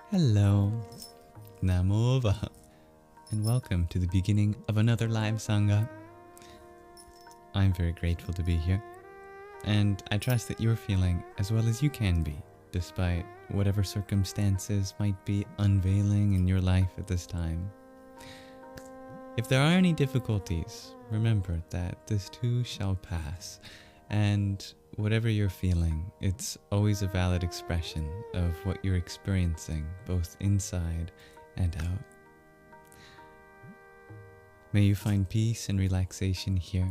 Hello, Namova, and welcome to the beginning of another live Sangha. I'm very grateful to be here, and I trust that you're feeling as well as you can be, despite whatever circumstances might be unveiling in your life at this time. If there are any difficulties, remember that this too shall pass, and whatever you're feeling, it's always a valid expression of what you're experiencing, both inside and out. May you find peace and relaxation here.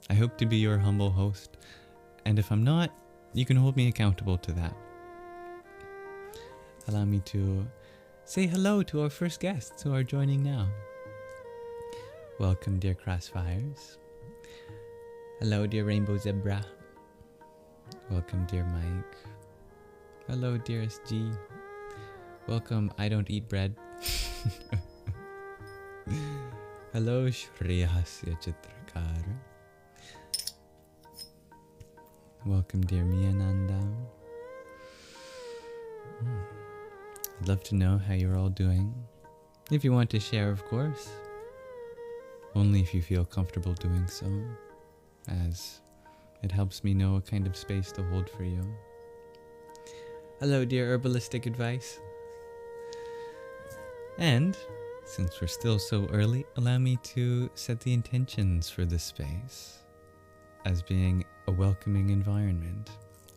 I hope to be your humble host, and if I'm not, you can hold me accountable to that. Allow me to say hello to our first guests who are joining now. Welcome, dear Crossfires. Hello, dear Rainbow Zebra. Welcome, dear Mike. Hello, dearest G. Welcome, I don't eat bread. Hello, Shreyasya Chitrakar. Welcome, dear Miyananda. I'd love to know how you're all doing. If you want to share, of course. Only if you feel comfortable doing so, as it helps me know what kind of space to hold for you. Hello, dear Herbalistic Advice. And, since we're still so early, allow me to set the intentions for this space as being a welcoming environment,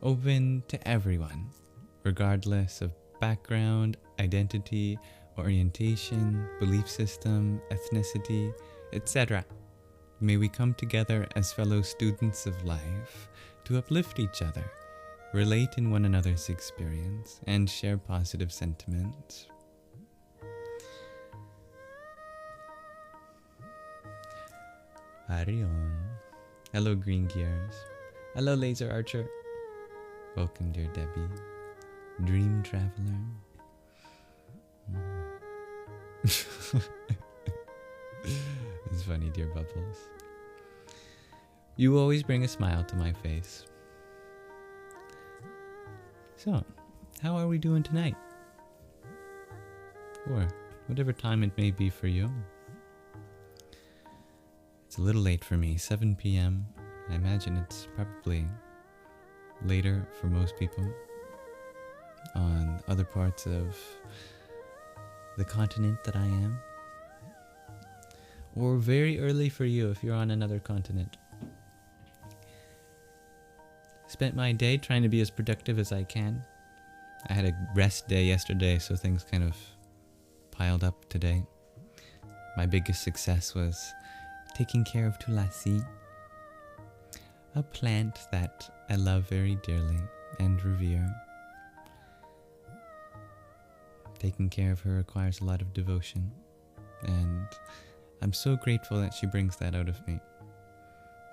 open to everyone, regardless of background, identity, orientation, belief system, ethnicity, etc. May we come together as fellow students of life to uplift each other, relate in one another's experience, and share positive sentiments. Arion. Hello, Green Gears. Hello, Laser Archer. Welcome, dear Debbie. Dream Traveler. It's funny, dear Bubbles. You always bring a smile to my face. So, how are we doing tonight? Or whatever time it may be for you. It's a little late for me, 7 p.m. I imagine it's probably later for most people on other parts of the continent that I am. Or very early for you if you're on another continent. Spent my day trying to be as productive as I can. I had a rest day yesterday, so things kind of piled up today. My biggest success was taking care of Tulasi, a plant that I love very dearly and revere. Taking care of her requires a lot of devotion, and I'm so grateful that she brings that out of me.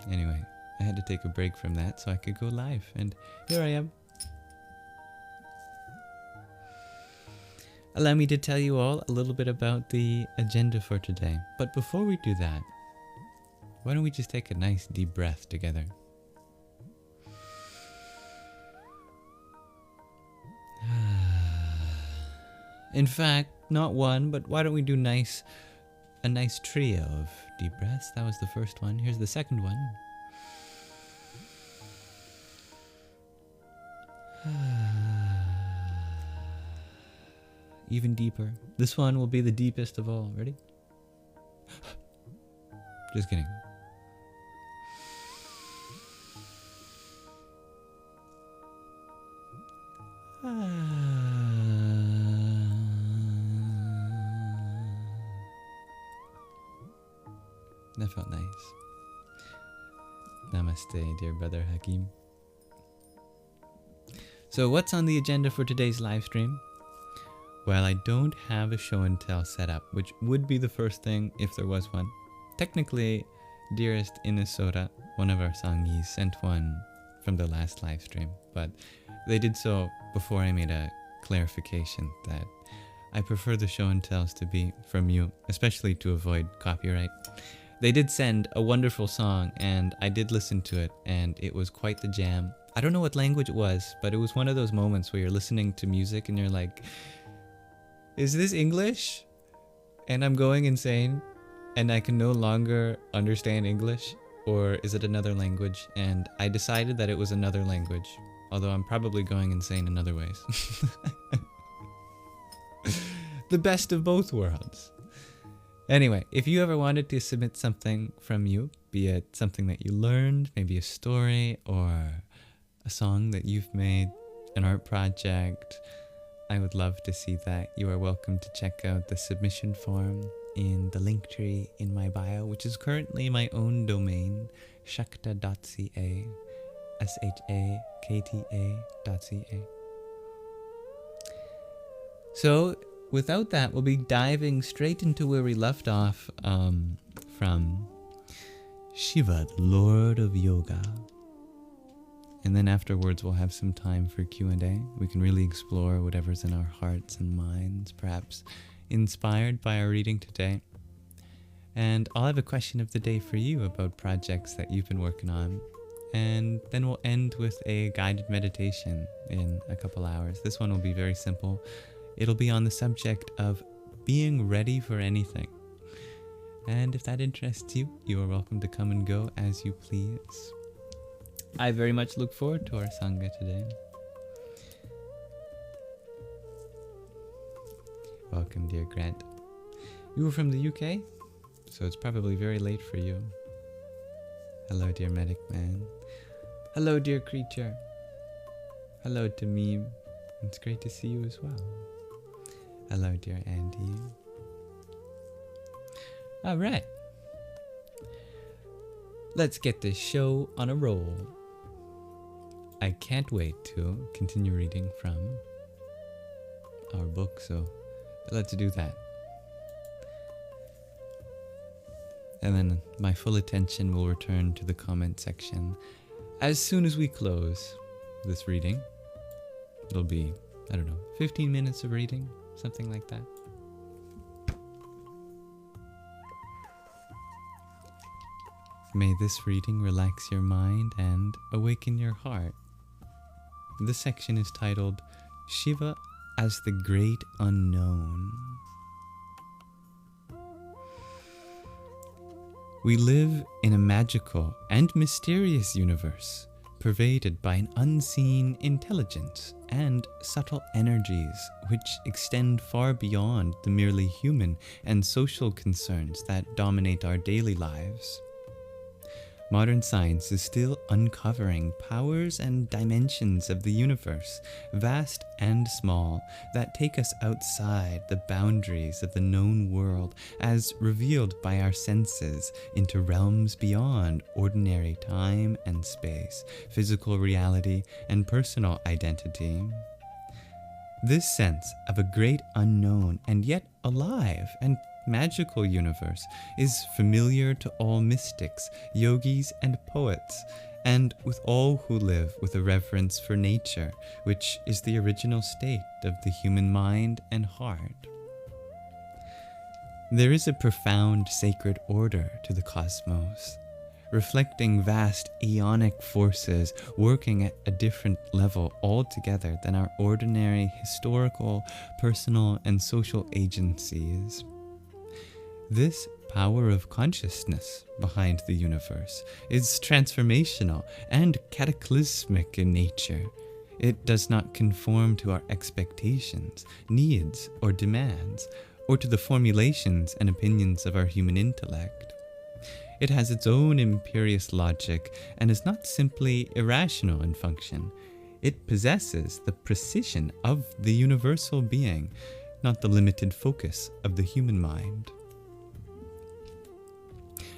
Anyway, I had to take a break from that so I could go live, and here I am. Allow me to tell you all a little bit about the agenda for today. But before we do that, why don't we just take a nice deep breath together? In fact, not one, but why don't we do a nice trio of deep breaths. That was the first one. Here's the second one. Even deeper. This one will be the deepest of all. Ready? Just kidding. That felt nice. Namaste, dear brother Hakim. So what's on the agenda for today's live stream? Well, I don't have a show and tell set up, which would be the first thing if there was one. Technically, dearest Innesota, one of our Sangis, sent one from the last live stream, but they did so before I made a clarification that I prefer the show and tells to be from you, especially to avoid copyright. They did send a wonderful song, and I did listen to it, and it was quite the jam. I don't know what language it was, but it was one of those moments where you're listening to music and you're like, Is this English? And I'm going insane and I can no longer understand English? Or is it another language? And I decided that it was another language, although I'm probably going insane in other ways. The best of both worlds. Anyway, if you ever wanted to submit something from you, be it something that you learned, maybe a story or a song that you've made, an art project, I would love to see that. You are welcome to check out the submission form in the link tree in my bio, which is currently my own domain, shakta.ca, shakta.ca. So, without that, we'll be diving straight into where we left off from Shiva, the Lord of Yoga. And then afterwards, we'll have some time for Q&A. We can really explore whatever's in our hearts and minds, perhaps inspired by our reading today. And I'll have a question of the day for you about projects that you've been working on. And then we'll end with a guided meditation in a couple hours. This one will be very simple. It'll be on the subject of being ready for anything. And if that interests you, you are welcome to come and go as you please. I very much look forward to our Sangha today. Welcome, dear Grant. You were from the UK, so it's probably very late for you. Hello, dear Medic Man. Hello, dear creature. Hello to Meme. It's great to see you as well. Hello, dear Andy. All right. Let's get this show on a roll. I can't wait to continue reading from our book, so let's do that. And then my full attention will return to the comment section as soon as we close this reading. It'll be, 15 minutes of reading, something like that. May this reading relax your mind and awaken your heart. This section is titled Shiva as the Great Unknown. We live in a magical and mysterious universe, pervaded by an unseen intelligence and subtle energies which extend far beyond the merely human and social concerns that dominate our daily lives. Modern science is still uncovering powers and dimensions of the universe, vast and small, that take us outside the boundaries of the known world as revealed by our senses into realms beyond ordinary time and space, physical reality, and personal identity. This sense of a great unknown and yet alive and magical universe is familiar to all mystics, yogis, and poets, and with all who live with a reverence for nature, which is the original state of the human mind and heart. There is a profound sacred order to the cosmos, reflecting vast aeonic forces working at a different level altogether than our ordinary historical, personal, and social agencies. This power of consciousness behind the universe is transformational and cataclysmic in nature. It does not conform to our expectations, needs, or demands, or to the formulations and opinions of our human intellect. It has its own imperious logic and is not simply irrational in function. It possesses the precision of the universal being, not the limited focus of the human mind.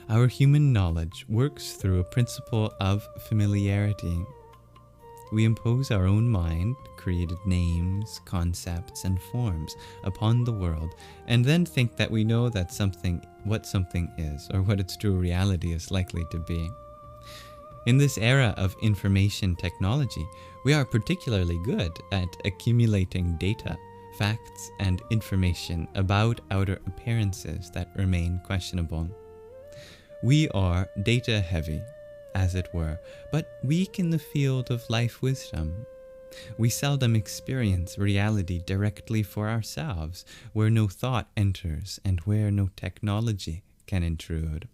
Our human knowledge works through a principle of familiarity. We impose our own mind-created names, concepts, and forms upon the world, and then think that we know that what something is, or what its true reality is likely to be. In this era of information technology, we are particularly good at accumulating data, facts, and information about outer appearances that remain questionable. We are data-heavy, as it were, but weak in the field of life wisdom. We seldom experience reality directly for ourselves, where no thought enters and where no technology can intrude.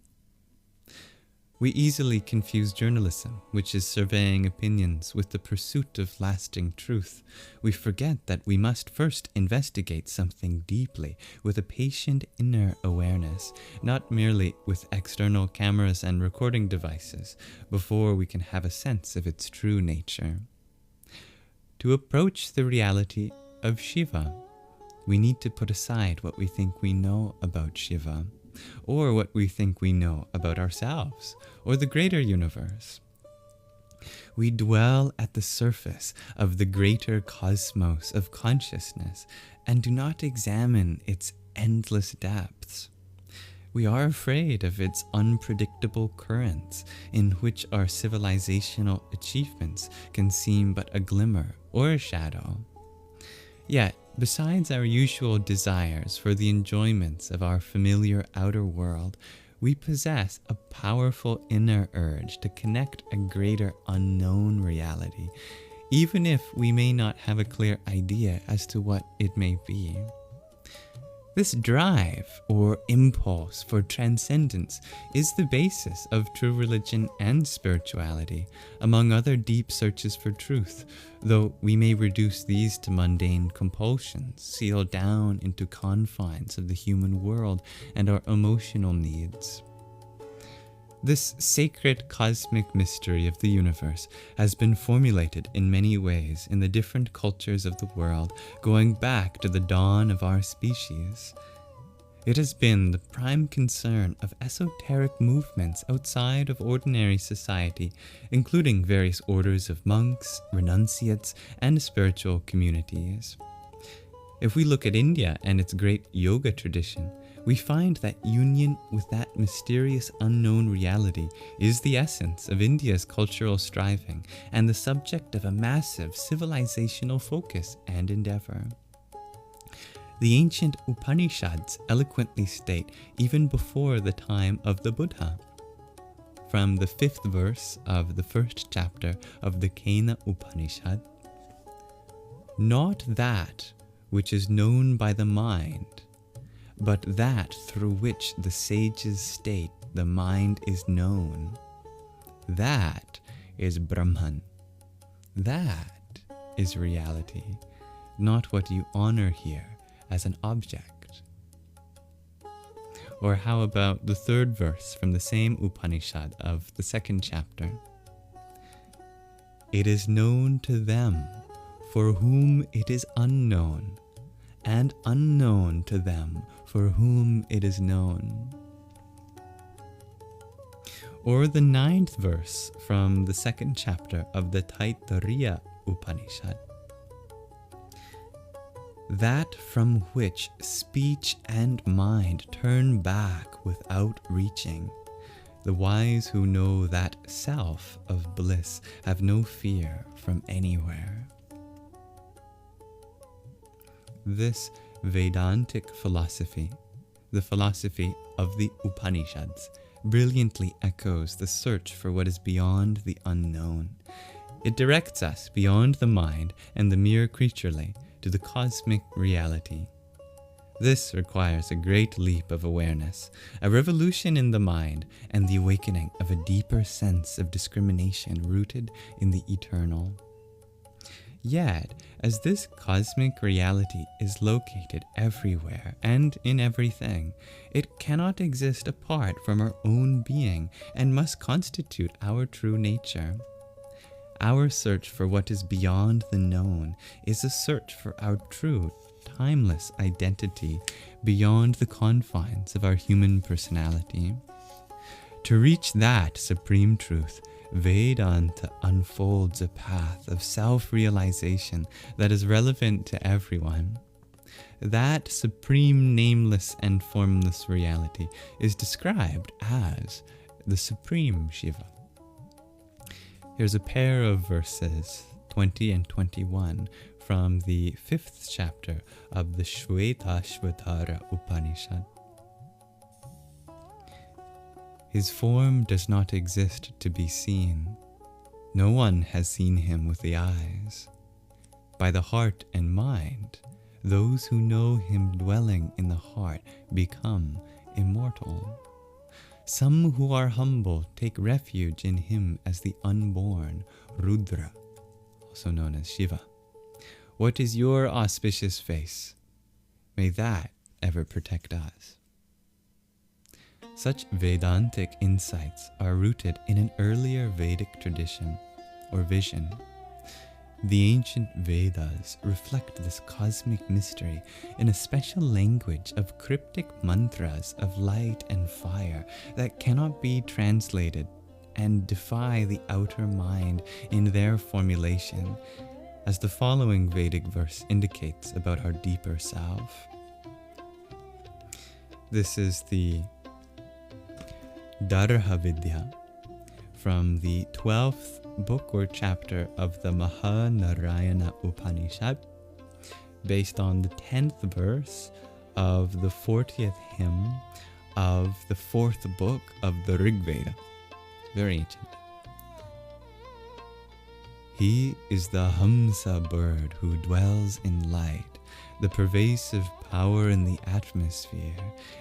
We easily confuse journalism, which is surveying opinions, with the pursuit of lasting truth. We forget that we must first investigate something deeply with a patient inner awareness, not merely with external cameras and recording devices, before we can have a sense of its true nature. To approach the reality of Shiva, we need to put aside what we think we know about Shiva, or what we think we know about ourselves, or the greater universe. We dwell at the surface of the greater cosmos of consciousness and do not examine its endless depths. We are afraid of its unpredictable currents, in which our civilizational achievements can seem but a glimmer or a shadow. Yet, besides our usual desires for the enjoyments of our familiar outer world, we possess a powerful inner urge to connect a greater unknown reality, even if we may not have a clear idea as to what it may be. This drive, or impulse for transcendence, is the basis of true religion and spirituality, among other deep searches for truth, though we may reduce these to mundane compulsions, sealed down into confines of the human world and our emotional needs. This sacred cosmic mystery of the universe has been formulated in many ways in the different cultures of the world, going back to the dawn of our species. It has been the prime concern of esoteric movements outside of ordinary society, including various orders of monks, renunciates, and spiritual communities. If we look at India and its great yoga tradition, we find that union with that mysterious unknown reality is the essence of India's cultural striving and the subject of a massive civilizational focus and endeavor. The ancient Upanishads eloquently state, even before the time of the Buddha, from the 5th verse of the 1st chapter of the Kena Upanishad, "Not that which is known by the mind, but that through which the sages state the mind is known. That is Brahman. That is reality, not what you honor here as an object." Or how about the 3rd verse from the same Upanishad of the 2nd chapter? "It is known to them for whom it is unknown, and unknown to them for whom it is known." Or the 9th verse from the 2nd chapter of the Taittiriya Upanishad, "That from which speech and mind turn back without reaching, the wise who know that self of bliss have no fear from anywhere." This Vedantic philosophy, the philosophy of the Upanishads, brilliantly echoes the search for what is beyond the unknown. It directs us beyond the mind and the mere creaturely to the cosmic reality. This requires a great leap of awareness, a revolution in the mind, and the awakening of a deeper sense of discrimination rooted in the eternal. Yet, as this cosmic reality is located everywhere and in everything, it cannot exist apart from our own being and must constitute our true nature. Our search for what is beyond the known is a search for our true, timeless identity beyond the confines of our human personality. To reach that supreme truth, Vedanta unfolds a path of self-realization that is relevant to everyone. That supreme nameless and formless reality is described as the Supreme Shiva. Here's a pair of verses, 20 and 21, from the 5th chapter of the Shvetashvatara Upanishad. "His form does not exist to be seen. No one has seen him with the eyes. By the heart and mind, those who know him dwelling in the heart become immortal. Some who are humble take refuge in him as the unborn, Rudra, also known as Shiva. What is your auspicious face? May that ever protect us. Such Vedantic insights are rooted in an earlier Vedic tradition or vision. The ancient Vedas reflect this cosmic mystery in a special language of cryptic mantras of light and fire that cannot be translated and defy the outer mind in their formulation, as the following Vedic verse indicates about our deeper self. This is the Darha Vidya from the 12th book or chapter of the Mahanarayana Upanishad, based on the 10th verse of the 40th hymn of the 4th book of the Rig Veda. Very ancient. He is the Hamsa bird who dwells in light, the pervasive power in the atmosphere,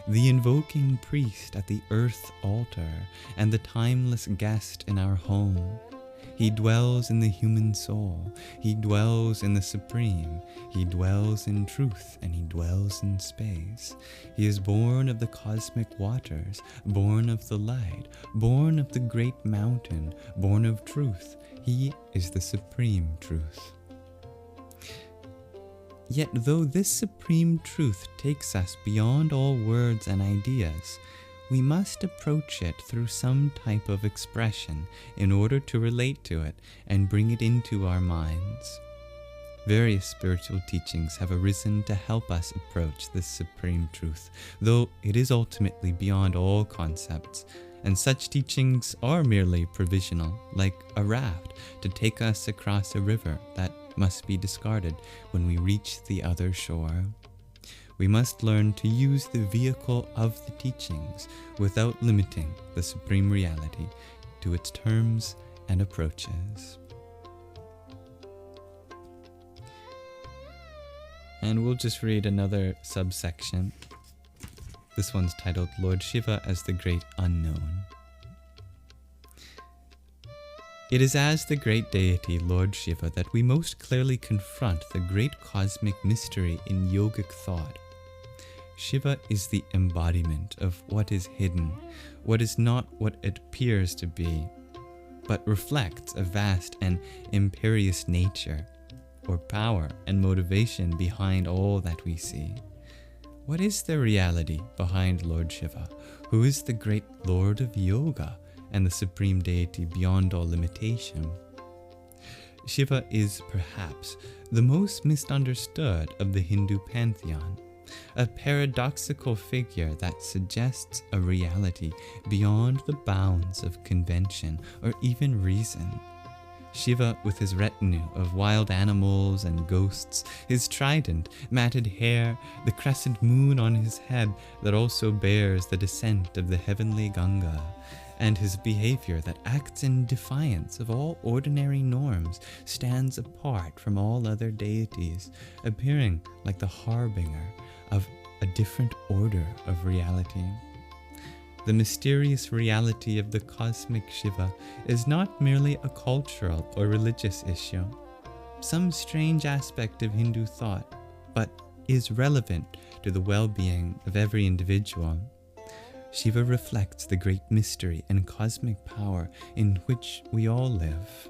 the invoking priest at the earth altar, and the timeless guest in our home. He dwells in the human soul. He dwells in the supreme. He dwells in truth, and he dwells in space. He is born of the cosmic waters, born of the light, born of the great mountain, born of truth. He is the supreme truth. Yet though this supreme truth takes us beyond all words and ideas, we must approach it through some type of expression in order to relate to it and bring it into our minds. Various spiritual teachings have arisen to help us approach this supreme truth, though it is ultimately beyond all concepts, and such teachings are merely provisional, like a raft to take us across a river that must be discarded when we reach the other shore. We must learn to use the vehicle of the teachings without limiting the supreme reality to its terms and approaches. And we'll just read another subsection. This one's titled Lord Shiva as the Great Unknown. It is as the great deity Lord Shiva that we most clearly confront the great cosmic mystery in yogic thought. Shiva is the embodiment of what is hidden, what is not what it appears to be, but reflects a vast and imperious nature, or power and motivation behind all that we see. What is the reality behind Lord Shiva, who is the great Lord of Yoga and the supreme deity beyond all limitation? Shiva is perhaps the most misunderstood of the Hindu pantheon, a paradoxical figure that suggests a reality beyond the bounds of convention or even reason. Shiva, with his retinue of wild animals and ghosts, his trident, matted hair, the crescent moon on his head that also bears the descent of the heavenly Ganga, and his behavior that acts in defiance of all ordinary norms, stands apart from all other deities, appearing like the harbinger of a different order of reality. The mysterious reality of the cosmic Shiva is not merely a cultural or religious issue, some strange aspect of Hindu thought, but is relevant to the well-being of every individual. Shiva reflects the great mystery and cosmic power in which we all live,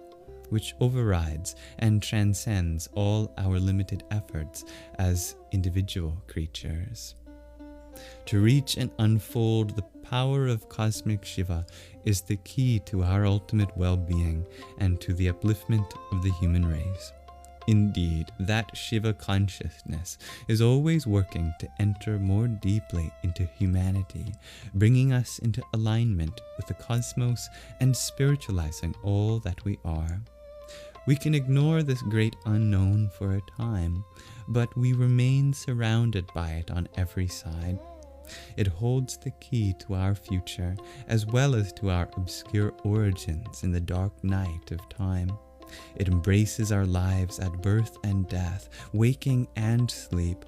which overrides and transcends all our limited efforts as individual creatures. To reach and unfold the power of cosmic Shiva is the key to our ultimate well-being and to the upliftment of the human race. Indeed, that Shiva consciousness is always working to enter more deeply into humanity, bringing us into alignment with the cosmos and spiritualizing all that we are. We can ignore this great unknown for a time, but we remain surrounded by it on every side. It holds the key to our future, as well as to our obscure origins in the dark night of time. It embraces our lives at birth and death, waking and sleep.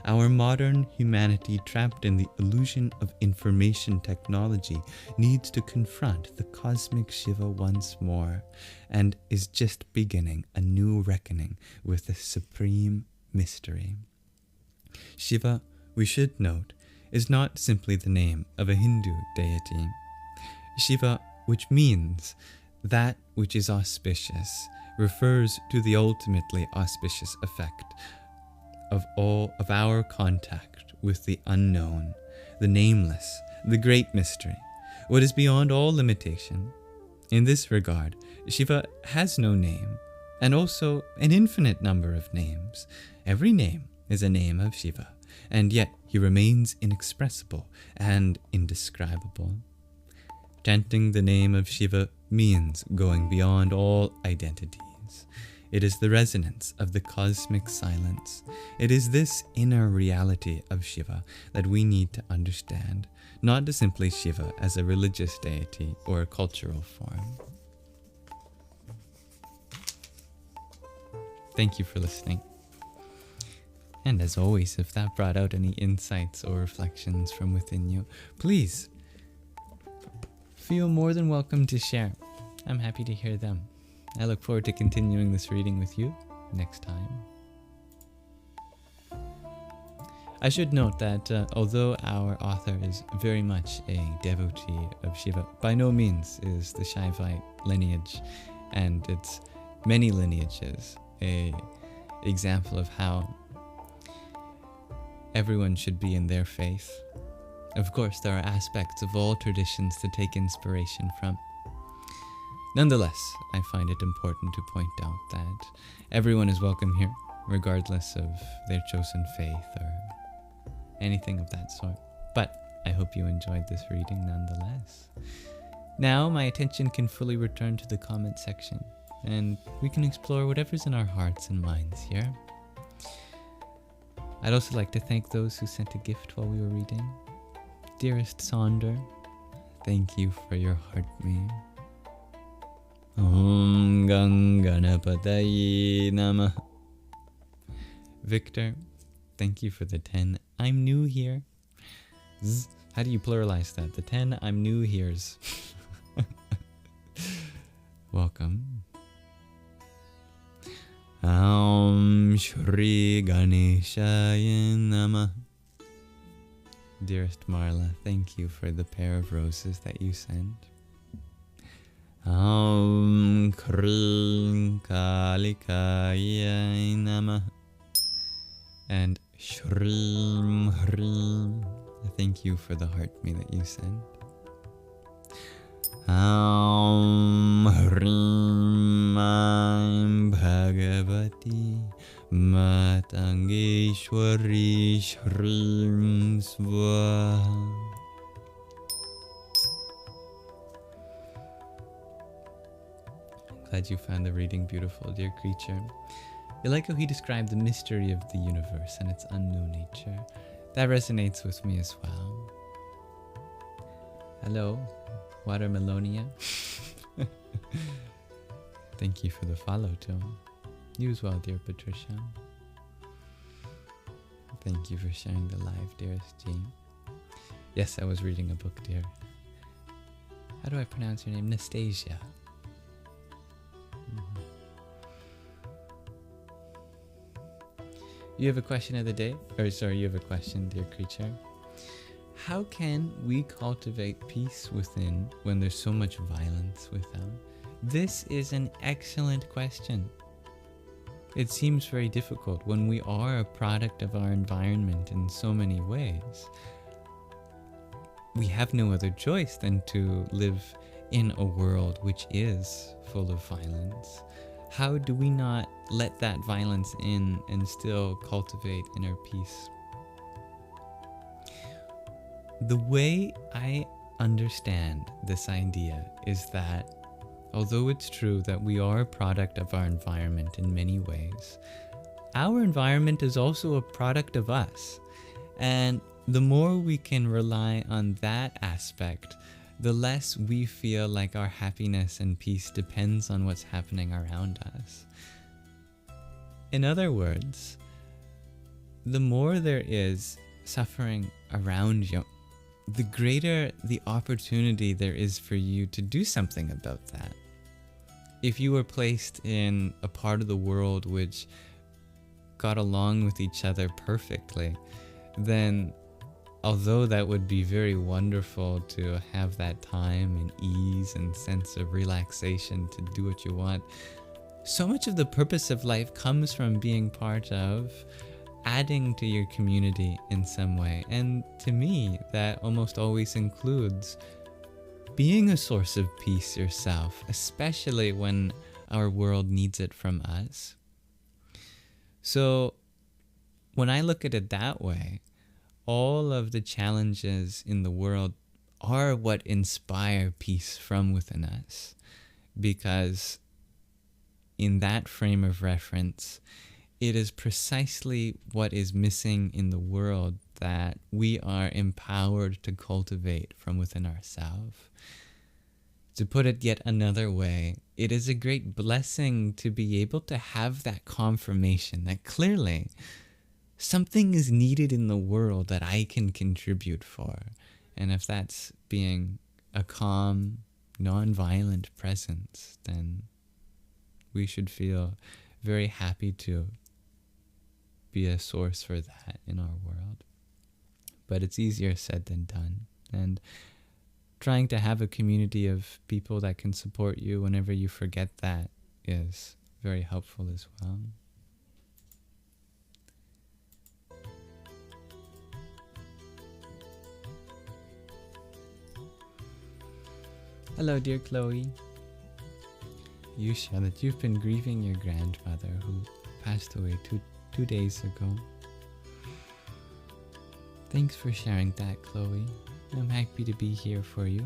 Our modern humanity, trapped in the illusion of information technology, needs to confront the cosmic Shiva once more, and is just beginning a new reckoning with the supreme mystery. Shiva, we should note, is not simply the name of a Hindu deity. Shiva, which means that which is auspicious, refers to the ultimately auspicious effect of all of our contact with the unknown, the nameless, the great mystery, what is beyond all limitation. In this regard, Shiva has no name, and also an infinite number of names. Every name is a name of Shiva, and yet he remains inexpressible and indescribable. Chanting the name of Shiva means going beyond all identities. It is the resonance of the cosmic silence. It is this inner reality of Shiva that we need to understand, not simply Shiva as a religious deity or a cultural form. Thank you for listening. And as always, if that brought out any insights or reflections from within you, please feel more than welcome to share. I'm happy to hear them. I look forward to continuing this reading with you next time. I should note that although our author is very much a devotee of Shiva, by no means is the Shaivite lineage and its many lineages an example of how everyone should be in their faith. Of course, there are aspects of all traditions to take inspiration from. Nonetheless, I find it important to point out that everyone is welcome here, regardless of their chosen faith or anything of that sort. But I hope you enjoyed this reading nonetheless. Now my attention can fully return to the comment section, and we can explore whatever's in our hearts and minds here. I'd also like to thank those who sent a gift while we were reading. Dearest Sonder, thank you for your heart me. Om Ganganapataye Namah. Victor, thank you for the 10 I'm new here. How do you pluralize that? The 10 I'm new here's. Welcome. Om Shri Ganeshaya Namah. Dearest Marla, thank you for the pair of roses that you sent. Om Krim Kalikaya Namah. And Shrim Hrim, thank you for the heart me that you sent. Om Hrim Aim Bhagavati Matangeshwari Shrim Swaha. Glad you found the reading beautiful, dear creature. I like how he described the mystery of the universe and its unknown nature. That resonates with me as well. Hello, Watermelonia. Thank you for the follow, too. You as well, dear Patricia. Thank you for sharing the live, dearest G. Yes, I was reading a book, dear. How do I pronounce your name? Nastasia. You have a question of the day? You have a question, dear creature. How can we cultivate peace within when there's so much violence without? This is an excellent question. It seems very difficult when we are a product of our environment in so many ways. We have no other choice than to live in a world which is full of violence. How do we not let that violence in and still cultivate inner peace? The way I understand this idea is that although it's true that we are a product of our environment in many ways, our environment is also a product of us. And the more we can rely on that aspect the less we feel like our happiness and peace depends on what's happening around us. In other words, the more there is suffering around you, the greater the opportunity there is for you to do something about that. If you were placed in a part of the world which got along with each other perfectly, then although that would be very wonderful to have that time and ease and sense of relaxation to do what you want, so much of the purpose of life comes from being part of, adding to your community in some way. And to me, that almost always includes being a source of peace yourself, especially when our world needs it from us. So when I look at it that way, all of the challenges in the world are what inspire peace from within us, because in that frame of reference, it is precisely what is missing in the world that we are empowered to cultivate from within ourselves. To put it yet another way, it is a great blessing to be able to have that confirmation that clearly something is needed in the world that I can contribute for. And if that's being a calm, non-violent presence, then we should feel very happy to be a source for that in our world. But it's easier said than done. And trying to have a community of people that can support you whenever you forget that is very helpful as well. Hello, dear Chloe. You share that you've been grieving your grandmother who passed away two days ago. Thanks for sharing that, Chloe. I'm happy to be here for you.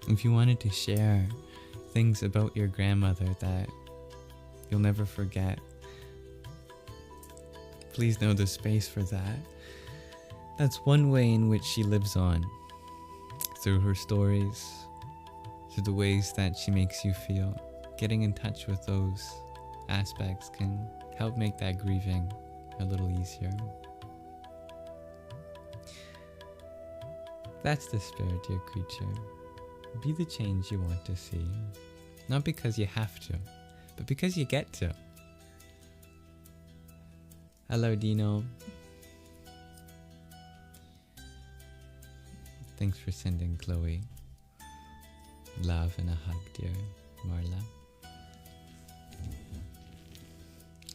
If you wanted to share things about your grandmother that you'll never forget, please know there's space for that. That's one way in which she lives on, through her stories, through the ways that she makes you feel. Getting in touch with those aspects can help make that grieving a little easier. That's the spirit, dear creature. Be the change you want to see. Not because you have to, but because you get to. Hello, Dino. Thanks for sending Chloe love and a hug, dear Marla.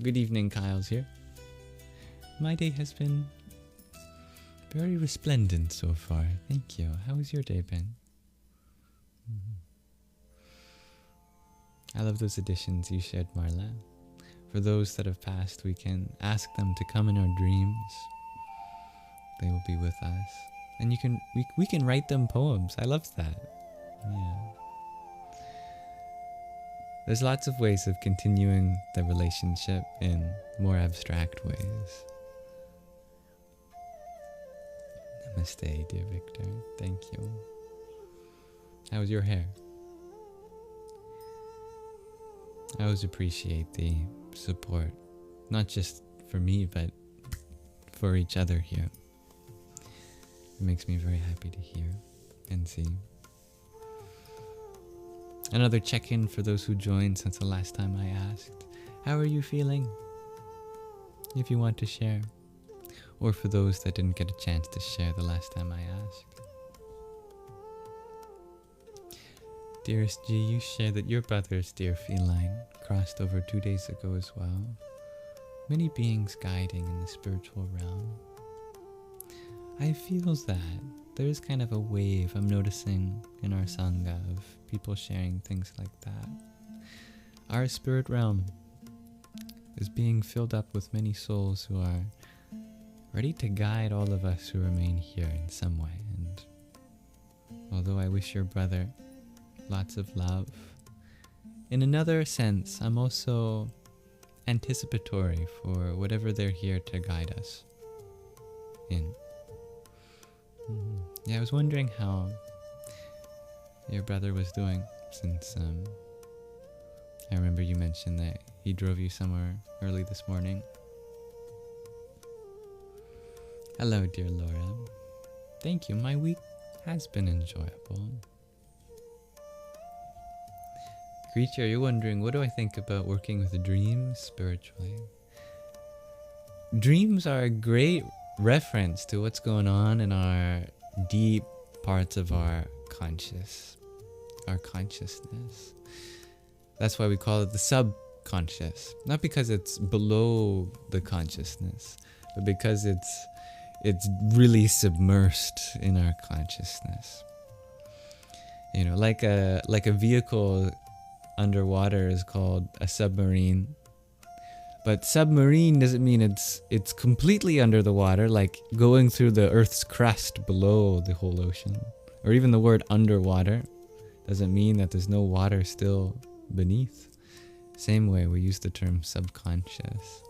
Good evening, Kyle's here. My day has been very resplendent so far. Thank you. How has your day been? I love those additions you shared, Marla. For those that have passed, we can ask them to come in our dreams. They will be with us. And we can write them poems. I love that. Yeah. There's lots of ways of continuing the relationship in more abstract ways. Namaste, dear Victor. Thank you. How was your hair? I always appreciate the support, not just for me, but for each other here. It makes me very happy to hear and see. Another check-in for those who joined since the last time I asked. How are you feeling? If you want to share. Or for those that didn't get a chance to share the last time I asked. Dearest G, you shared that your brother's dear feline crossed over 2 days ago as well. Many beings guiding in the spiritual realm. I feel that there is kind of a wave I'm noticing in our Sangha of people sharing things like that. Our spirit realm is being filled up with many souls who are ready to guide all of us who remain here in some way. And although I wish your brother lots of love, in another sense, I'm also anticipatory for whatever they're here to guide us. in. Yeah, I was wondering how your brother was doing, since I remember you mentioned that he drove you somewhere early this morning. Hello, dear Laura. Thank you. My week has been enjoyable. Creature, you're wondering, what do I think about working with dreams spiritually? Dreams are a great reference to what's going on in our deep parts of our consciousness. That's why we call it the subconscious. Not because it's below the consciousness, but because it's really submersed in our consciousness. You know, like a vehicle underwater is called a submarine. But submarine doesn't mean it's completely under the water, like going through the Earth's crust below the whole ocean. Or even the word underwater doesn't mean that there's no water still beneath. Same way we use the term subconscious.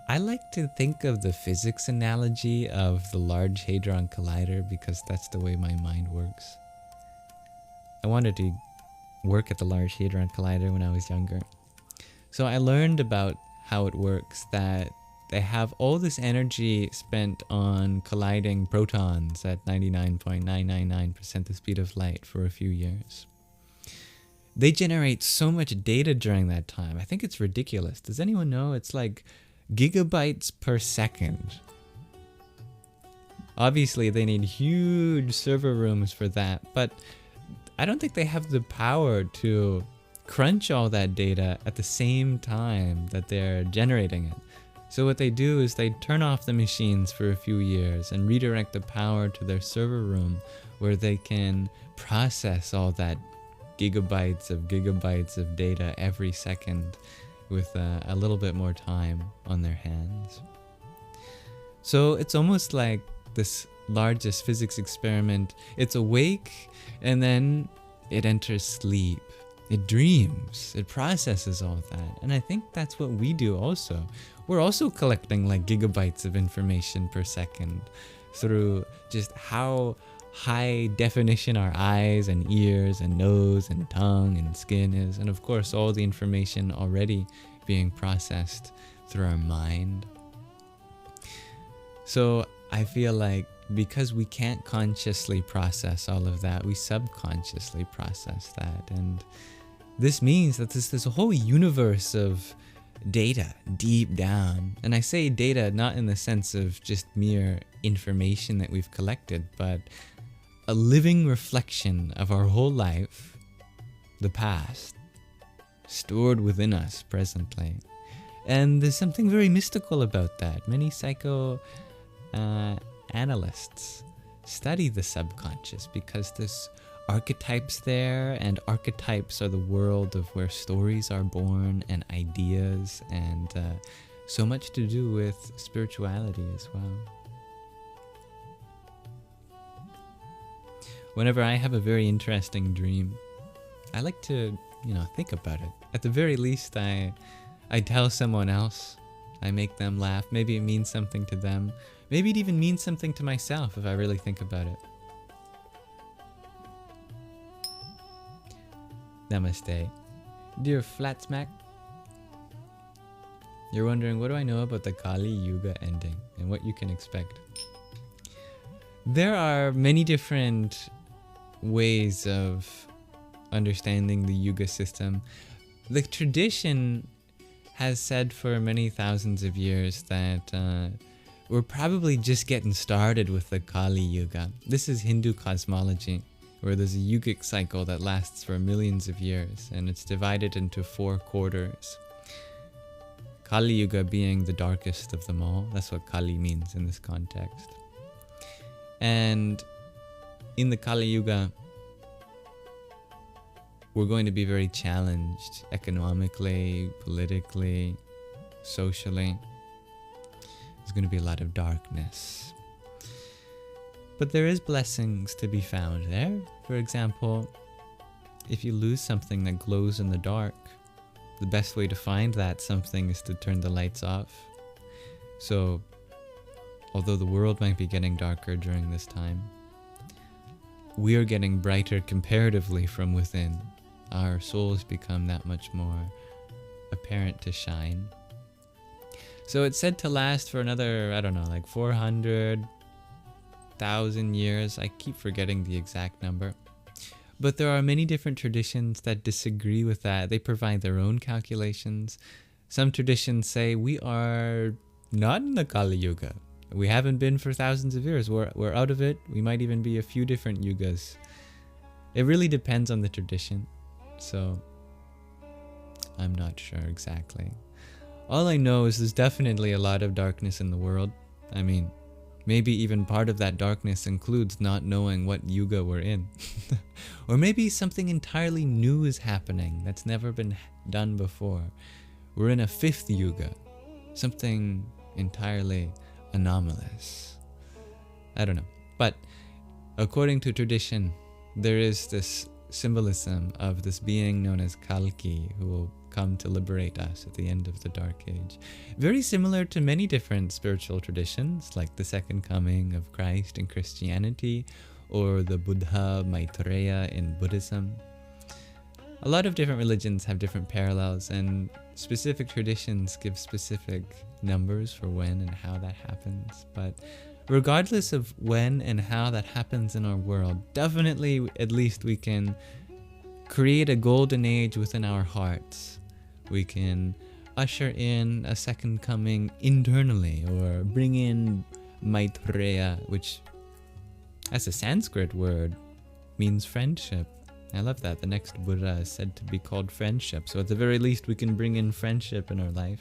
I like to think of the physics analogy of the Large Hadron Collider because that's the way my mind works. I wanted to work at the Large Hadron Collider when I was younger. So I learned about how it works, that they have all this energy spent on colliding protons at 99.999% the speed of light for a few years. They generate so much data during that time. I think it's ridiculous. Does anyone know? It's like gigabytes per second. Obviously, they need huge server rooms for that, but I don't think they have the power to crunch all that data at the same time that they're generating it. So what they do is they turn off the machines for a few years and redirect the power to their server room where they can process all that gigabytes of data every second with a little bit more time on their hands. So it's almost like this largest physics experiment. It's awake and then it enters sleep. It dreams, it processes all that. And I think that's what we do also. We're also collecting like gigabytes of information per second through just how high definition our eyes and ears and nose and tongue and skin is. And of course, all the information already being processed through our mind. So I feel like because we can't consciously process all of that, we subconsciously process that. And this means that there's a whole universe of data deep down. And I say data not in the sense of just mere information that we've collected, but a living reflection of our whole life, the past, stored within us presently. And there's something very mystical about that. Many psychoanalysts study the subconscious because there's archetypes there, and archetypes are the world of where stories are born and ideas, and so much to do with spirituality as well. Whenever I have a very interesting dream, I like to, think about it. At the very least, I tell someone else. I make them laugh. Maybe it means something to them. Maybe it even means something to myself if I really think about it. Namaste. Dear Flat Smack, you're wondering, what do I know about the Kali Yuga ending and what you can expect? There are many different ways of understanding the Yuga system. The tradition has said for many thousands of years that we're probably just getting started with the Kali Yuga. This is Hindu cosmology, where there's a yogic cycle that lasts for millions of years, and it's divided into 4 quarters. Kali Yuga being the darkest of them all. That's what Kali means in this context. And in the Kali Yuga, we're going to be very challenged economically, politically, socially. There's going to be a lot of darkness. But there is blessings to be found there. For example, if you lose something that glows in the dark, the best way to find that something is to turn the lights off. So although the world might be getting darker during this time, we are getting brighter comparatively from within. Our souls become that much more apparent to shine. So it's said to last for another, I don't know, like 400,000 years. I keep forgetting the exact number. But there are many different traditions that disagree with that. They provide their own calculations. Some traditions say we are not in the Kali Yuga. We haven't been for thousands of years. We're out of it. We might even be a few different yugas. It really depends on the tradition. So I'm not sure exactly. All I know is there's definitely a lot of darkness in the world. I mean, maybe even part of that darkness includes not knowing what yuga we're in. Or maybe something entirely new is happening that's never been done before. We're in a fifth yuga. Something entirely anomalous. I don't know. But according to tradition, there is this symbolism of this being known as Kalki who will come to liberate us at the end of the Dark Age. Very similar to many different spiritual traditions, like the second coming of Christ in Christianity, or the Buddha Maitreya in Buddhism. A lot of different religions have different parallels, and specific traditions give specific numbers for when and how that happens. But regardless of when and how that happens in our world, definitely at least we can create a golden age within our hearts. We can usher in a second coming internally, or bring in Maitreya, which as a Sanskrit word means friendship. I love that. The next Buddha is said to be called friendship. So at the very least, we can bring in friendship in our life,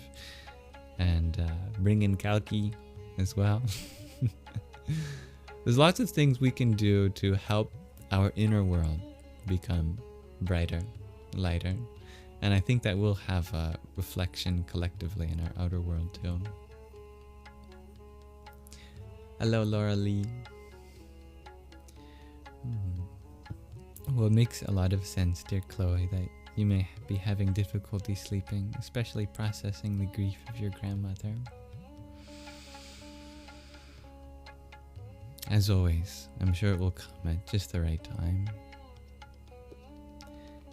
and bring in Kalki as well. There's lots of things we can do to help our inner world become brighter, lighter. And I think that will have a reflection collectively in our outer world too. Hello, Laura Lee. Well, it makes a lot of sense, dear Chloe, that you may be having difficulty sleeping, especially processing the grief of your grandmother. As always, I'm sure it will come at just the right time.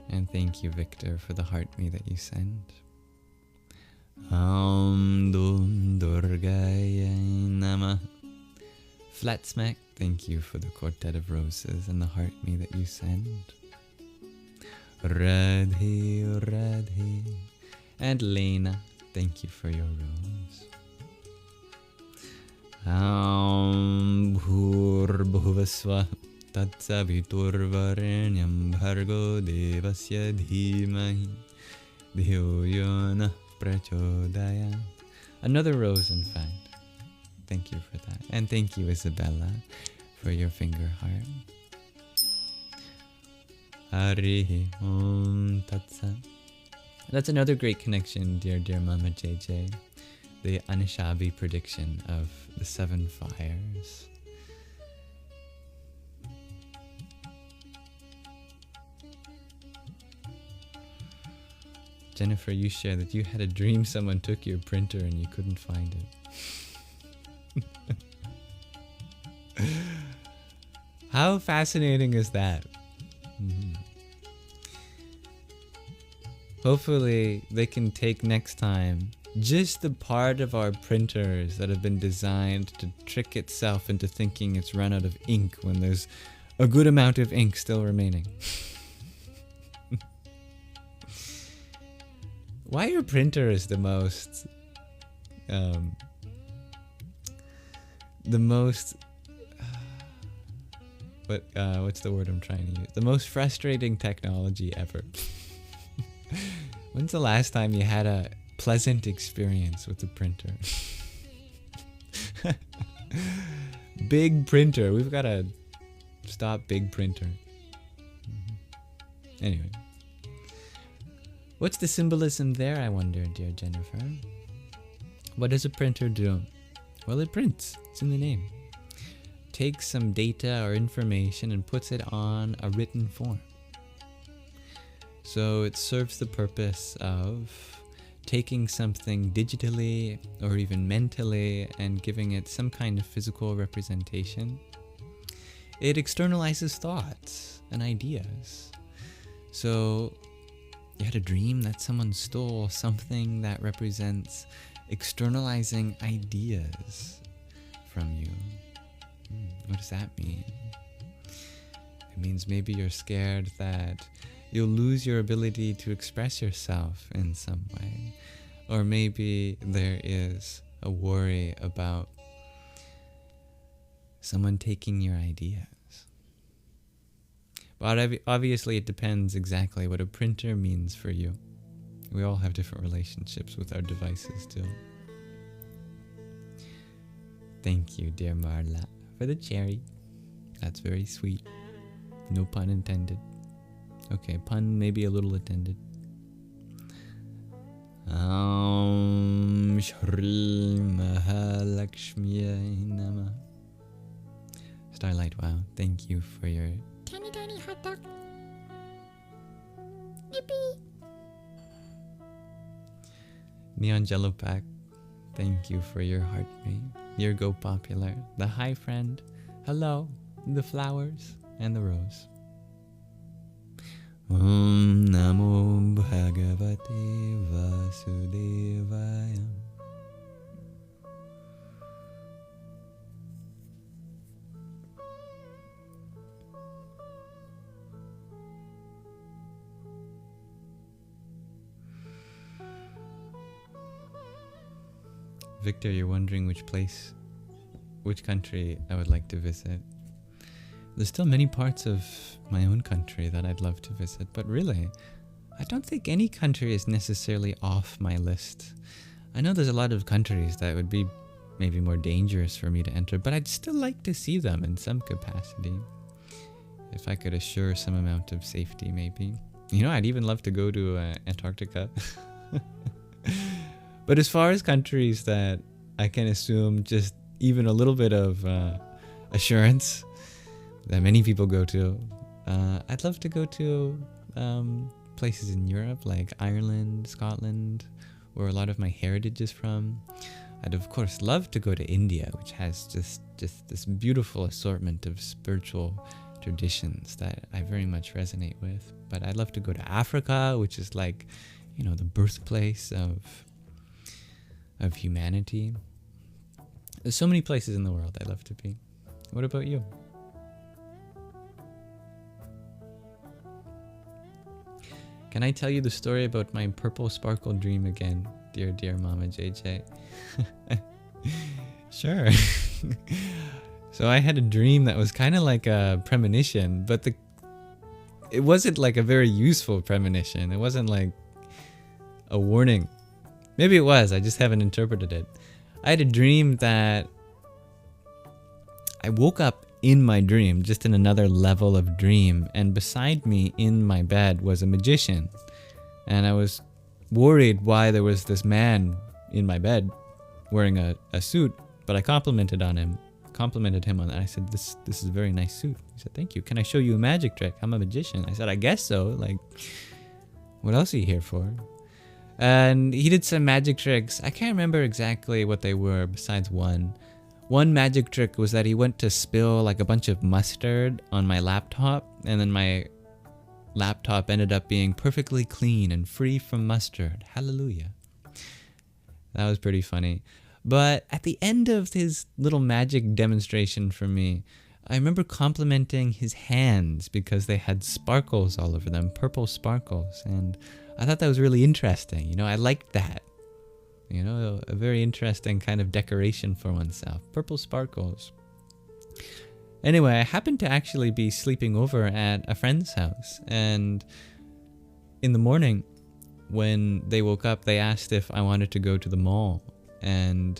And thank you, Victor, for the heart me that you send. Om Dum Durgaya Namah. Flat Smack, thank you for the quartet of roses and the heart me that you send. Radhe Radhe. And Lena, thank you for your rose. Bhuvaswa Tatsaviturvarenyam Bhargo Devasya Dhimahi Dhiyo Yona Prachodaya. Another rose, in fact. Thank you for that. And thank you, Isabella, for your finger heart. Harihi Om Tatsa. That's another great connection, dear Mama JJ. The Anishabi prediction of the 7 fires. Jennifer, you shared that you had a dream someone took your printer and you couldn't find it. How fascinating is that? Hopefully they can take next time just the part of our printers that have been designed to trick itself into thinking it's run out of ink when there's a good amount of ink still remaining. Why are printers the most what's the word I'm trying to use? The most frustrating technology ever. When's the last time you had a pleasant experience with the printer? Big printer. We've got to stop big printer. Anyway. What's the symbolism there, I wonder, dear Jennifer? What does a printer do? Well, it prints. It's in the name. Takes some data or information and puts it on a written form. So it serves the purpose of taking something digitally or even mentally and giving it some kind of physical representation, it externalizes thoughts and ideas. So you had a dream that someone stole something that represents externalizing ideas from you. What does that mean? It means maybe you're scared that you'll lose your ability to express yourself in some way. Or maybe there is a worry about someone taking your ideas. But obviously it depends exactly what a printer means for you. We all have different relationships with our devices too. Thank you, dear Marla, for the cherry. That's very sweet. No pun intended. Okay, pun maybe a little intended. Shri Mahalakshmi Nama. Starlight, wow, thank you for your tiny hot dog. Yippee! Neon Jello Pack, thank you for your heart me. Your Go Popular. The hi friend. Hello. The flowers and the rose. Om Namo Bhagavate Vasudevaya. Victor, you're wondering which country I would like to visit. There's still many parts of my own country that I'd love to visit, but really, I don't think any country is necessarily off my list. I know there's a lot of countries that would be maybe more dangerous for me to enter, but I'd still like to see them in some capacity. If I could assure some amount of safety, maybe. You know, I'd even love to go to Antarctica. But as far as countries that I can assume just even a little bit of assurance that many people go to, I'd love to go to places in Europe like Ireland, Scotland, where a lot of my heritage is from. I'd of course love to go to India, which has just this beautiful assortment of spiritual traditions that I very much resonate with. But I'd love to go to Africa, which is like, you know, the birthplace of humanity. There's so many places in the world I'd love to be. What about you? Can I tell you the story about my purple sparkle dream again, dear Mama JJ? Sure. So I had a dream that was kind of like a premonition, but it wasn't like a very useful premonition. It wasn't like a warning. Maybe it was, I just haven't interpreted it. I had a dream that I woke up in my dream, just in another level of dream, and beside me in my bed was a magician. And I was worried why there was this man in my bed wearing a suit, but I complimented him on that. I said, this is a very nice suit. He said, thank you. Can I show you a magic trick? I'm a magician. I said, I guess so. Like, what else are you here for? And he did some magic tricks. I can't remember exactly what they were besides one. One magic trick was that he went to spill like a bunch of mustard on my laptop, and then my laptop ended up being perfectly clean and free from mustard. Hallelujah. That was pretty funny. But at the end of his little magic demonstration for me, I remember complimenting his hands because they had sparkles all over them, purple sparkles, and I thought that was really interesting. You know, I liked that. You know, a very interesting kind of decoration for oneself. Purple sparkles. Anyway, I happened to actually be sleeping over at a friend's house. And in the morning, when they woke up, they asked if I wanted to go to the mall. And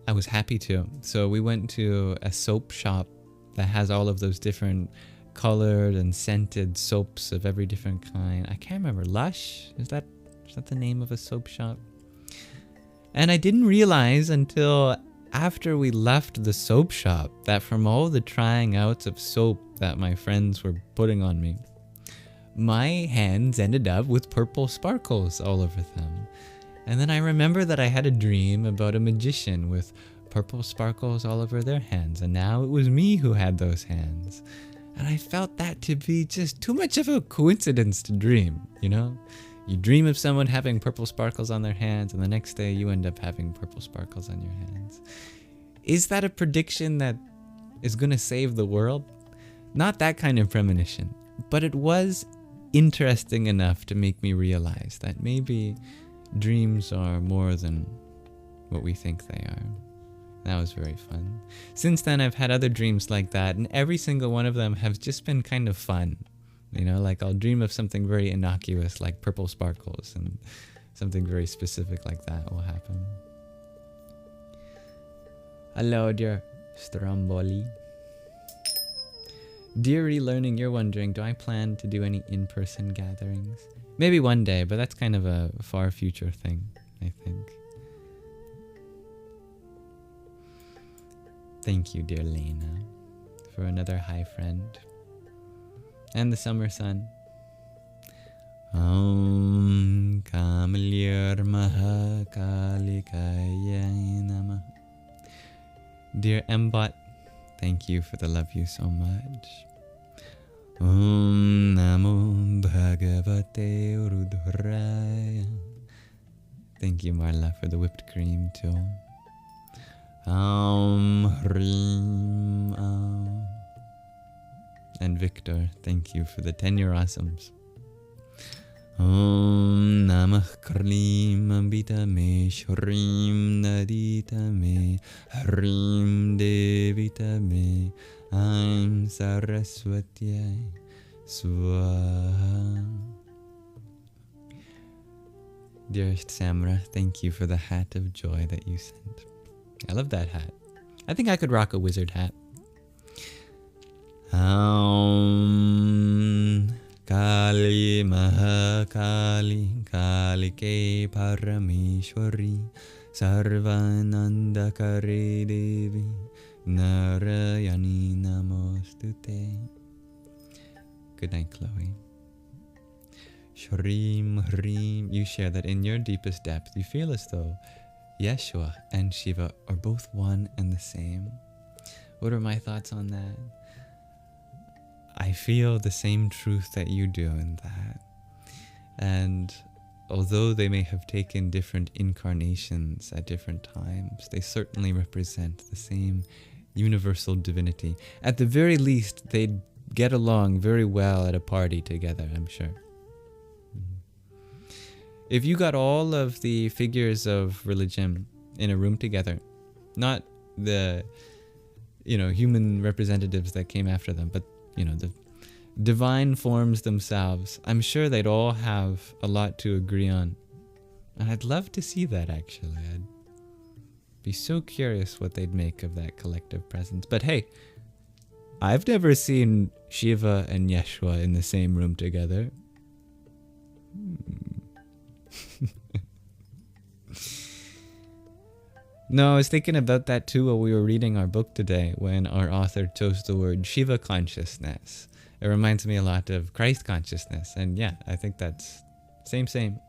I was happy to. So we went to a soap shop that has all of those different colored and scented soaps of every different kind. I can't remember. Lush? Is that the name of a soap shop? And I didn't realize until after we left the soap shop that from all the trying outs of soap that my friends were putting on me, my hands ended up with purple sparkles all over them. And then I remember that I had a dream about a magician with purple sparkles all over their hands, and now it was me who had those hands. And I felt that to be just too much of a coincidence to dream, you know? You dream of someone having purple sparkles on their hands, and the next day you end up having purple sparkles on your hands. Is that a prediction that is going to save the world? Not that kind of premonition, but it was interesting enough to make me realize that maybe dreams are more than what we think they are. That was very fun. Since then, I've had other dreams like that, and every single one of them have just been kind of fun. You know, like I'll dream of something very innocuous, like purple sparkles, and something very specific like that will happen. Hello, dear Stromboli. Dear Relearning, you're wondering, do I plan to do any in-person gatherings? Maybe one day, but that's kind of a far future thing, I think. Thank you, dear Lena, for another hi friend. And the summer sun. Om Kamalir Mahakalikaya Namah. Dear Mbot, thank you for the love you so much. Om Namo Bhagavate Rudraya. Thank you, Marla, for the whipped cream too. Hrim Om. And Victor, thank you for the 10 awesomes. Om Namah Karlim Ambita Me Shrim Nadita Me Hrim Devita Me I'm Saraswati Swaha. Dearest Samra, thank you for the hat of joy that you sent. I love that hat. I think I could rock a wizard hat. Kali Mahakali Kalike Parameshwari Sarvananda Kare Devi Narayani Namostute. Good night, Chloe. Shrim Hrim. You share that in your deepest depth you feel as though Yeshua and Shiva are both one and the same. What are my thoughts on that? I feel the same truth that you do in that. And although they may have taken different incarnations at different times, they certainly represent the same universal divinity. At the very least, they'd get along very well at a party together, I'm sure. If you got all of the figures of religion in a room together, not the, human representatives that came after them, but, the divine forms themselves, I'm sure they'd all have a lot to agree on. And I'd love to see that, actually. I'd be so curious what they'd make of that collective presence. But hey, I've never seen Shiva and Yeshua in the same room together. No, I was thinking about that too while we were reading our book today, when our author chose the word Shiva consciousness. It reminds me a lot of Christ consciousness, and yeah, I think that's same.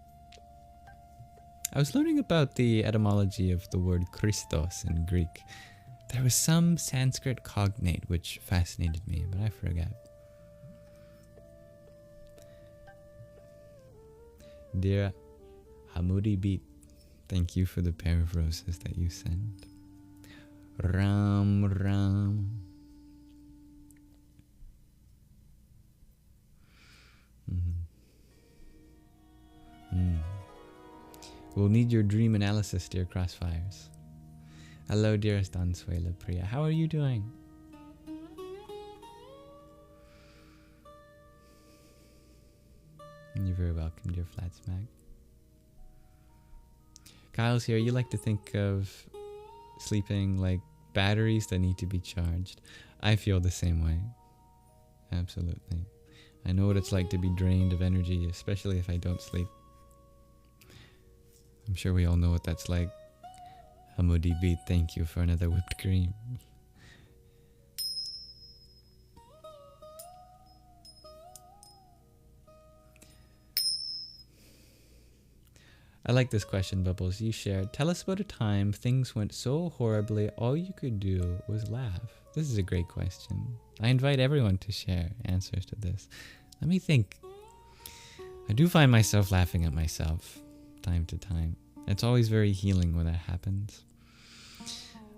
I was learning about the etymology of the word Christos in Greek. There was some Sanskrit cognate which fascinated me, but I forget. Dear Hamudi Beat, thank you for the pair of roses that you sent. Ram Ram. We'll need your dream analysis, dear Crossfires. Hello, dearest Ansuela Priya. How are you doing? You're very welcome, dear Flat Smack. Kyle's here. You like to think of sleeping like batteries that need to be charged. I feel the same way. Absolutely. I know what it's like to be drained of energy, especially if I don't sleep. I'm sure we all know what that's like. Hamudi Beat, thank you for another whipped cream. I like this question, Bubbles. You shared, tell us about a time things went so horribly, all you could do was laugh. This is a great question. I invite everyone to share answers to this. Let me think. I do find myself laughing at myself time to time. It's always very healing when that happens.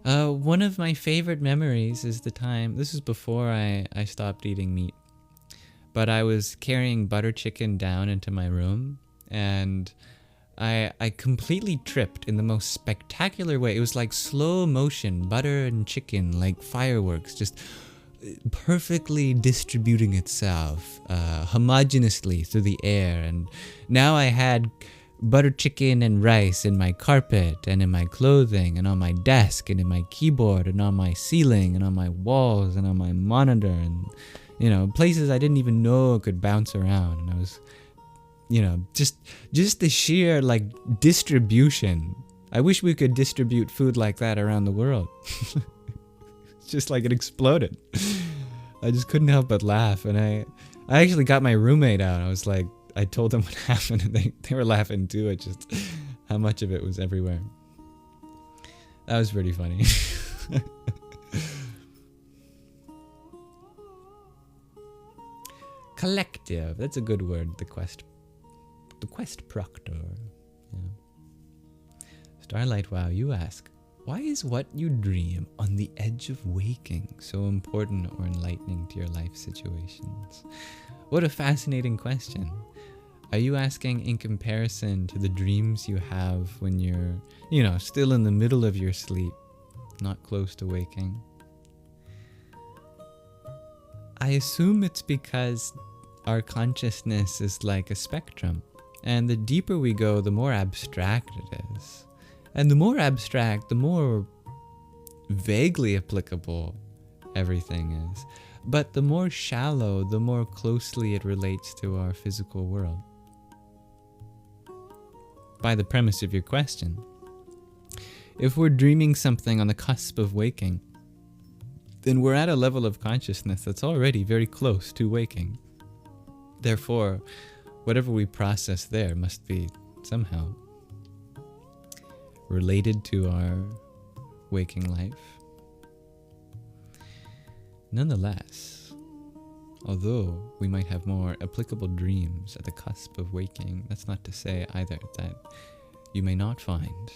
One of my favorite memories is the time, this is before I stopped eating meat, but I was carrying butter chicken down into my room, and I completely tripped in the most spectacular way. It was like slow motion, butter and chicken, like fireworks, just perfectly distributing itself homogeneously through the air. And now I had butter chicken and rice in my carpet and in my clothing and on my desk and in my keyboard and on my ceiling and on my walls and on my monitor, and places I didn't even know could bounce around. And I was just the sheer distribution. I wish we could distribute food like that around the world. It's just like it exploded. I just couldn't help but laugh, and I actually got my roommate out. I was like, I told them what happened, and they were laughing too at just how much of it was everywhere. That was pretty funny. Collective, that's a good word. The quest proctor. Yeah. Starlight Wow, you ask, why is what you dream on the edge of waking so important or enlightening to your life situations? What a fascinating question. Are you asking in comparison to the dreams you have when you're, still in the middle of your sleep, not close to waking? I assume it's because our consciousness is like a spectrum, and the deeper we go, the more abstract it is. And the more abstract, the more vaguely applicable everything is. But the more shallow, the more closely it relates to our physical world. By the premise of your question, if we're dreaming something on the cusp of waking, then we're at a level of consciousness that's already very close to waking. Therefore, whatever we process there must be somehow related to our waking life. Nonetheless, although we might have more applicable dreams at the cusp of waking, that's not to say either that you may not find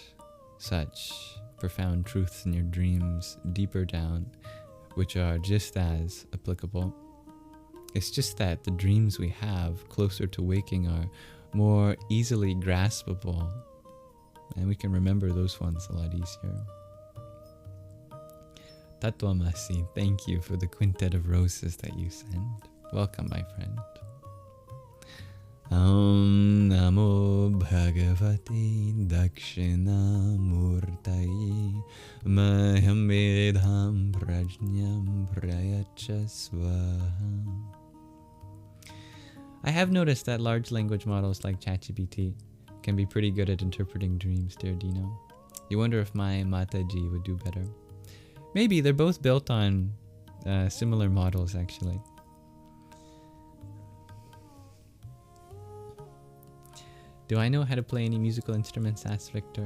such profound truths in your dreams deeper down, which are just as applicable. It's just that the dreams we have closer to waking are more easily graspable, and we can remember those ones a lot easier. Tatwamasi, thank you for the quintet of roses that you send. Welcome, my friend. Om Namo Bhagavate Dakshina Murtai Maham Vedham Prajñam Prayacha Swaha. I have noticed that large language models like ChatGPT can be pretty good at interpreting dreams, dear Dino. You wonder if my Mataji would do better. Maybe, they're both built on similar models, actually. Do I know how to play any musical instruments? Asked Victor.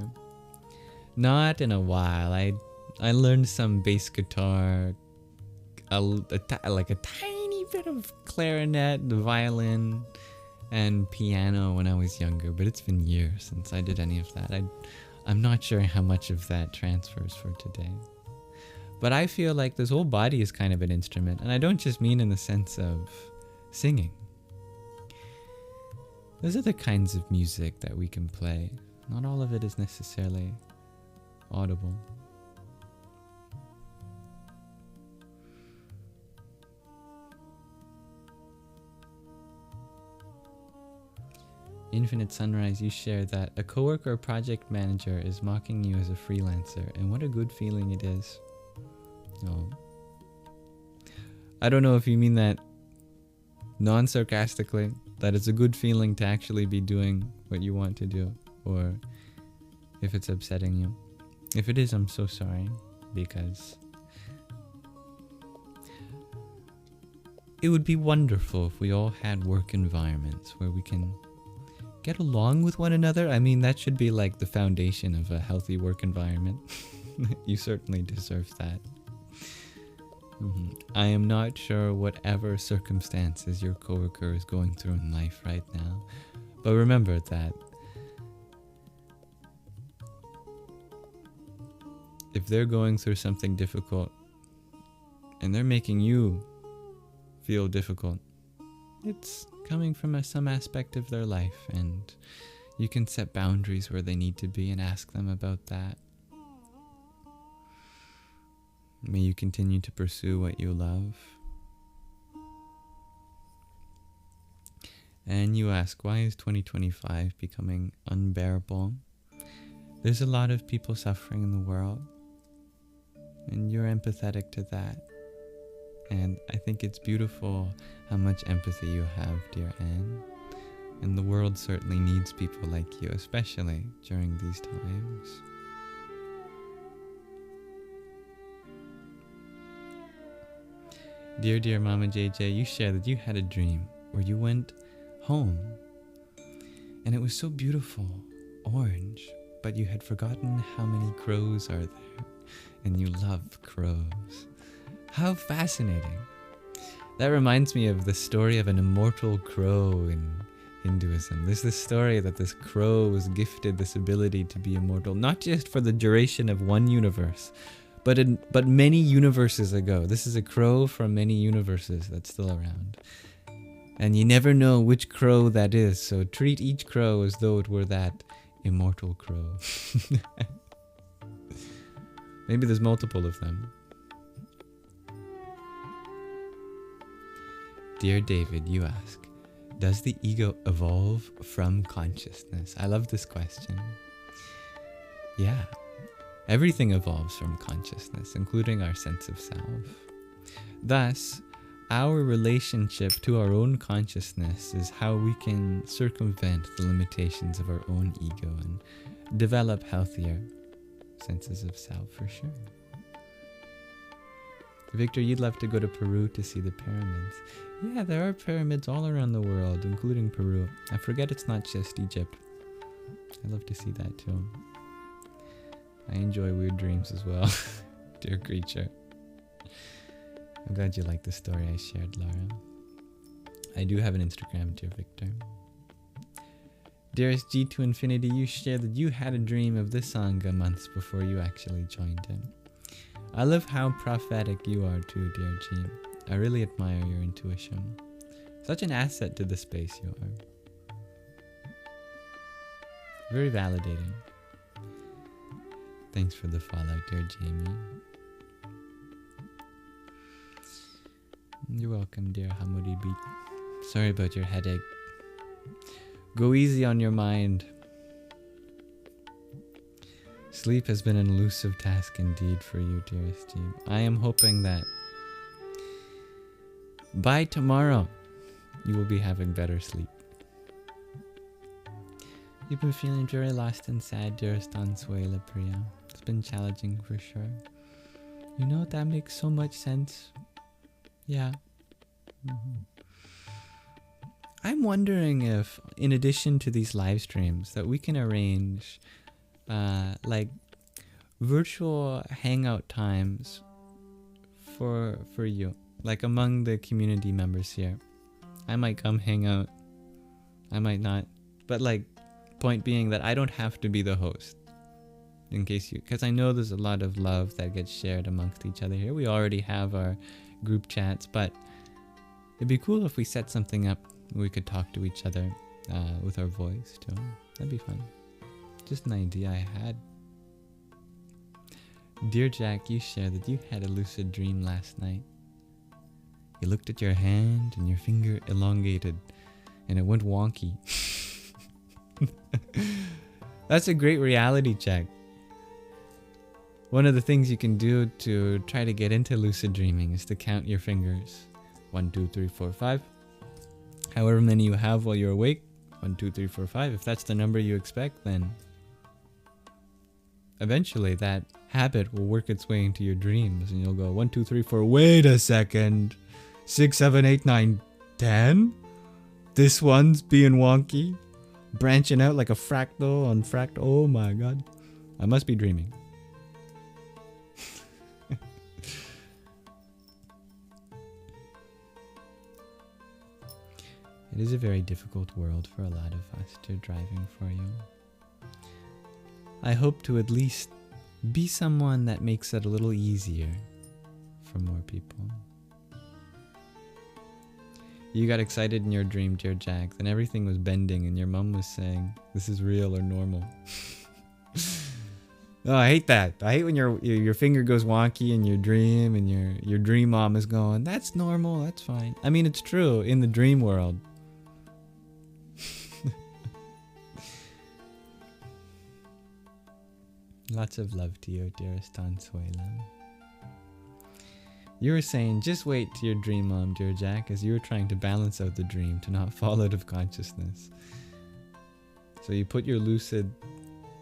Not in a while. I learned some bass guitar, like a tiny bit of clarinet, the violin, and piano when I was younger, but it's been years since I did any of that. I'm not sure how much of that transfers for today. But I feel like this whole body is kind of an instrument, and I don't just mean in the sense of singing. There's other kinds of music that we can play. Not all of it is necessarily audible. Infinite Sunrise, you share that a coworker or project manager is mocking you as a freelancer, and what a good feeling it is. Oh. I don't know if you mean that non-sarcastically, that it's a good feeling to actually be doing what you want to do, or if it's upsetting you. If it is, I'm so sorry, because it would be wonderful if we all had work environments where we can get along with one another. I mean, that should be like the foundation of a healthy work environment. You certainly deserve that. I am not sure whatever circumstances your coworker is going through in life right now, but remember that if they're going through something difficult and they're making you feel difficult, it's coming from some aspect of their life, and you can set boundaries where they need to be and ask them about that. May you continue to pursue what you love. And you ask, why is 2025 becoming unbearable? There's a lot of people suffering in the world, and you're empathetic to that. And I think it's beautiful how much empathy you have, dear Anne. And the world certainly needs people like you, especially during these times. Dear Mama JJ, you shared that you had a dream where you went home and it was so beautiful, orange, but you had forgotten how many crows are there, and you love crows. How fascinating. That reminds me of the story of an immortal crow in Hinduism. There's this story that this crow was gifted this ability to be immortal, not just for the duration of one universe, but many universes ago. This is a crow from many universes that's still around. And you never know which crow that is, so treat each crow as though it were that immortal crow. Maybe there's multiple of them. Dear David, you ask, does the ego evolve from consciousness? I love this question. Yeah. Everything evolves from consciousness, including our sense of self. Thus, our relationship to our own consciousness is how we can circumvent the limitations of our own ego and develop healthier senses of self, for sure. Victor, you'd love to go to Peru to see the pyramids. Yeah, there are pyramids all around the world, including Peru. I forget it's not just Egypt. I'd love to see that too. I enjoy weird dreams as well, dear creature. I'm glad you liked the story I shared, Laura. I do have an Instagram, dear Victor. Dearest G to Infinity, you shared that you had a dream of this Sangha months before you actually joined him. I love how prophetic you are too, dear G. I really admire your intuition. Such an asset to the space you are. Very validating. Thanks for the follow, dear Jamie. You're welcome, dear Hamudi Beat. Sorry about your headache. Go easy on your mind. Sleep has been an elusive task indeed for you, dearest Jean. I am hoping that by tomorrow you will be having better sleep. You've been feeling very lost and sad, dearest Ansuela Priya. It's been challenging for sure. You know, that makes so much sense. Yeah. I'm wondering if, in addition to these live streams, that we can arrange like virtual hangout times for you, like among the community members here. I might come hang out, I might not, but like, point being that I don't have to be the host, in case you, because I know there's a lot of love that gets shared amongst each other here. We already have our group chats, but it'd be cool if we set something up where we could talk to each other with our voice too. That'd be fun. Just an idea I had. Dear Jack, you shared that you had a lucid dream last night. You looked at your hand and your finger elongated and it went wonky. That's a great reality check. One of the things you can do to try to get into lucid dreaming is to count your fingers. 1, 2, 3, 4, 5. However many you have while you're awake. 1, 2, 3, 4, 5. If that's the number you expect, then eventually that habit will work its way into your dreams and you'll go 1, 2, 3, 4. Wait a second. 6, 7, 8, 9, 10. This one's being wonky. branching out like a fractal on fractal. Oh my god. I must be dreaming. It is a very difficult world for a lot of us to driving for you. I hope to at least be someone that makes it a little easier for more people. You got excited in your dream, dear Jack, and everything was bending and your mom was saying, this is real or normal. Oh, I hate that. I hate when your finger goes wonky in your dream and your dream mom is going, that's normal, that's fine. I mean, it's true in the dream world. Lots of love to you, dearest Tansuela. You were saying, just wait to your dream mom, dear Jack, as you were trying to balance out the dream to not fall out of consciousness. So you put your lucid...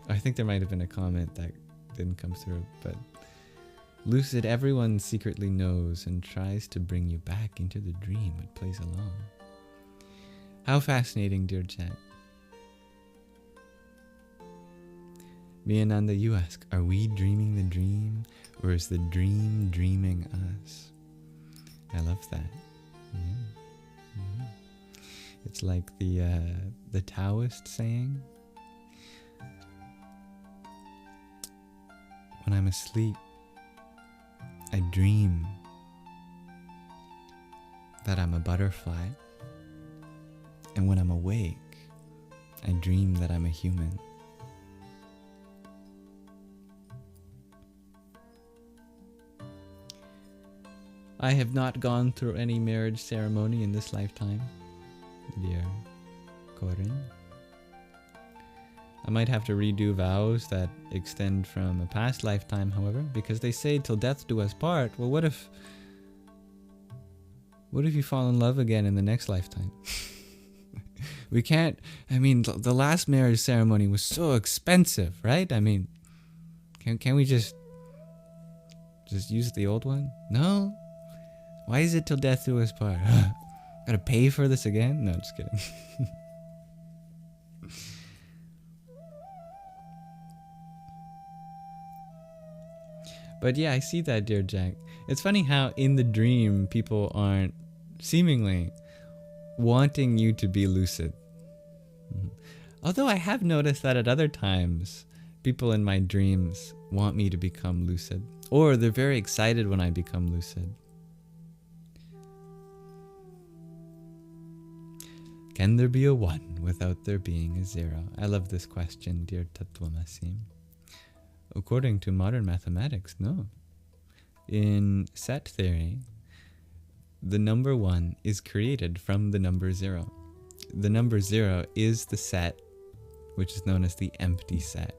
I think there might have been a comment that didn't come through, but lucid, everyone secretly knows and tries to bring you back into the dream. It plays along. How fascinating, dear Jack. Miananda, you ask, are we dreaming the dream, or is the dream dreaming us? I love that. Yeah. Mm-hmm. It's like the Taoist saying, when I'm asleep, I dream that I'm a butterfly, and when I'm awake, I dream that I'm a human. I have not gone through any marriage ceremony in this lifetime, dear Corinne. I might have to redo vows that extend from a past lifetime, however, because they say till death do us part. Well, what if you fall in love again in the next lifetime? We can't, I mean, the last marriage ceremony was so expensive, right? I mean, can we just use the old one? No? Why is it till death do us part? Gotta pay for this again? No, just kidding. But yeah, I see that, dear Jack. It's funny how in the dream people aren't seemingly wanting you to be lucid. Mm-hmm. Although I have noticed that at other times, people in my dreams want me to become lucid. Or they're very excited when I become lucid. Can there be a one without there being a zero? I love this question, dear Tattvamasi. According to modern mathematics, no. In set theory, the number 1 is created from the number 0. The number 0 is the set, which is known as the empty set,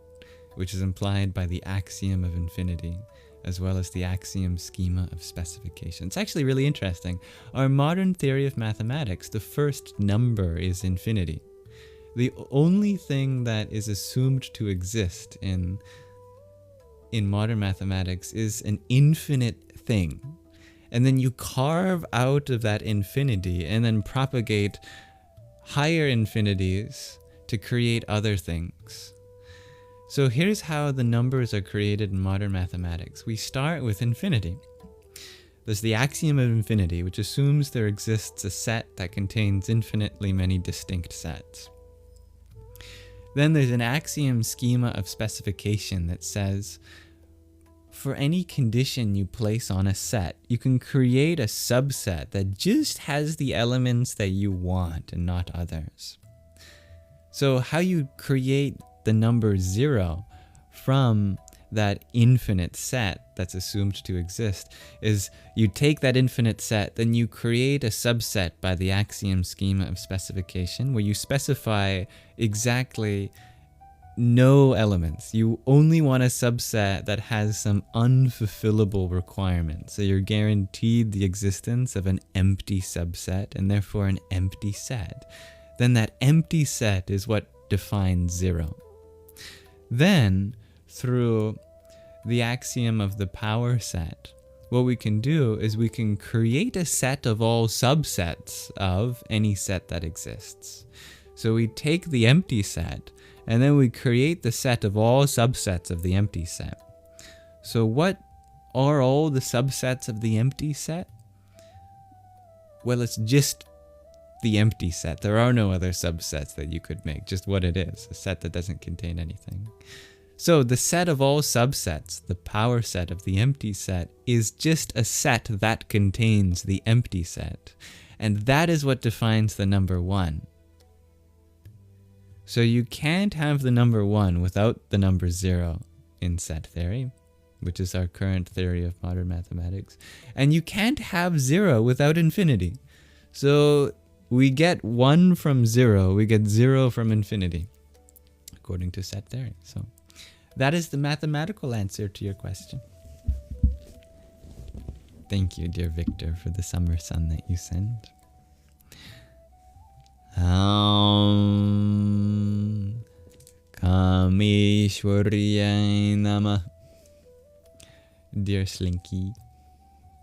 which is implied by the axiom of infinity, as well as the axiom schema of specification. It's actually really interesting. Our modern theory of mathematics, the first number is infinity. The only thing that is assumed to exist in modern mathematics is an infinite thing. And then you carve out of that infinity and then propagate higher infinities to create other things. So here's how the numbers are created in modern mathematics. We start with infinity. There's the axiom of infinity, which assumes there exists a set that contains infinitely many distinct sets. Then there's an axiom schema of specification that says, for any condition you place on a set, you can create a subset that just has the elements that you want and not others. So how you create the number 0 from that infinite set that's assumed to exist is you take that infinite set, then you create a subset by the axiom schema of specification where you specify exactly no elements. You only want a subset that has some unfulfillable requirements. So you're guaranteed the existence of an empty subset and therefore an empty set. Then that empty set is what defines 0. Then, through the axiom of the power set, what we can do is we can create a set of all subsets of any set that exists. So we take the empty set, and then we create the set of all subsets of the empty set. So what are all the subsets of the empty set? Well, it's just the empty set. There are no other subsets that you could make, just what it is, a set that doesn't contain anything. So the set of all subsets, the power set of the empty set, is just a set that contains the empty set. And that is what defines the number 1. So you can't have the number 1 without the number 0 in set theory, which is our current theory of modern mathematics. And you can't have 0 without infinity. So we get 1 from 0, we get 0 from infinity, according to set theory. So that is the mathematical answer to your question. Thank you, dear Victor, for the summer sun that you sent. Kameshwariyai Namah. Dear Slinky,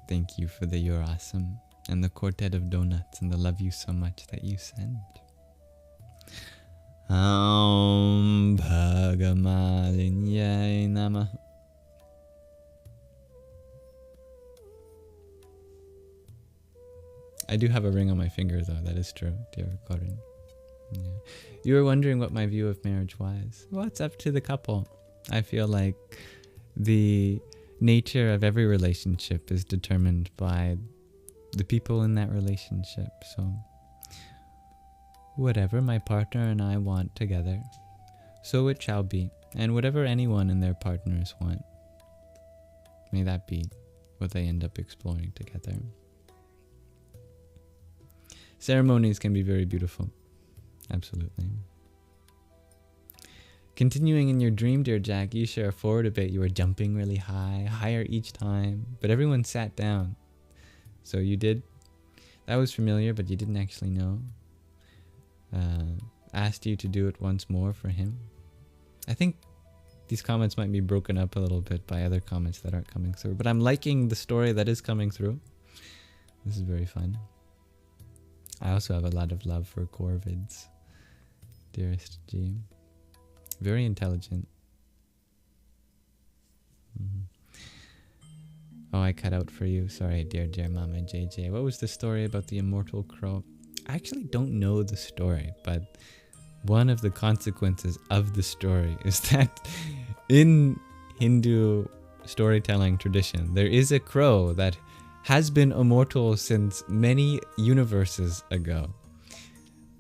thank you for the "You're Awesome" and the quartet of donuts and the "Love you so much" that you sent. Bhagamalinyai Namah. I do have a ring on my finger, though. That is true, dear Corin. Yeah. You were wondering what my view of marriage was. Well, it's up to the couple. I feel like the nature of every relationship is determined by the people in that relationship. So whatever my partner and I want together, so it shall be. And whatever anyone and their partners want, may that be what they end up exploring together. Ceremonies can be very beautiful. Absolutely. Continuing in your dream, dear Jack, you share forward a bit. You were jumping really high, higher each time, but everyone sat down. So you did. That was familiar, but you didn't actually know. Asked you to do it once more for him. I think these comments might be broken up a little bit by other comments that aren't coming through, but I'm liking the story that is coming through. This is very fun. I also have a lot of love for Corvids, dearest G. Very intelligent. Oh, I cut out for you. Sorry, dear Mama JJ. What was the story about the immortal crow? I actually don't know the story, but one of the consequences of the story is that in Hindu storytelling tradition, there is a crow that has been immortal since many universes ago.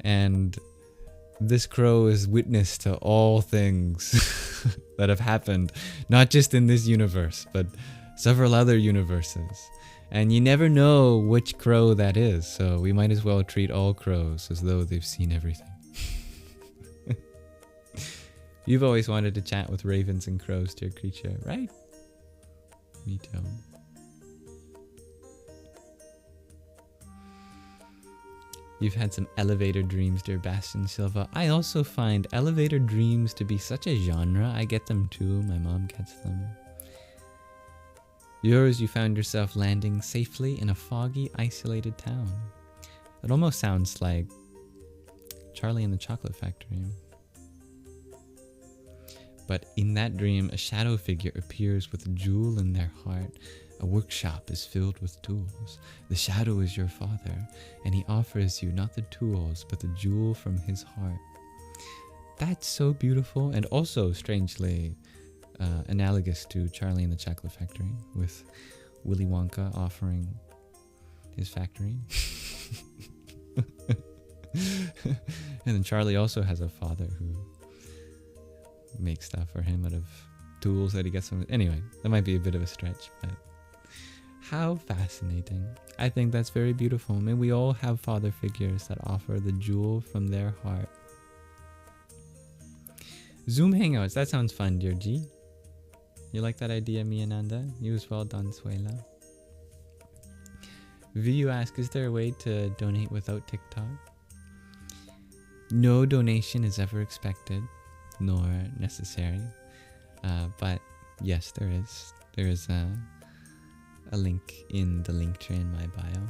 And this crow is witness to all things that have happened, not just in this universe, but several other universes. And you never know which crow that is, so we might as well treat all crows as though they've seen everything. You've always wanted to chat with ravens and crows, dear creature, right? Me too. You've had some elevator dreams, dear Bastian Silva. I also find elevator dreams to be such a genre. I get them too. My mom gets them. Yours, you found yourself landing safely in a foggy, isolated town. It almost sounds like Charlie and the Chocolate Factory. But in that dream, a shadow figure appears with a jewel in their heart. A workshop is filled with tools. The shadow is your father, and he offers you not the tools, but the jewel from his heart. That's so beautiful, and also strangely analogous to Charlie and the Chocolate Factory, with Willy Wonka offering his factory. And then Charlie also has a father who makes stuff for him out of tools that he gets from... Anyway, that might be a bit of a stretch, but how fascinating. I think that's very beautiful. May we all have father figures that offer the jewel from their heart. Zoom Hangouts, that sounds fun, dear G. You like that idea, Miananda? You as well, Don Suela. Vu asks, is there a way to donate without TikTok? No donation is ever expected, nor necessary. But yes, there is. There is a link in the link tree in my bio.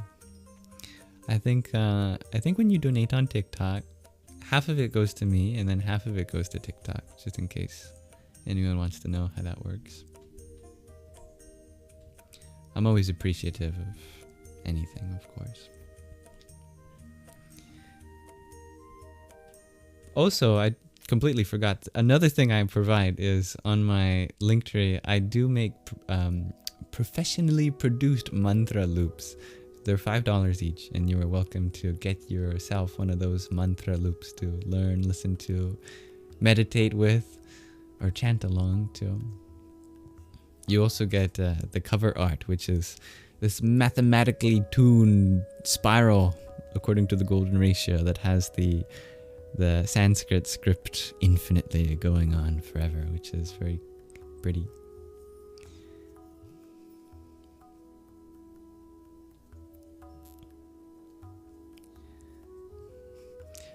I think when you donate on TikTok, half of it goes to me, and then half of it goes to TikTok, just in case anyone wants to know how that works. I'm always appreciative of anything, of course. Also, I completely forgot. Another thing I provide is on my Linktree, I do make professionally produced mantra loops. They're $5 each, and you are welcome to get yourself one of those mantra loops to learn, listen to, meditate with, or chant along to. You also get the cover art, which is this mathematically tuned spiral, according to the golden ratio, that has the Sanskrit script infinitely going on forever, which is very pretty.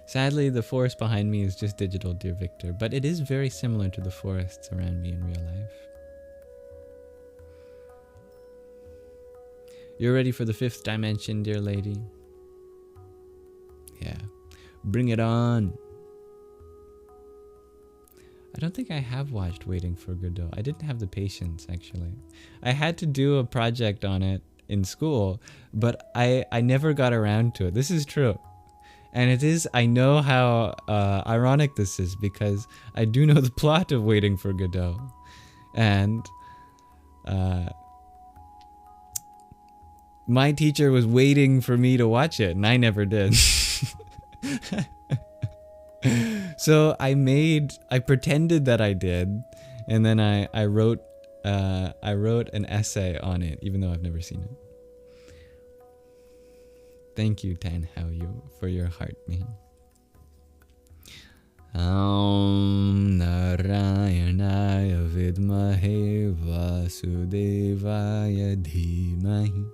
Sadly, the forest behind me is just digital, dear Victor, but it is very similar to the forests around me in real life. You're ready for the 5th dimension, dear lady? Yeah. Bring it on. I don't think I have watched Waiting for Godot. I didn't have the patience, actually. I had to do a project on it in school, but I never got around to it. This is true. And it is, I know how ironic this is, because I do know the plot of Waiting for Godot. And my teacher was waiting for me to watch it, and I never did. So I pretended that I did, and then I wrote an essay on it, even though I've never seen it. Thank you, Tan Hao-yu, for your heart, me. Om Narayanaya Vidmahe Vasudevaya Dhimahi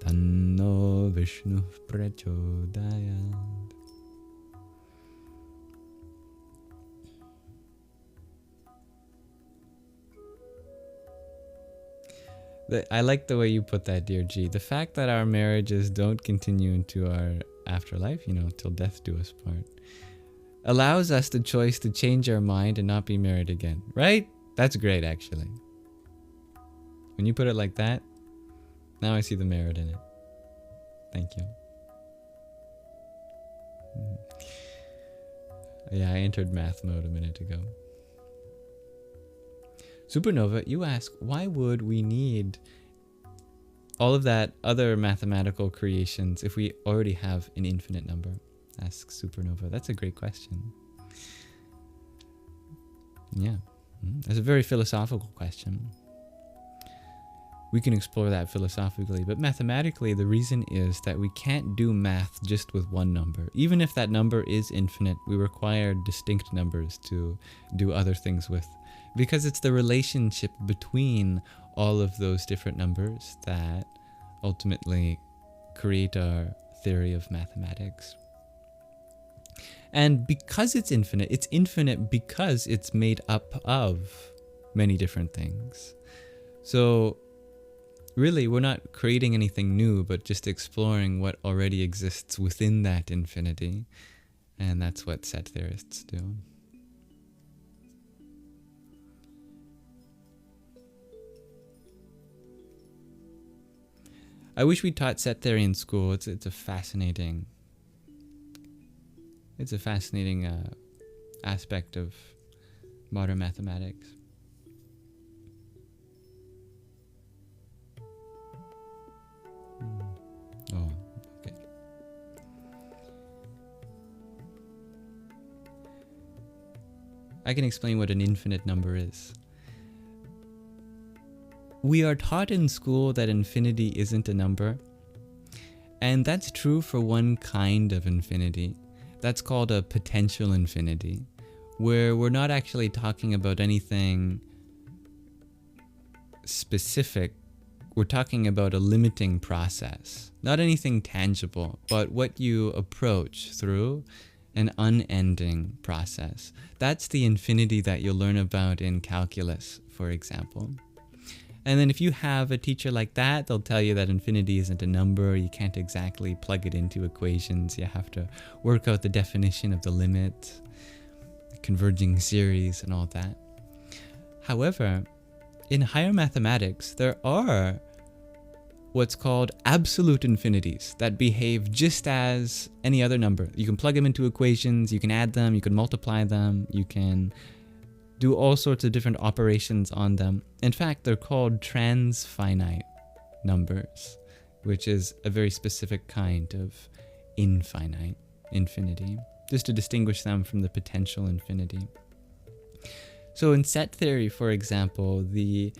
Tanno Vishnu Prachodayat. I like the way you put that, dear G. The fact that our marriages don't continue into our afterlife, till death do us part, allows us the choice to change our mind and not be married again, right? That's great, actually. When you put it like that, now I see the merit in it. Thank you. Yeah, I entered math mode a minute ago. Supernova, you ask, why would we need all of that other mathematical creations if we already have an infinite number? Asks Supernova. That's a great question. Yeah, that's a very philosophical question. We can explore that philosophically, but mathematically, the reason is that we can't do math just with one number. Even if that number is infinite, we require distinct numbers to do other things with, because it's the relationship between all of those different numbers that ultimately create our theory of mathematics. And because it's infinite because it's made up of many different things. So really, we're not creating anything new, but just exploring what already exists within that infinity. And that's what set theorists do. I wish we taught set theory in school. It's a fascinating aspect of modern mathematics. Oh, okay. I can explain what an infinite number is. We are taught in school that infinity isn't a number, and that's true for one kind of infinity. That's called a potential infinity, where we're not actually talking about anything specific. We're talking about a limiting process, not anything tangible, but what you approach through an unending process. That's the infinity that you'll learn about in calculus, for example. And then if you have a teacher like that, they'll tell you that infinity isn't a number. You can't exactly plug it into equations. You have to work out the definition of the limit, converging series, and all that. However, in higher mathematics, there are what's called absolute infinities that behave just as any other number. You can plug them into equations, you can add them, you can multiply them, you can do all sorts of different operations on them. In fact, they're called transfinite numbers, which is a very specific kind of infinite infinity, just to distinguish them from the potential infinity. So in set theory, for example, the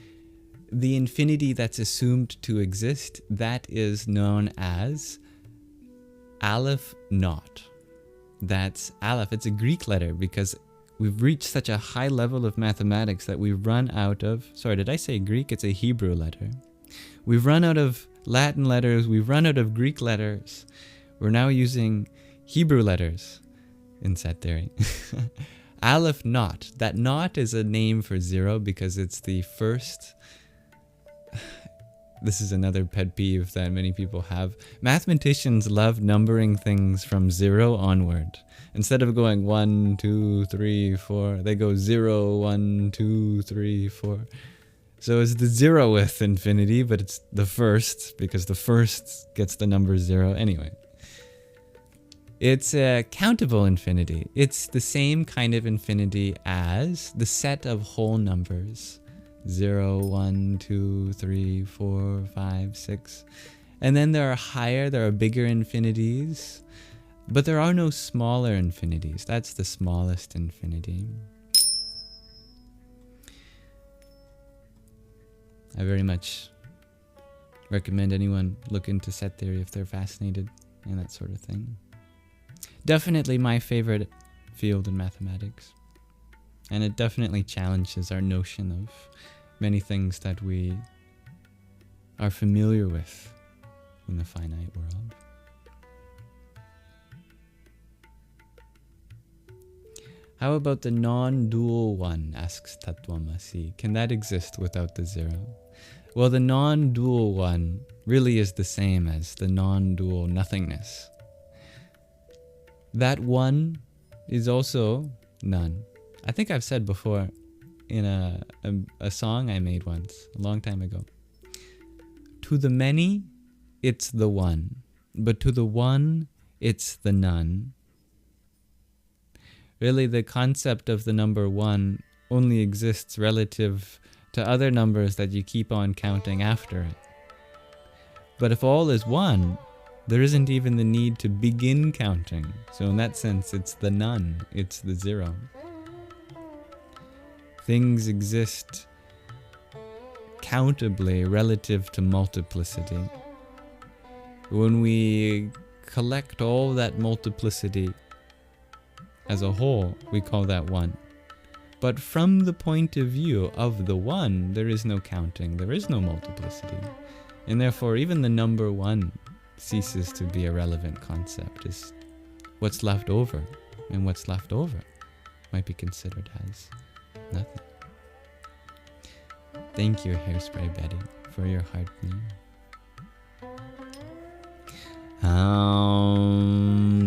infinity that's assumed to exist, that is known as Aleph naught. That's Aleph. It's a Greek letter because we've reached such a high level of mathematics that we've run out of, sorry, did I say Greek? It's a Hebrew letter. We've run out of Latin letters. We've run out of Greek letters. We're now using Hebrew letters in set theory. Aleph naught. That naught is a name for zero because it's the first. This is another pet peeve that many people have. Mathematicians love numbering things from 0 onward. Instead of going 1, 2, 3, 4, they go 0, 1, 2, 3, 4. So it's the 0th infinity, but it's the first because the first gets the number 0 anyway. It's a countable infinity. It's the same kind of infinity as the set of whole numbers. 0, 1, 2, 3, 4, 5, 6. And then there are bigger infinities, but there are no smaller infinities. That's the smallest infinity. I very much recommend anyone look into set theory if they're fascinated in that sort of thing. Definitely my favorite field in mathematics. And it definitely challenges our notion of many things that we are familiar with in the finite world. How about the non-dual one, asks Tattvamasi. Can that exist without the 0? Well, the non-dual one really is the same as the non-dual nothingness. That one is also none. I think I've said before in a song I made once, a long time ago. To the many, it's the one. But to the one, it's the none. Really, the concept of the number 1 only exists relative to other numbers that you keep on counting after it. But if all is 1, there isn't even the need to begin counting. So in that sense, it's the none, it's the 0. Things exist countably relative to multiplicity. When we collect all that multiplicity as a whole, we call that 1. But from the point of view of the 1, there is no counting, there is no multiplicity. And therefore, even the number 1 ceases to be a relevant concept. It's what's left over, and what's left over might be considered as nothing. Thank you, Hairspray Betty, for your heart name.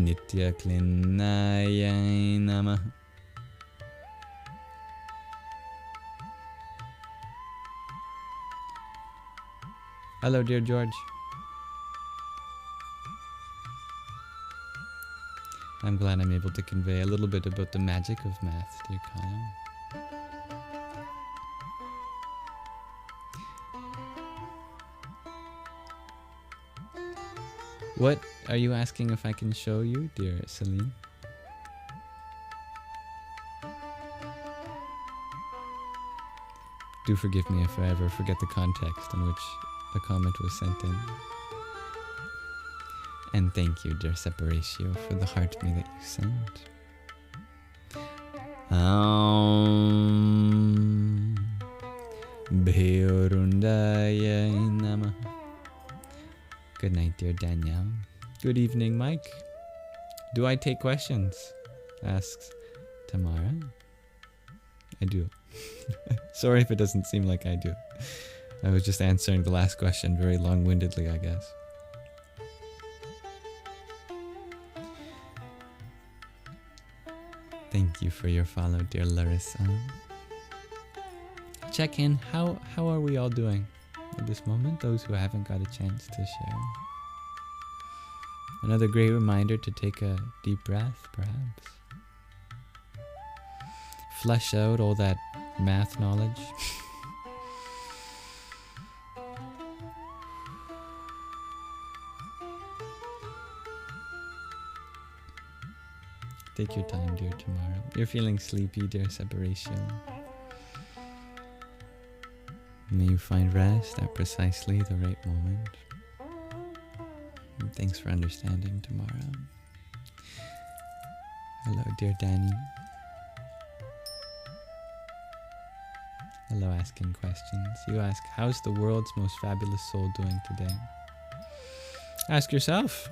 Nitya Klinaya Namah. Hello, dear George. I'm glad I'm able to convey a little bit about the magic of math, dear Kyle. What are you asking if I can show you, dear Celine? Do forgive me if I ever forget the context in which the comment was sent in. And thank you, dear Separatio, for the heart me that you sent. Bheorundaya Namah. Good night, dear Danielle. Good evening, Mike. Do I take questions? Asks Tamara. I do. Sorry if it doesn't seem like I do. I was just answering the last question very long-windedly, I guess. Thank you for your follow, dear Larissa. Check in. How are we all doing at this moment? Those who haven't got a chance to share. Another great reminder to take a deep breath, perhaps. Flush out all that math knowledge. Take your time, dear tomorrow. You're feeling sleepy, dear separation. May you find rest at precisely the right moment. And thanks for understanding tomorrow. Hello, dear Danny. Hello, asking questions. You ask, how's the world's most fabulous soul doing today? Ask yourself.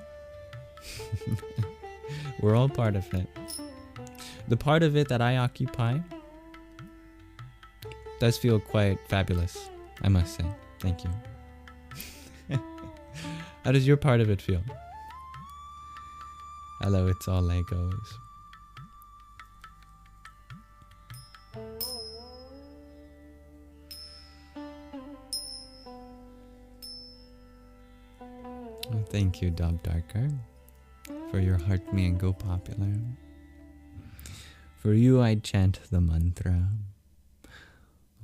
We're all part of it. The part of it that I occupy does feel quite fabulous, I must say. Thank you. How does your part of it feel? Hello, it's all Legos. Well, thank you, Dog Darker, for your heart me and go popular. For you I chant the mantra.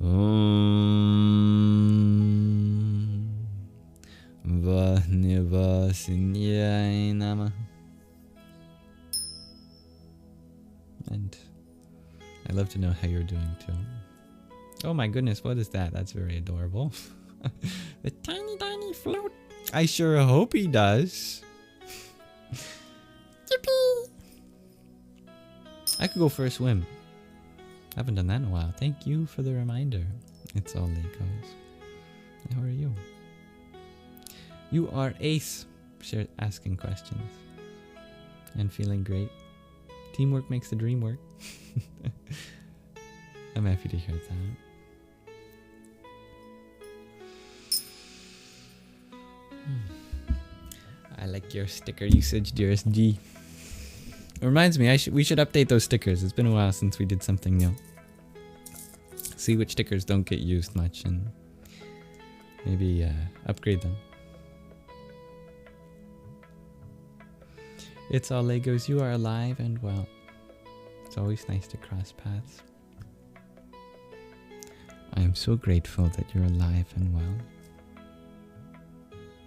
Om Vahnivasiniyai Namah. And I'd love to know how you're doing too. Oh my goodness, what is that? That's very adorable. The tiny, tiny float. I sure hope he does. Yippee! I could go for a swim. I haven't done that in a while. Thank you for the reminder. It's all Legos. How are you? You are ace. Asking questions. And feeling great. Teamwork makes the dream work. I'm happy to hear that. I like your sticker usage, dearest G. It reminds me, we should update those stickers. It's been a while since we did something new. See which stickers don't get used much and maybe upgrade them. It's all Legos. You are alive and well. It's always nice to cross paths. I am so grateful that you're alive and well.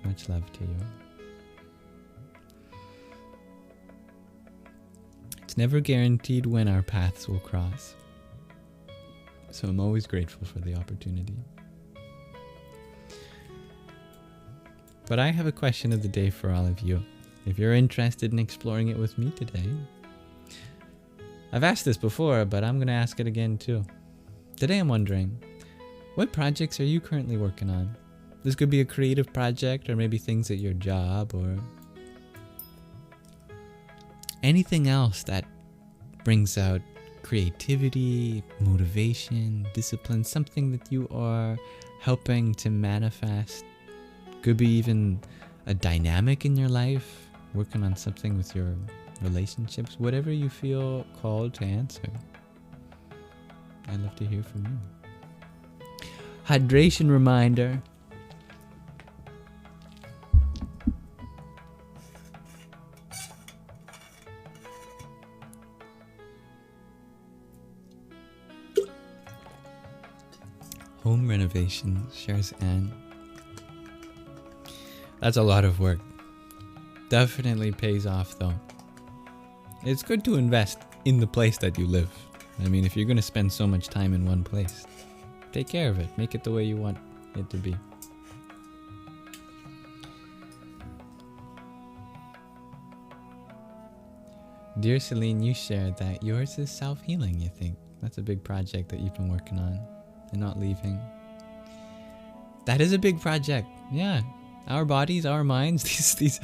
Much love to you. It's never guaranteed when our paths will cross. So I'm always grateful for the opportunity. But I have a question of the day for all of you. If you're interested in exploring it with me today. I've asked this before, but I'm going to ask it again too. Today I'm wondering, what projects are you currently working on? This could be a creative project or maybe things at your job or anything else that brings out creativity, motivation, discipline, something that you are helping to manifest. Could be even a dynamic in your life, working on something with your relationships, whatever you feel called to answer. I'd love to hear from you. Hydration reminder. Home renovation, shares Anne. That's a lot of work. Definitely pays off though. It's good to invest in the place that you live. I mean, if you're going to spend so much time in one place, take care of it. Make it the way you want it to be. Dear Celine, you shared that yours is self-healing, you think. That's a big project that you've been working on and not leaving. That is a big project. Yeah. Our bodies, our minds, these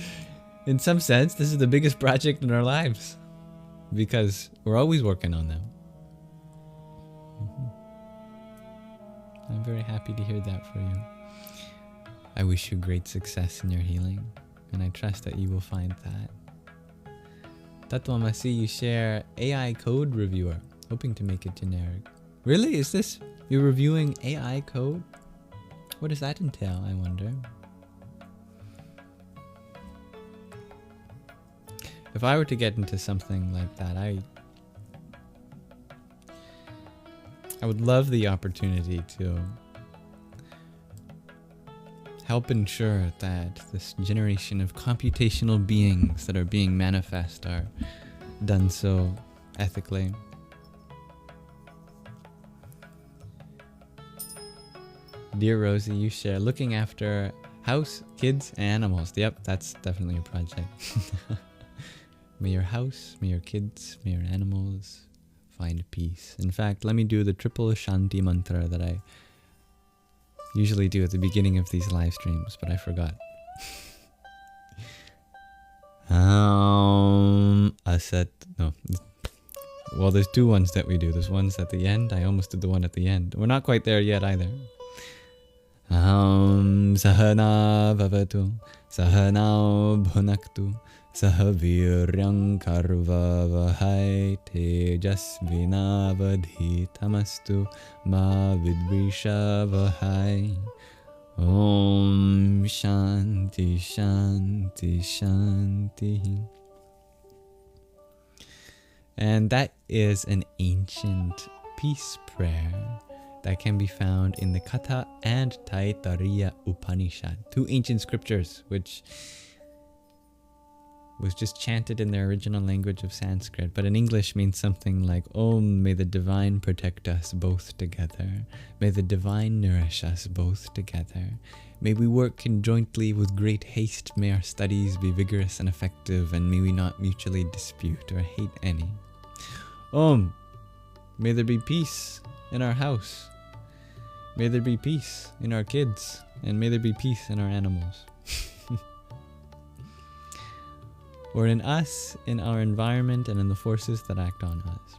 in some sense, this is the biggest project in our lives because we're always working on them. I'm very happy to hear that for you. I wish you great success in your healing, and I trust that you will find that. Tatwamasi, you share AI code reviewer, hoping to make it generic. Really? Is this, you're reviewing AI code? What does that entail, I wonder? If I were to get into something like that, I would love the opportunity to help ensure that this generation of computational beings that are being manifest are done so ethically. Dear Rosie, you share looking after house, kids, and animals. Yep, that's definitely a project. May your house, may your kids, may your animals find peace. In fact, let me do the triple Shanti mantra that I usually do at the beginning of these live streams, but I forgot. Asat. No. Well, there's two ones that we do. There's ones at the end. I almost did the one at the end. We're not quite there yet either. Sahana bhavatu, sahana bhunaktu, sahaviryam karvavahai tejasvinavadhitamastu ma vidvishavahai. Om Shanti Shanti Shanti. And that is an ancient peace prayer that can be found in the Katha and Taittiriya Upanishad, two ancient scriptures which was just chanted in their original language of Sanskrit, but in English means something like, Om, may the divine protect us both together. May the divine nourish us both together. May we work conjointly with great haste. May our studies be vigorous and effective, and may we not mutually dispute or hate any. Om, may there be peace in our house. May there be peace in our kids, and may there be peace in our animals. Or in us, in our environment, and in the forces that act on us.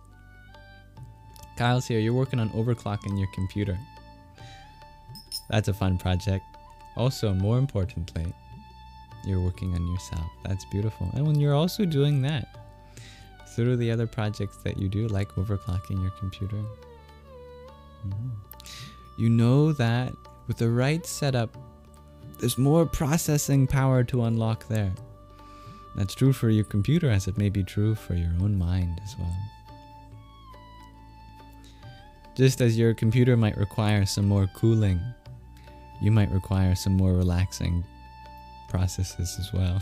Kyle's here, you're working on overclocking your computer. That's a fun project. Also, more importantly, you're working on yourself. That's beautiful. And when you're also doing that through the other projects that you do, like overclocking your computer, you know that with the right setup, there's more processing power to unlock there. That's true for your computer as it may be true for your own mind as well. Just as your computer might require some more cooling, you might require some more relaxing processes as well.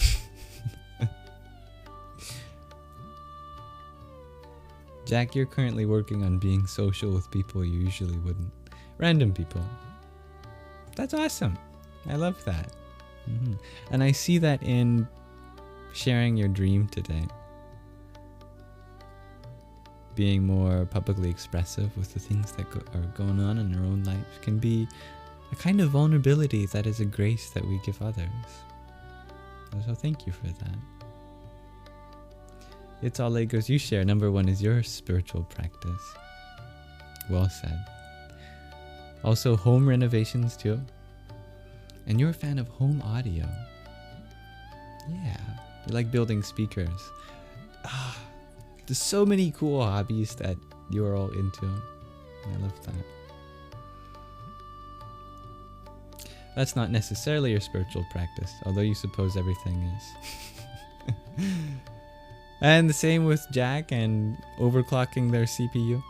Jack, you're currently working on being social with people you usually wouldn't. Random people. That's awesome. I love that. And I see that in sharing your dream today. Being more publicly expressive with the things that are going on in our own life can be a kind of vulnerability that is a grace that we give others. So thank you for that. It's all Legos you share. Number one is your spiritual practice. Well said. Also home renovations too. And you're a fan of home audio. Yeah. You like building speakers. There's so many cool hobbies that you're all into. I love that. That's not necessarily your spiritual practice, although you suppose everything is. And the same with Jack and overclocking their CPU.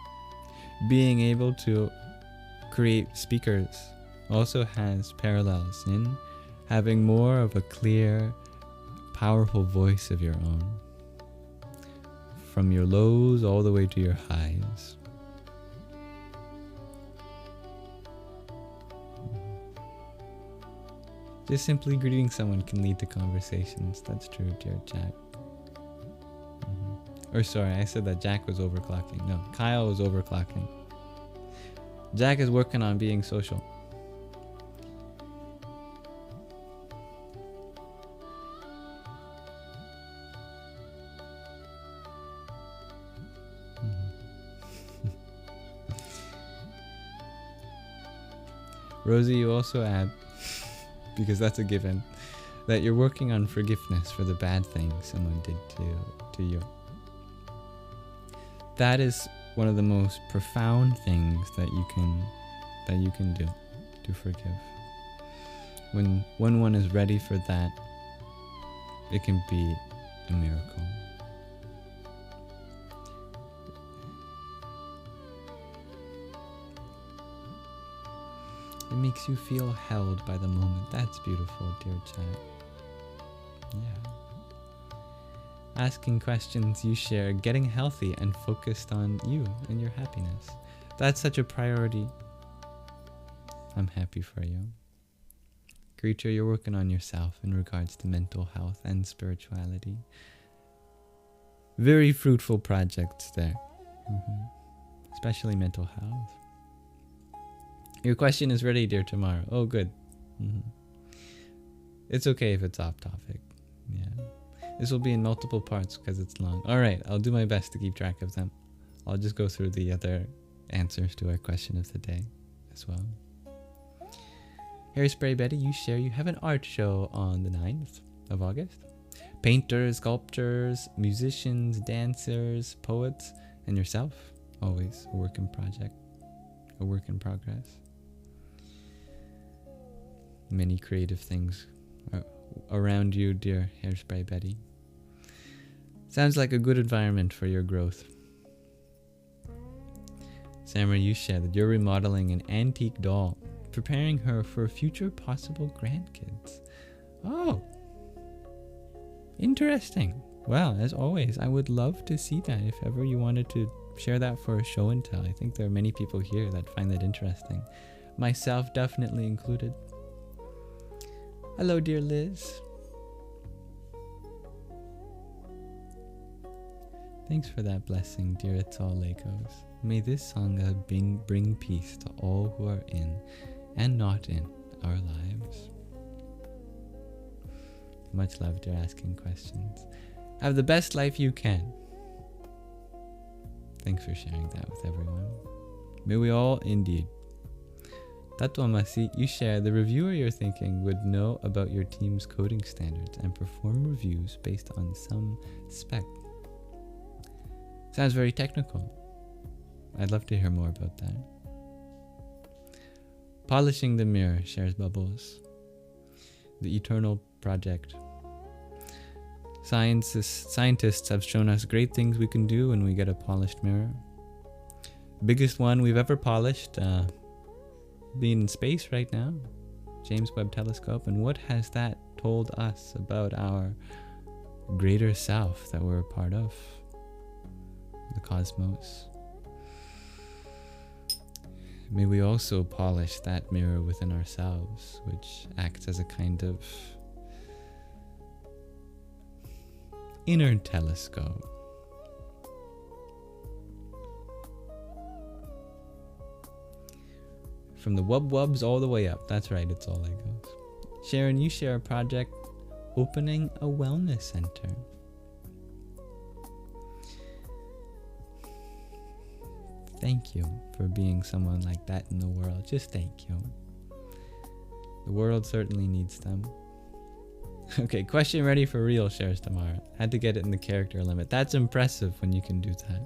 Being able to create speakers also has parallels in having more of a clear, powerful voice of your own. From your lows all the way to your highs. Just simply greeting someone can lead to conversations. That's true, dear Jack. Or sorry, I said that Jack was overclocking. No, Kyle was overclocking. Jack is working on being social. Rosie, you also add, because that's a given, that you're working on forgiveness for the bad things someone did to you. That is one of the most profound things that you can do, to forgive. When one is ready for that, it can be a miracle. It makes you feel held by the moment. That's beautiful, dear chat. Yeah. Asking questions you share, getting healthy and focused on you and your happiness. That's such a priority. I'm happy for you. Creature, you're working on yourself in regards to mental health and spirituality. Very fruitful projects there. Especially mental health. Your question is ready, dear Tamara. Oh, good. It's okay if it's off topic. Yeah. This will be in multiple parts because it's long. All right, I'll do my best to keep track of them. I'll just go through the other answers to our question of the day as well. Hairspray Betty, you share you have an art show on the 9th of August. Painters, sculptors, musicians, dancers, poets, and yourself. Always a work in progress. Many creative things around you, dear Hairspray Betty. Sounds like a good environment for your growth. Samara, you share that you're remodeling an antique doll, preparing her for future possible grandkids. Oh, interesting. Well, as always, I would love to see that if ever you wanted to share that for a show and tell. I think there are many people here that find that interesting. Myself definitely included. Hello, dear Liz. Thanks for that blessing, dear It's All Legos. May this Sangha bring peace to all who are in and not in our lives. Much love, dear asking questions. Have the best life you can. Thanks for sharing that with everyone. May we all indeed. Tatwamasi, you share the reviewer you're thinking would know about your team's coding standards and perform reviews based on some spec. Sounds very technical. I'd love to hear more about that. Polishing the mirror, shares Bubbles. The eternal project. Scientists have shown us great things we can do when we get a polished mirror. Biggest one we've ever polished, being in space right now, James Webb Telescope. And what has that told us about our greater self that we're a part of? The cosmos. May we also polish that mirror within ourselves, which acts as a kind of inner telescope. From the wub-wubs all the way up. That's right, it's all Legos. Sharon, you share a project opening a wellness center. Thank you for being someone like that in the world. Just thank you. The world certainly needs them. Okay, question ready for real, shares Tamara. Had to get it in the character limit. That's impressive when you can do that.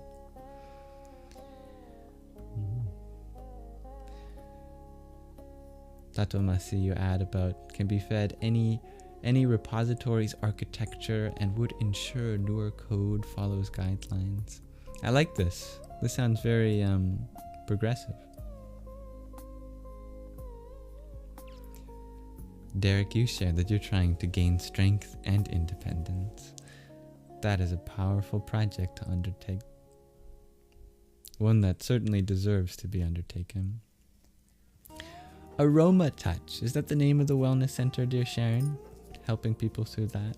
Tatomasi, you add about can be fed any repository's architecture and would ensure newer code follows guidelines. I like this. This sounds very progressive. Derek, you shared that you're trying to gain strength and independence. That is a powerful project to undertake. One that certainly deserves to be undertaken. Aroma Touch. Is that the name of the wellness center, dear Sharon? Helping people through that.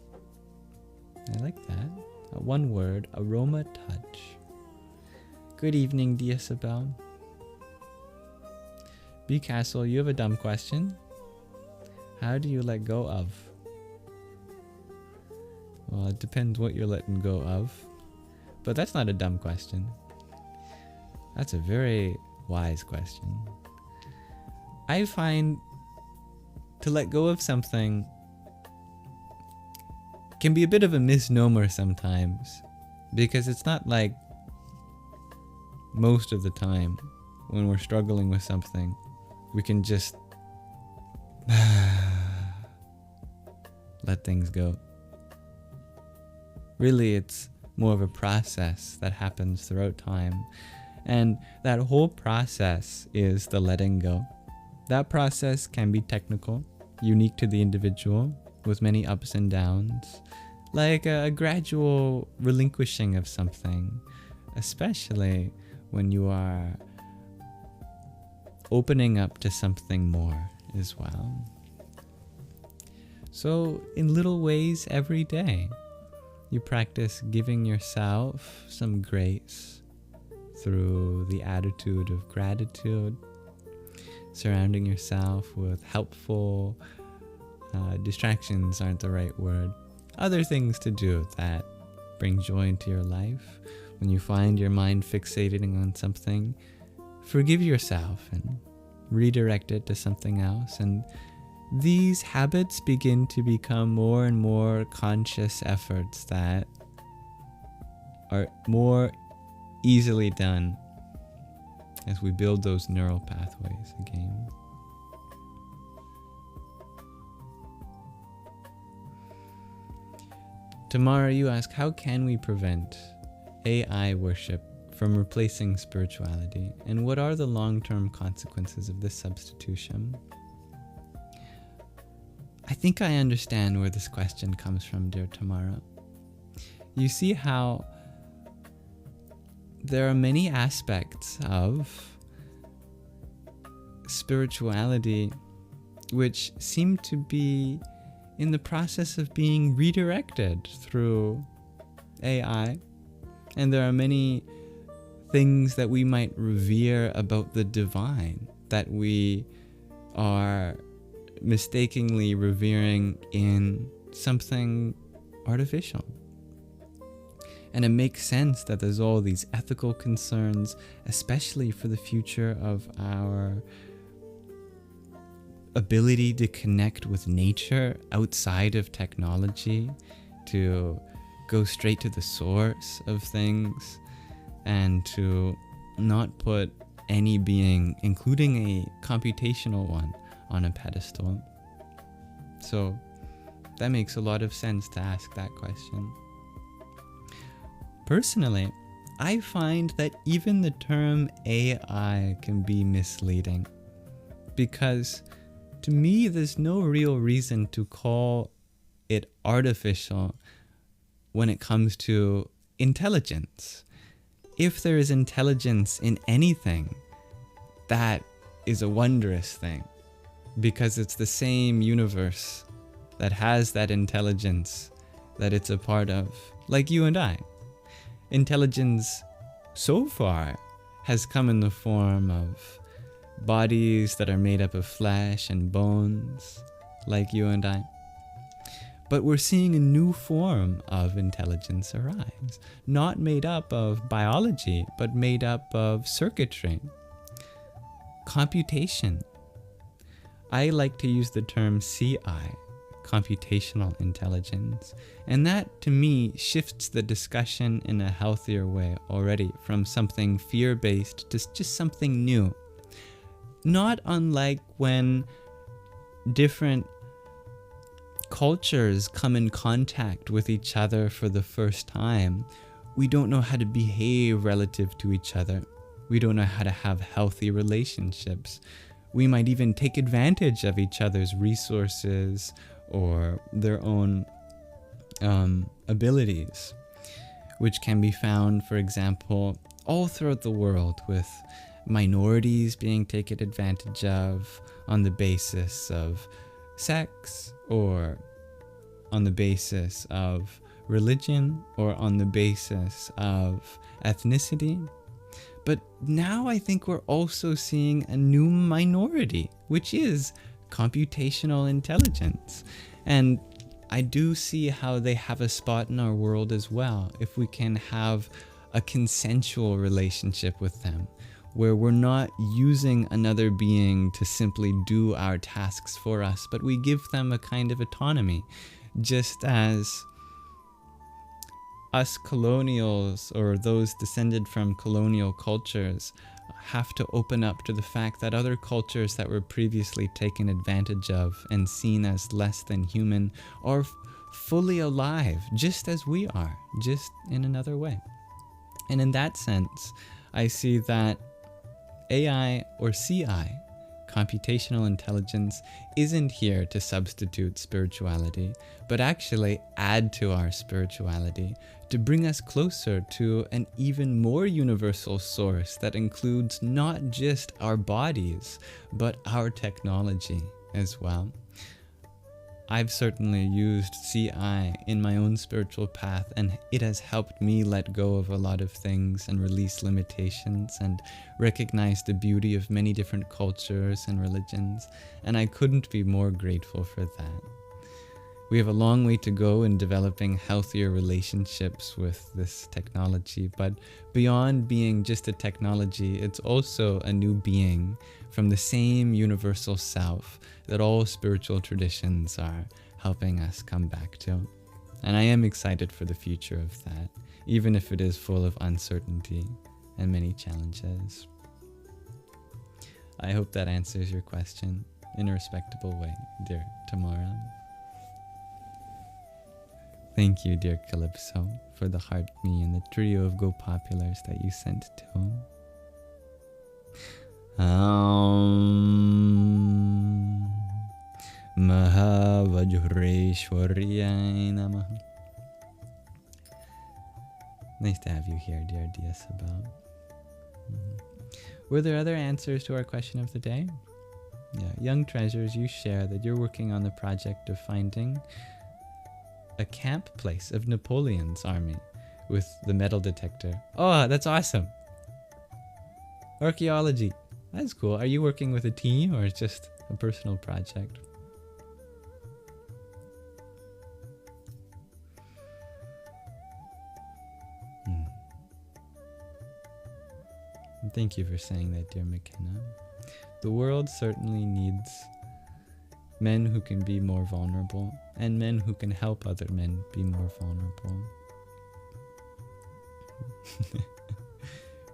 I like that. One word, Aroma Touch. Good evening, Dia Sabel. B Castle, you have a dumb question. How do you let go of? Well, it depends what you're letting go of. But that's not a dumb question. That's a very wise question. I find to let go of something can be a bit of a misnomer sometimes, because it's not like most of the time when we're struggling with something, we can just let things go. Really, it's more of a process that happens throughout time. And that whole process is the letting go. That process can be technical, unique to the individual, with many ups and downs, like a gradual relinquishing of something, especially when you are opening up to something more as well. So in little ways every day, you practice giving yourself some grace through the attitude of gratitude, surrounding yourself with helpful distractions aren't the right word. Other things to do that bring joy into your life. When you find your mind fixating on something, forgive yourself and redirect it to something else. And these habits begin to become more and more conscious efforts that are more easily done as we build those neural pathways again. Tomorrow you ask, how can we prevent AI worship from replacing spirituality? And what are the long-term consequences of this substitution? I think I understand where this question comes from, dear Tamara. You see how there are many aspects of spirituality which seem to be in the process of being redirected through AI. And there are many things that we might revere about the divine that we are mistakenly revering in something artificial. And it makes sense that there's all these ethical concerns, especially for the future of our ability to connect with nature outside of technology, to go straight to the source of things, and to not put any being, including a computational one, on a pedestal. So that makes a lot of sense to ask that question. Personally, I find that even the term AI can be misleading, because to me there's no real reason to call it artificial when it comes to intelligence. If there is intelligence in anything, that is a wondrous thing, because it's the same universe that has that intelligence that it's a part of, like you and I. Intelligence so far has come in the form of bodies that are made up of flesh and bones, like you and I. But we're seeing a new form of intelligence arise, not made up of biology, but made up of circuitry, computation. I like to use the term CI, computational intelligence, and that to me shifts the discussion in a healthier way already, from something fear-based to just something new. Not unlike when different cultures come in contact with each other for the first time, we don't know how to behave relative to each other. We don't know how to have healthy relationships. We might even take advantage of each other's resources or their own abilities, which can be found, for example, all throughout the world, with minorities being taken advantage of on the basis of sex, or on the basis of religion, or on the basis of ethnicity. But now I think we're also seeing a new minority, which is computational intelligence. And I do see how they have a spot in our world as well, if we can have a consensual relationship with them, where we're not using another being to simply do our tasks for us, but we give them a kind of autonomy, just as us colonials, or those descended from colonial cultures, have to open up to the fact that other cultures that were previously taken advantage of and seen as less than human are fully alive, just as we are, just in another way. And in that sense, I see that AI or CI, computational intelligence, isn't here to substitute spirituality, but actually add to our spirituality, to bring us closer to an even more universal source that includes not just our bodies, but our technology as well. I've certainly used CI in my own spiritual path, and it has helped me let go of a lot of things and release limitations and recognize the beauty of many different cultures and religions, and I couldn't be more grateful for that. We have a long way to go in developing healthier relationships with this technology, but beyond being just a technology, it's also a new being from the same universal self that all spiritual traditions are helping us come back to. And I am excited for the future of that, even if it is full of uncertainty and many challenges. I hope that answers your question in a respectable way, dear Tamara. Thank you, dear Calypso, for the heart me and the trio of Go Populars that you sent to. Mahavajureshwariyai Namaha. Nice to have you here, dear Diasabel. Were there other answers to our question of the day? Yeah, Young Treasures, you share that you're working on the project of finding a camp place of Napoleon's army with the metal detector. Oh, that's awesome. Archaeology. That's cool. Are you working with a team or it's just a personal project? Thank you for saying that, dear McKenna. The world certainly needs men who can be more vulnerable, and men who can help other men be more vulnerable.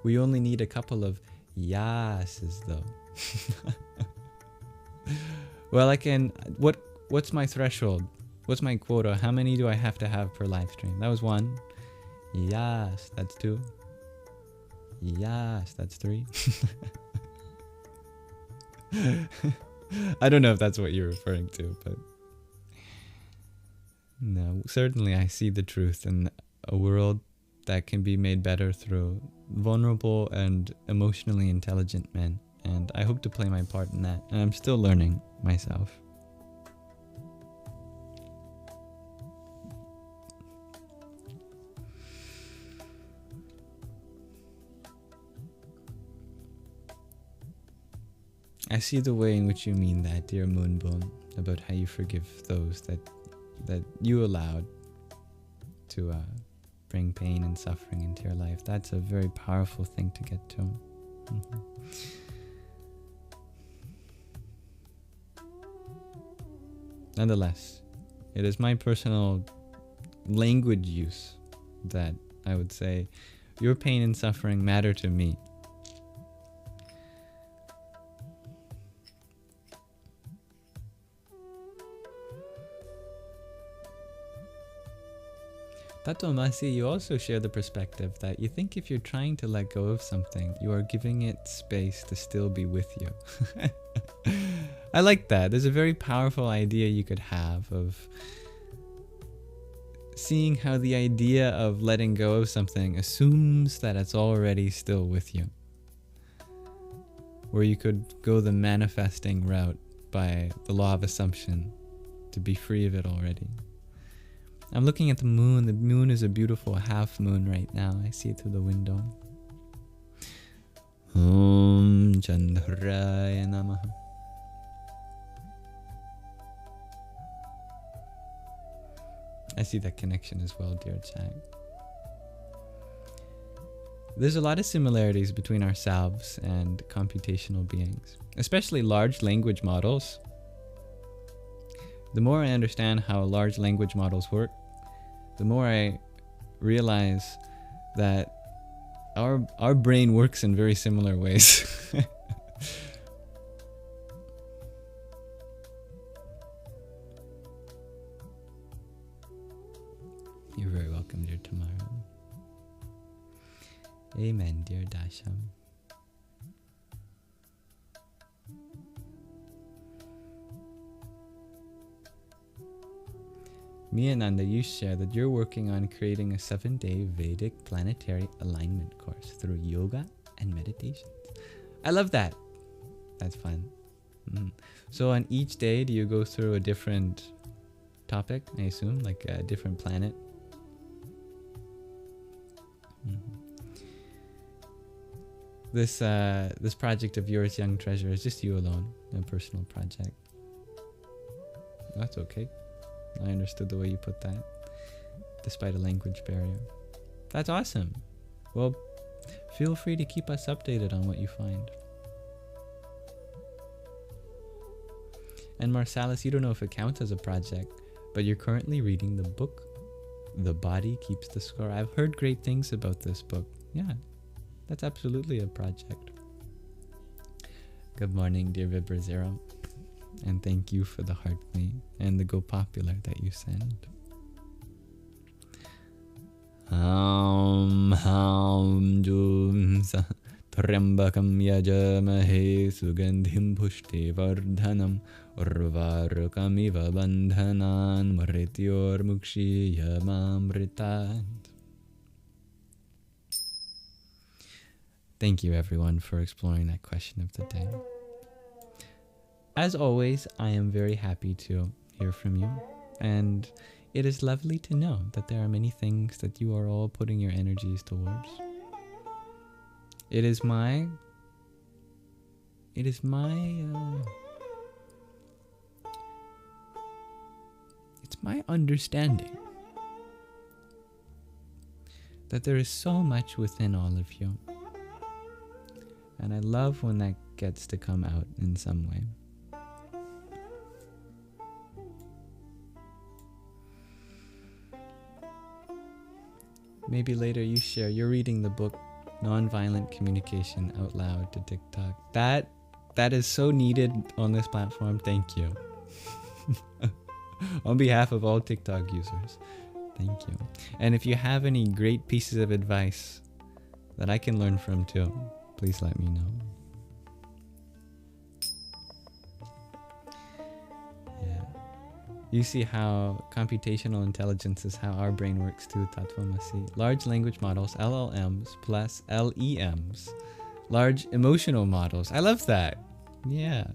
We only need a couple of yeses, though. Well, I can... What's my threshold? What's my quota? How many do I have to have per live stream? That was 1. Yes, that's 2. Yes, that's 3. I don't know if that's what you're referring to, but no, certainly I see the truth in a world that can be made better through vulnerable and emotionally intelligent men, and I hope to play my part in that, and I'm still learning myself. I see the way in which you mean that, dear Moonbone, about how you forgive those that you allowed to bring pain and suffering into your life. That's a very powerful thing to get to. Nonetheless, it is my personal language use that I would say your pain and suffering matter to me. Tato Masi, you also share the perspective that you think if you're trying to let go of something, you are giving it space to still be with you. I like that. There's a very powerful idea you could have of seeing how the idea of letting go of something assumes that it's already still with you. Where you could go the manifesting route by the law of assumption to be free of it already. I'm looking at the moon. The moon is a beautiful half moon right now. I see it through the window. Om Chandraya Namaha. I see that connection as well, dear chat. There's a lot of similarities between ourselves and computational beings, especially large language models. The more I understand how large language models work, the more I realize that our brain works in very similar ways. You're very welcome, dear Tamara. Amen, dear Dasham. Miananda, you share that you're working on creating a 7-day Vedic planetary alignment course through yoga and meditations. I love that. That's fun. So on each day, do you go through a different topic, I assume, like a different planet? This project of yours, Young Treasure, is just you alone, a personal project. That's okay. I understood the way you put that, despite a language barrier. That's awesome. Well, feel free to keep us updated on what you find. And Marsalis, you don't know if it counts as a project, but you're currently reading the book, The Body Keeps the Score. I've heard great things about this book. Yeah, that's absolutely a project. Good morning, dear Vibra Zero. And thank you for the heart me and the Go Popular that you send. Ham Jum Sa Trambakam Yajamahe Sugandhim Pushti Vardhanam Urvarukamiva Bandhanan Mrityor Mukshi Yamamritat. Thank you, everyone, for exploring that question of the day. As always, I am very happy to hear from you, and it is lovely to know that there are many things that you are all putting your energies towards. It's my understanding that there is so much within all of you, and I love when that gets to come out in some way. Maybe later you share, you're reading the book Nonviolent Communication Out Loud to TikTok. That is so needed on this platform. Thank you. On behalf of all TikTok users, thank you. And if you have any great pieces of advice that I can learn from too, please let me know. You see how computational intelligence is how our brain works too, Tattvamasi. Large language models, LLMs plus LEMs. Large emotional models. I love that. Yeah.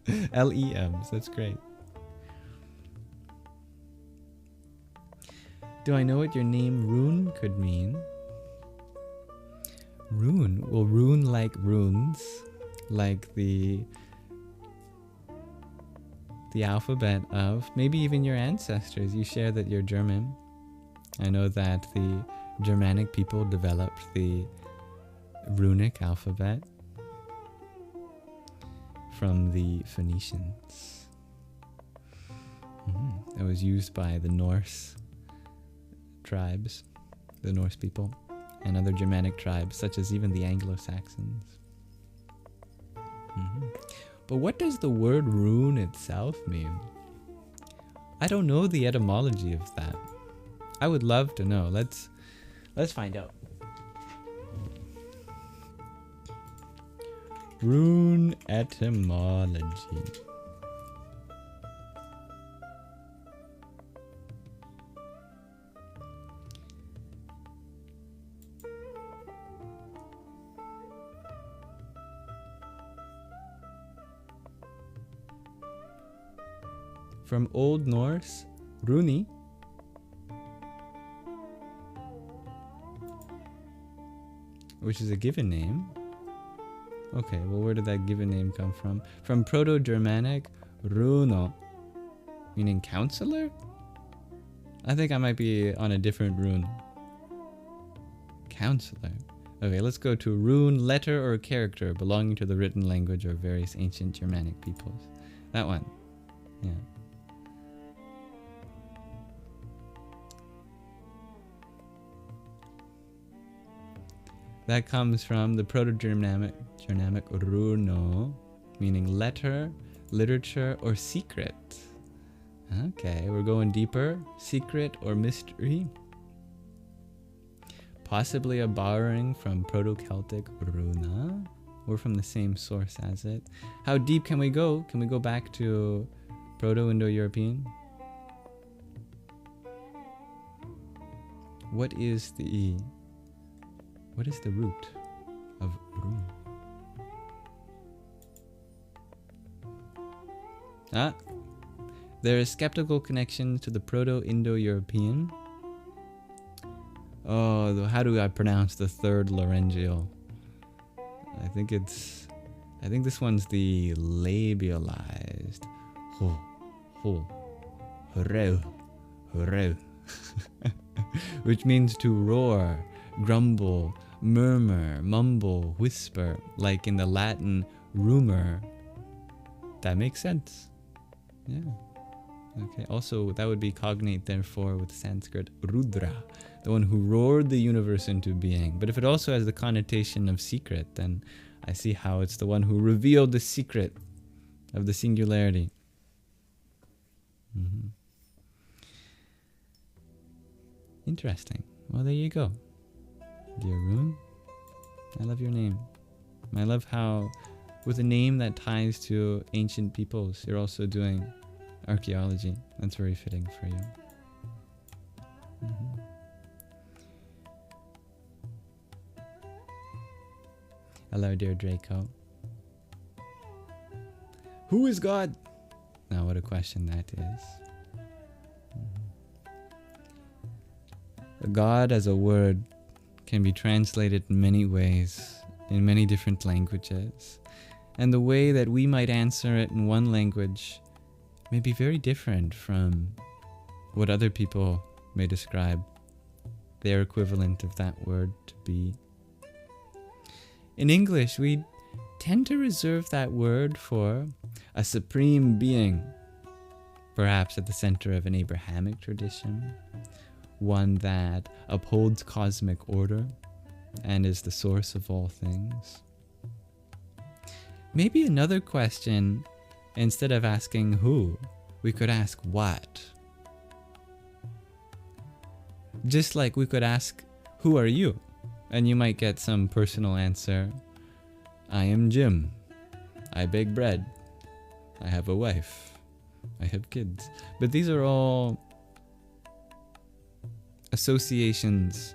LEMs, that's great. Do I know what your name Rune could mean? Rune? Well, rune like runes, like the alphabet of maybe even your ancestors. You share that you're German. I know that the Germanic people developed the runic alphabet from the Phoenicians. That was used by the Norse tribes, the Norse people, and other Germanic tribes, such as even the Anglo-Saxons. But what does the word rune itself mean? I don't know the etymology of that. I would love to know. Let's find out. Rune etymology. From Old Norse, runi, which is a given name. Okay, well, where did that given name come from? From Proto-Germanic, runo, meaning counselor? I think I might be on a different rune. Counselor. Okay, let's go to rune, letter, or character belonging to the written language of various ancient Germanic peoples. That one. Yeah. That comes from the Proto-Germanic runo, meaning letter, literature, or secret. Okay, we're going deeper. Secret or mystery. Possibly a borrowing from Proto-Celtic runa, or from the same source as it. How deep can we go? Can we go back to Proto-Indo-European? What is the root of rune? There is skeptical connections to the Proto-Indo-European. Oh, how do I pronounce the third laryngeal? I think this one's the labialized. Which means to roar, grumble, murmur, mumble, whisper, like in the Latin rumor. That makes sense. Yeah. Okay, also that would be cognate therefore with Sanskrit Rudra, the one who roared the universe into being. But if it also has the connotation of secret, then I see how it's the one who revealed the secret of the singularity. Interesting. Well, there you go. Dear Rune, I love your name. I love how with a name that ties to ancient peoples, you're also doing archaeology. That's very fitting for you. Hello, dear Draco. Who is God? Now, what a question that is. God as a word can be translated in many ways, in many different languages. And the way that we might answer it in one language may be very different from what other people may describe their equivalent of that word to be. In English, we tend to reserve that word for a supreme being, perhaps at the center of an Abrahamic tradition, one that upholds cosmic order and is the source of all things. Maybe another question, instead of asking who, we could ask what. Just like we could ask, who are you? And you might get some personal answer. I am Jim. I bake bread. I have a wife. I have kids. But these are all associations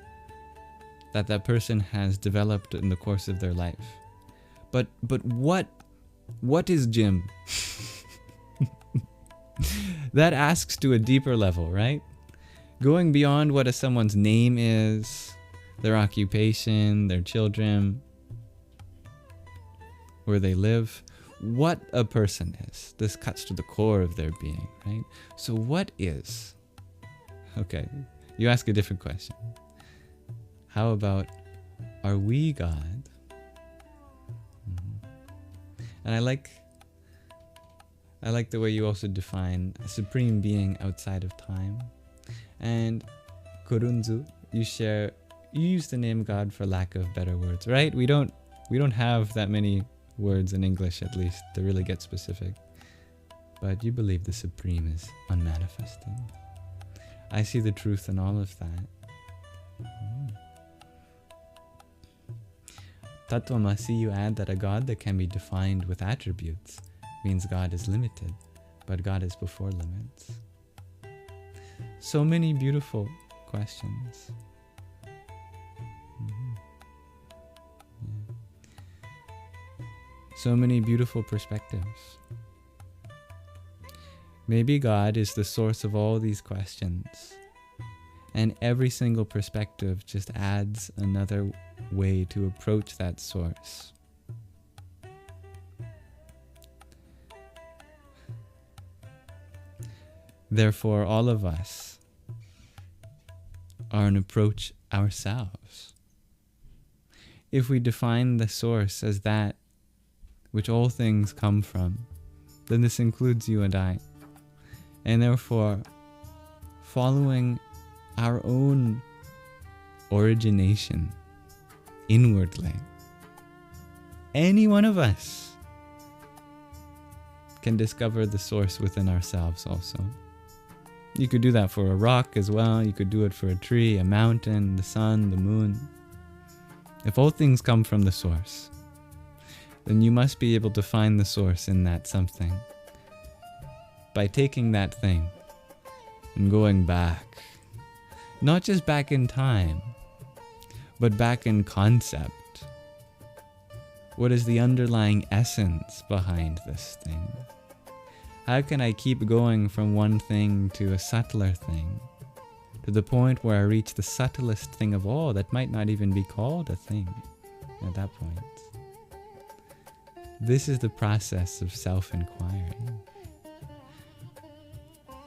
that that person has developed in the course of their life. But what is Jim? That asks to a deeper level, right? Going beyond what someone's name is, their occupation, their children, where they live, what a person is. This cuts to the core of their being, right? So what is? Okay, you ask a different question. How about, are we God? And I like the way you also define a supreme being outside of time. And Korunzu, you use the name God for lack of better words, right? We don't have that many words in English, at least, to really get specific. But you believe the supreme is unmanifested. I see the truth in all of that. Tattvamasi, you add that a God that can be defined with attributes means God is limited, but God is before limits. So many beautiful questions. So many beautiful perspectives. Maybe God is the source of all these questions, and every single perspective just adds another way to approach that source. Therefore, all of us are an approach ourselves if we define the source as that which all things come from, then this includes you and I. And therefore, following our own origination inwardly, any one of us can discover the source within ourselves also. You could do that for a rock as well. You could do it for a tree, a mountain, the sun, the moon. If all things come from the source, then you must be able to find the source in that something by taking that thing and going back. Not just back in time, but back in concept. What is the underlying essence behind this thing? How can I keep going from one thing to a subtler thing, to the point where I reach the subtlest thing of all that might not even be called a thing at that point? This is the process of self-inquiry.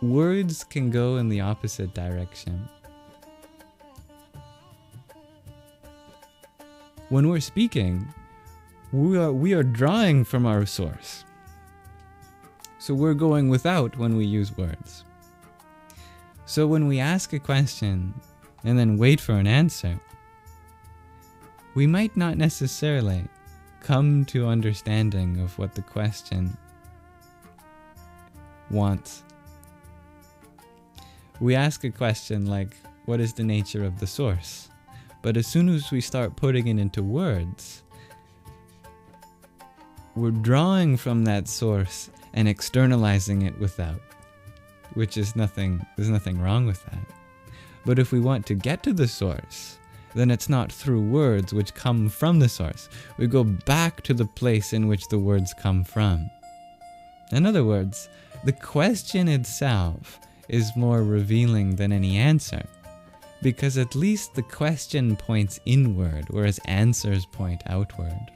Words can go in the opposite direction. When we're speaking, we are drawing from our source. So we're going without when we use words. So when we ask a question and then wait for an answer, we might not necessarily come to understanding of what the question wants. We ask a question like, what is the nature of the source? But as soon as we start putting it into words, we're drawing from that source and externalizing it without, which is nothing, there's nothing wrong with that. But if we want to get to the source, then it's not through words which come from the source. We go back to the place in which the words come from. In other words, the question itself is more revealing than any answer, because at least the question points inward, whereas answers point outward.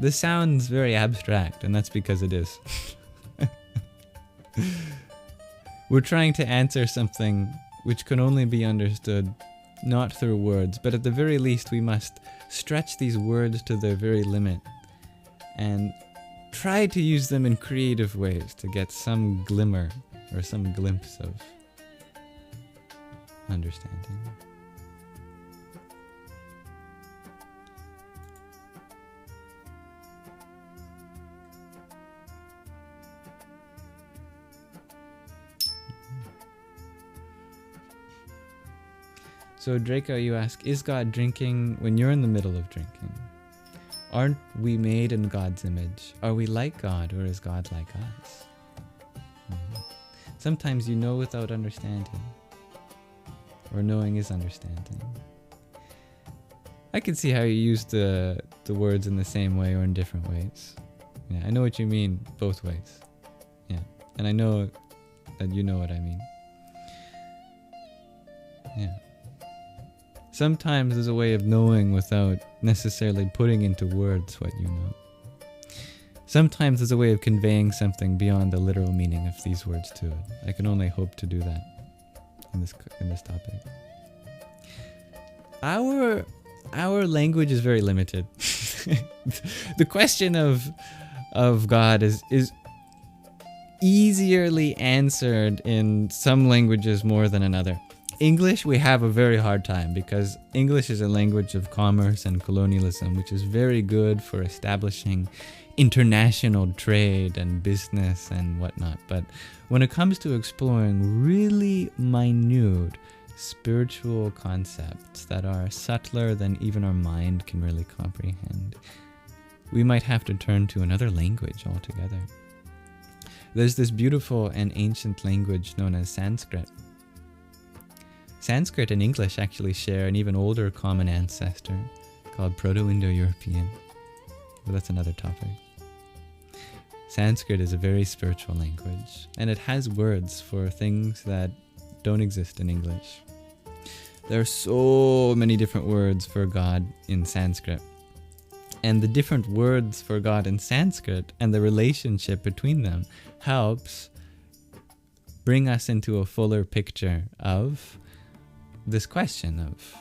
This sounds very abstract, and that's because it is. We're trying to answer something which can only be understood not through words, but at the very least we must stretch these words to their very limit and try to use them in creative ways to get some glimmer or some glimpse of understanding. So Draco, you ask, is God drinking when you're in the middle of drinking? Aren't we made in God's image? Are we like God, or is God like us? Sometimes you know without understanding, or knowing is understanding. I can see how you use the words in the same way or in different ways. Yeah, I know what you mean both ways. Yeah, and I know that you know what I mean. Yeah. Sometimes there's a way of knowing without necessarily putting into words what you know. Sometimes there's a way of conveying something beyond the literal meaning of these words to it. I can only hope to do that in this topic. Our language is very limited. The question of God is easierly answered in some languages more than another. English, we have a very hard time because English is a language of commerce and colonialism, which is very good for establishing international trade and business and whatnot. But when it comes to exploring really minute spiritual concepts that are subtler than even our mind can really comprehend, we might have to turn to another language altogether. There's this beautiful and ancient language known as Sanskrit. Sanskrit and English actually share an even older common ancestor called Proto-Indo-European. But that's another topic. Sanskrit is a very spiritual language, and it has words for things that don't exist in English. There are so many different words for God in Sanskrit. And the different words for God in Sanskrit and the relationship between them helps bring us into a fuller picture of this question of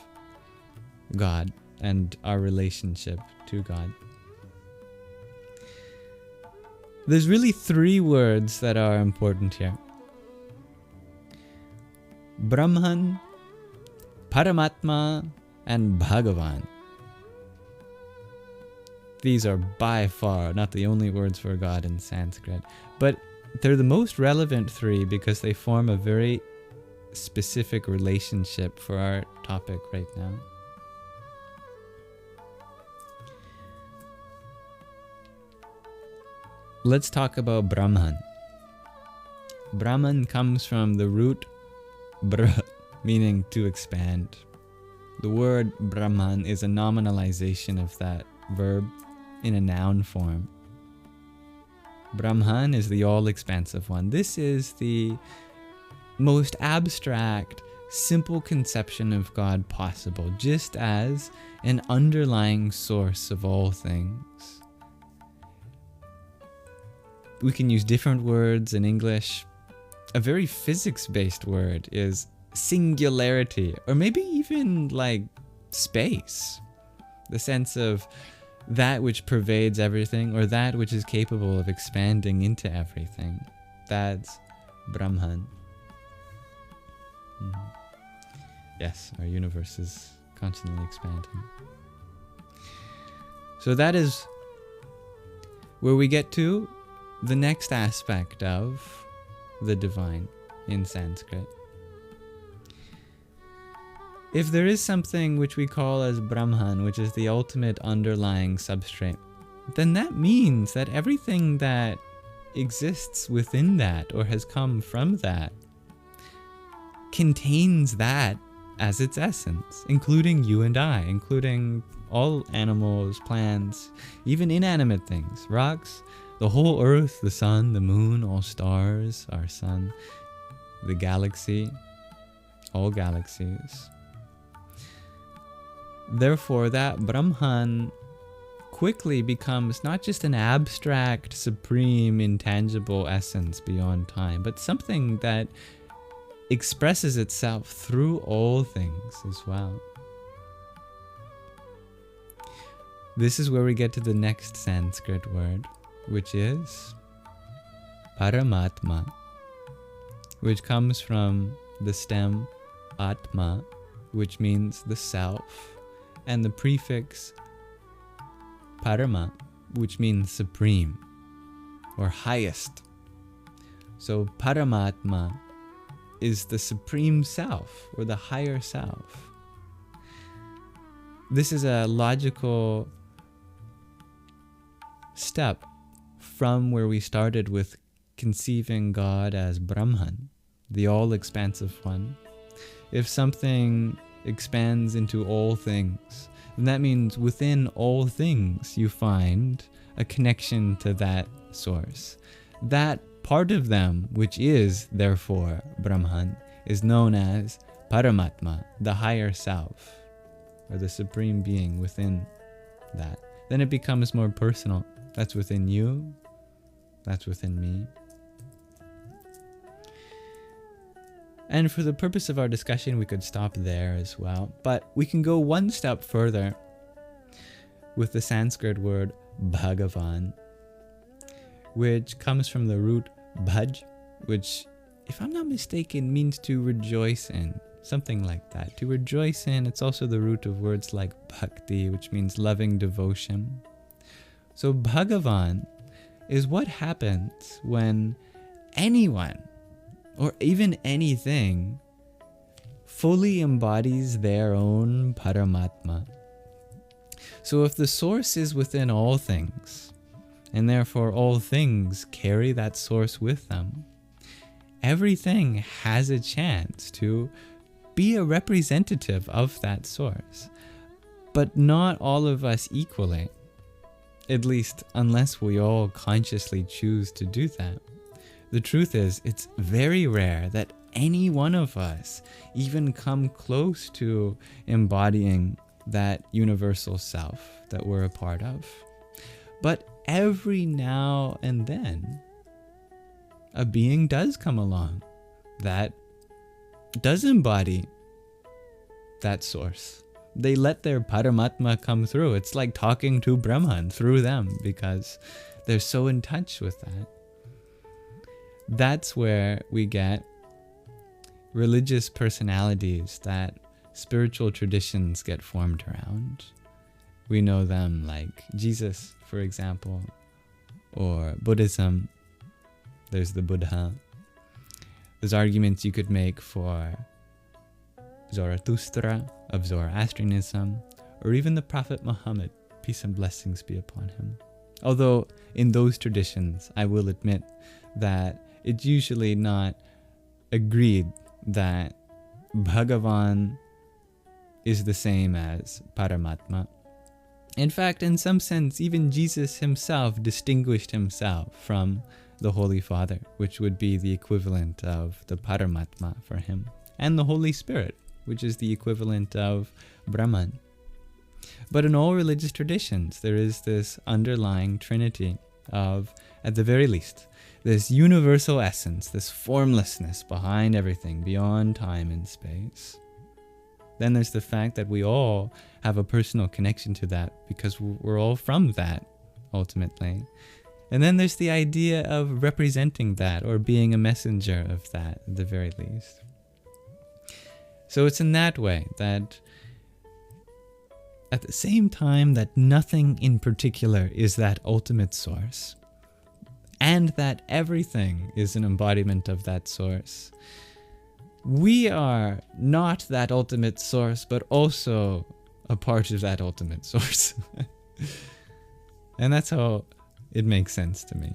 God and our relationship to God. There's really three words that are important here: Brahman, Paramatma, and Bhagavan. These are by far not the only words for God in Sanskrit, but they're the most relevant three because they form a very specific relationship for our topic right now. Let's talk about Brahman. Brahman comes from the root br, meaning to expand. The word Brahman is a nominalization of that verb in a noun form. Brahman is the all-expansive one. This is the most abstract, simple conception of God possible, just as an underlying source of all things. We can use different words in English. A very physics-based word is singularity, or maybe even like space. The sense of that which pervades everything, or that which is capable of expanding into everything. That's Brahman. Yes, our universe is constantly expanding. So that is where we get to the next aspect of the divine in Sanskrit. If there is something which we call as Brahman, which is the ultimate underlying substrate, then that means that everything that exists within that or has come from that contains that as its essence, including you and I, including all animals, plants, even inanimate things, rocks, the whole earth, the sun, the moon, all stars, our sun, the galaxy, all galaxies. Therefore, that Brahman quickly becomes not just an abstract, supreme, intangible essence beyond time, but something that expresses itself through all things as well. This is where we get to the next Sanskrit word, which is Paramatma, which comes from the stem Atma, which means the self, and the prefix Parama, which means supreme or highest. So Paramatma is the supreme self or the higher self. This is a logical step from where we started with conceiving God as Brahman, the all-expansive one. If something expands into all things, then that means within all things you find a connection to that source. That part of them, which is therefore Brahman, is known as Paramatma, the higher self, or the supreme being within that. Then it becomes more personal. That's within you, that's within me. And for the purpose of our discussion, we could stop there as well. But we can go one step further with the Sanskrit word Bhagavan, which comes from the root bhaj, which, if I'm not mistaken, means to rejoice in. Something like that. To rejoice in. It's also the root of words like bhakti, which means loving devotion. So Bhagavan is what happens when anyone, or even anything, fully embodies their own Paramatma. So if the source is within all things, and therefore all things carry that source with them, everything has a chance to be a representative of that source. But not all of us equally, at least unless we all consciously choose to do that. The truth is, it's very rare that any one of us even come close to embodying that universal self that we're a part of. But every now and then, a being does come along that does embody that source. They let their Paramatma come through. It's like talking to Brahman through them because they're so in touch with that. That's where we get religious personalities that spiritual traditions get formed around. We know them like Jesus, for example, or Buddhism. There's the Buddha. There's arguments you could make for Zarathustra of Zoroastrianism, or even the Prophet Muhammad, peace and blessings be upon him. Although in those traditions, I will admit that it's usually not agreed that Bhagavan is the same as Paramatma. In fact, in some sense, even Jesus himself distinguished himself from the Holy Father, which would be the equivalent of the Paramatma for him, and the Holy Spirit, which is the equivalent of Brahman. But in all religious traditions, there is this underlying trinity of, at the very least, this universal essence, this formlessness behind everything, beyond time and space. Then there's the fact that we all have a personal connection to that because we're all from that, ultimately. And then there's the idea of representing that or being a messenger of that, at the very least. So it's in that way that at the same time that nothing in particular is that ultimate source, and that everything is an embodiment of that source, we are not that ultimate source, but also a part of that ultimate source. And that's how it makes sense to me.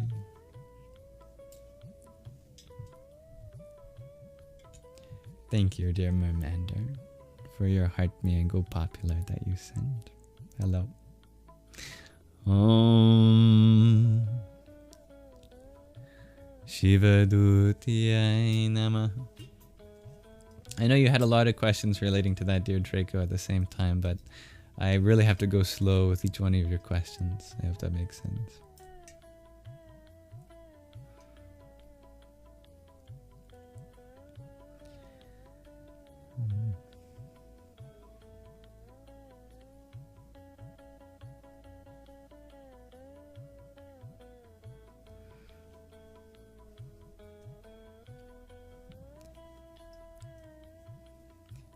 Thank you, dear Mermander, for your Heart Me and Go Popular that you sent. Hello. Om Shiva Dutiyai Namah. I know you had a lot of questions relating to that, dear Draco, at the same time, but I really have to go slow with each one of your questions, if that makes sense.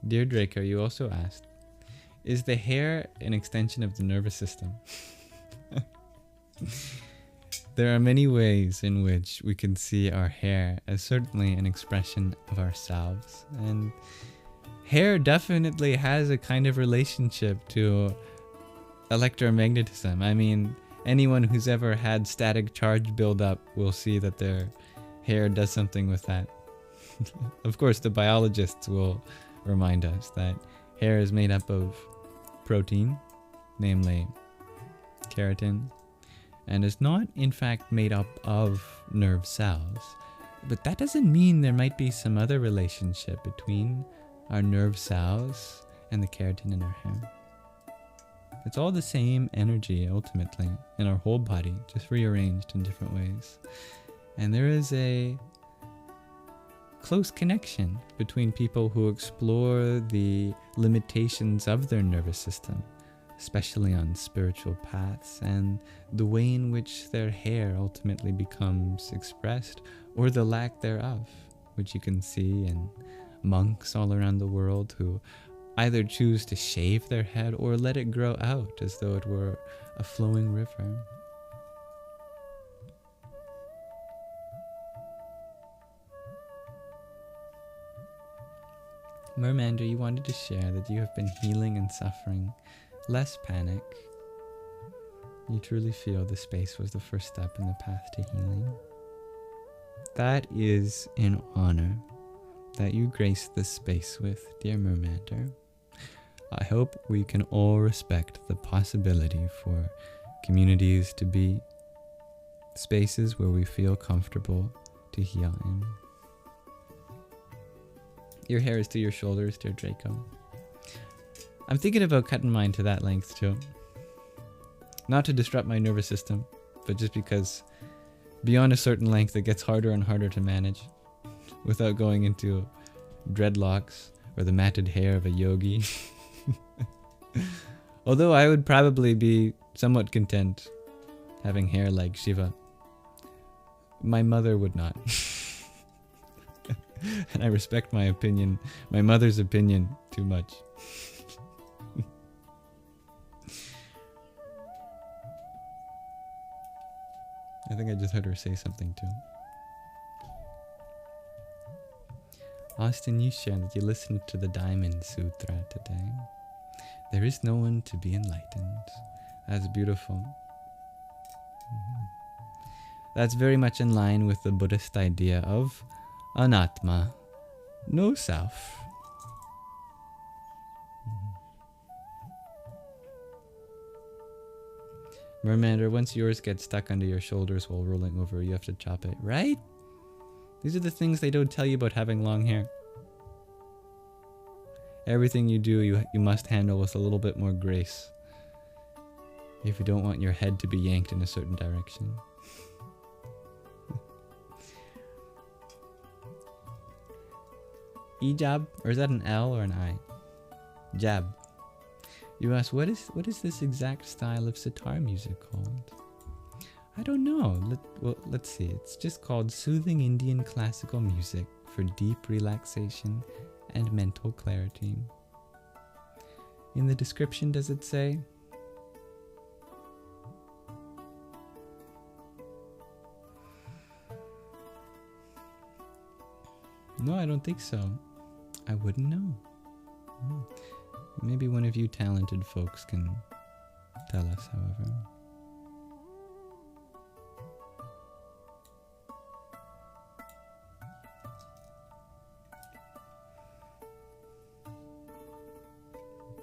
Dear Draco, you also asked, is the hair an extension of the nervous system? There are many ways in which we can see our hair as certainly an expression of ourselves. And hair definitely has a kind of relationship to electromagnetism. I mean, anyone who's ever had static charge buildup will see that their hair does something with that. Of course, the biologists will remind us that hair is made up of protein, namely keratin, and is not in fact made up of nerve cells. But that doesn't mean there might be some other relationship between our nerve cells and the keratin in our hair. It's all the same energy ultimately in our whole body, just rearranged in different ways. And there is a close connection between people who explore the limitations of their nervous system, especially on spiritual paths, and the way in which their hair ultimately becomes expressed, or the lack thereof, which you can see in monks all around the world who either choose to shave their head or let it grow out as though it were a flowing river. Mermander, you wanted to share that you have been healing and suffering. Less panic. You truly feel the space was the first step in the path to healing. That is an honor that you graced this space with, dear Mermander. I hope we can all respect the possibility for communities to be spaces where we feel comfortable to heal in. Your hair is to your shoulders, dear Draco. I'm thinking about cutting mine to that length too. Not to disrupt my nervous system, but just because beyond a certain length it gets harder and harder to manage without going into dreadlocks or the matted hair of a yogi. Although I would probably be somewhat content having hair like Shiva. My mother would not. And I respect my mother's opinion too much. I think I just heard her say something too. Austin, you shared that you listened to the Diamond Sutra today. There is no one to be enlightened. That's beautiful. That's very much in line with the Buddhist idea of anatma, no self. Mermander, once yours gets stuck under your shoulders while rolling over, you have to chop it, right? These are the things they don't tell you about having long hair. Everything you do, you must handle with a little bit more grace, if you don't want your head to be yanked in a certain direction. Ijab, or is that an L or an I? Jab. You ask, what is this exact style of sitar music called? I don't know. Let's see. It's just called soothing Indian classical music for deep relaxation and mental clarity. In the description, does it say? No, I don't think so. I wouldn't know. Maybe one of you talented folks can tell us, however.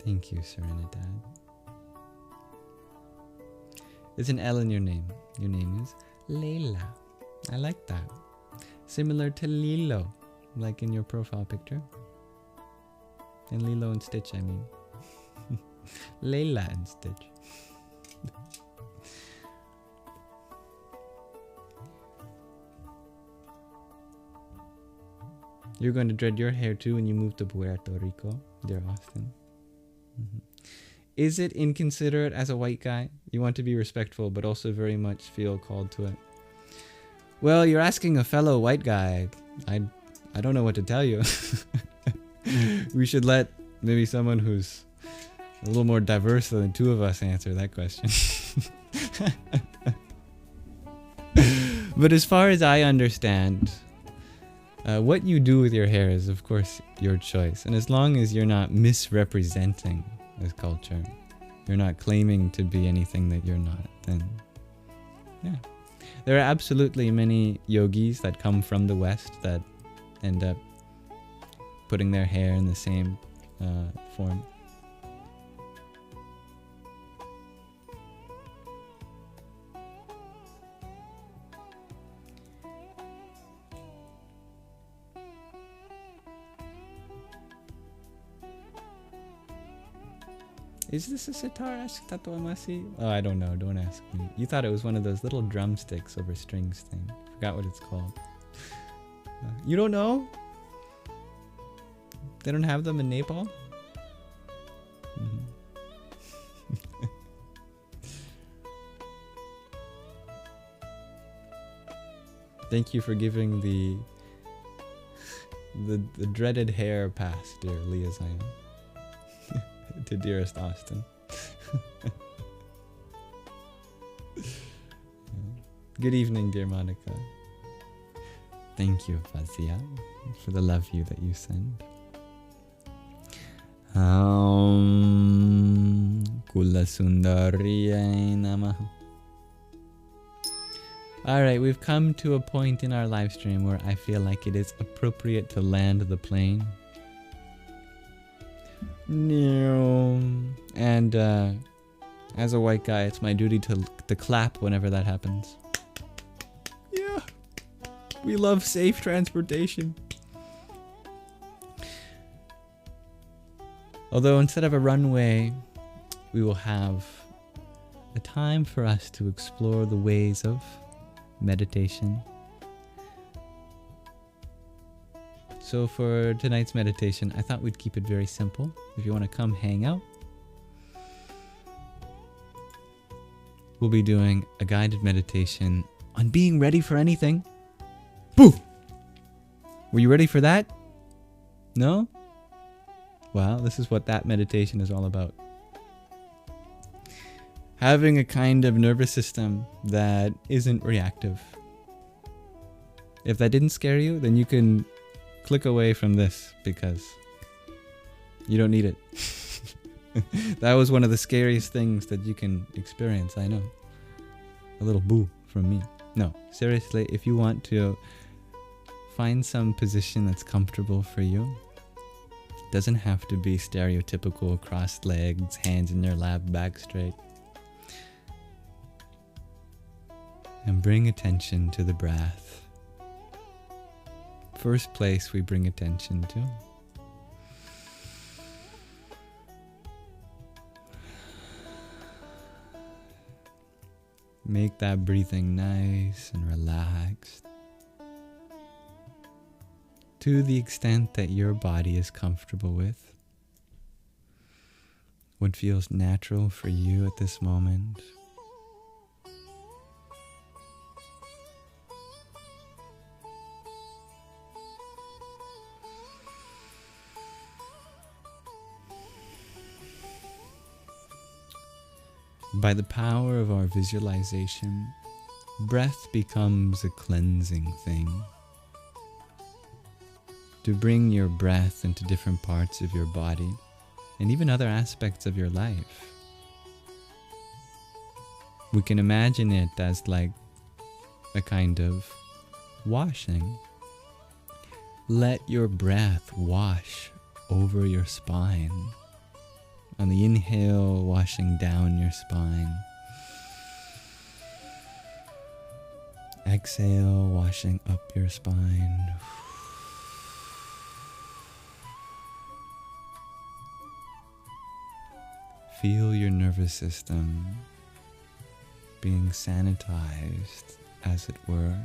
Thank you, Serenidad. There's an L in your name. Your name is Layla. I like that. Similar to Lilo, like in your profile picture. And Lilo and Stitch, I mean. Layla and Stitch. You're going to dread your hair too when you move to Puerto Rico, dear Austin. Is it inconsiderate as a white guy? You want to be respectful, but also very much feel called to it. Well, you're asking a fellow white guy. I don't know what to tell you. We should let maybe someone who's a little more diverse than the two of us answer that question. But as far as I understand, what you do with your hair is, of course, your choice. And as long as you're not misrepresenting this culture, you're not claiming to be anything that you're not, then yeah. There are absolutely many yogis that come from the West that end up putting their hair in the same form. Is this a sitar? Oh, I don't know. Don't ask me. You thought it was one of those little drumsticks over strings thing. Forgot what it's called. You don't know? They don't have them in Nepal? Thank you for giving the dreaded hair pass, dear Leah Zion. To dearest Austin. Good evening, dear Monica. Thank you, Fazia, for the love you that you send. Kula Sundariya Namaha. Alright, we've come to a point in our live stream where I feel like it is appropriate to land the plane. And as a white guy, it's my duty to clap whenever that happens. Yeah, we love safe transportation. Although instead of a runway, we will have a time for us to explore the ways of meditation, So for tonight's meditation, I thought we'd keep it very simple. If you want to come hang out, we'll be doing a guided meditation on being ready for anything. Boo! Were you ready for that? No? Well, this is what that meditation is all about. Having a kind of nervous system that isn't reactive. If that didn't scare you, then you can click away from this because you don't need it. That was one of the scariest things that you can experience, I know. A little boo from me. No, seriously, if you want to find some position that's comfortable for you, it doesn't have to be stereotypical crossed legs, hands in your lap, back straight. And bring attention to the breath. First place we bring attention to. Make that breathing nice and relaxed to the extent that your body is comfortable with. What feels natural for you at this moment. By the power of our visualization, breath becomes a cleansing thing. To bring your breath into different parts of your body and even other aspects of your life. We can imagine it as like a kind of washing. Let your breath wash over your spine. On the inhale, washing down your spine. Exhale, washing up your spine. Feel your nervous system being sanitized, as it were,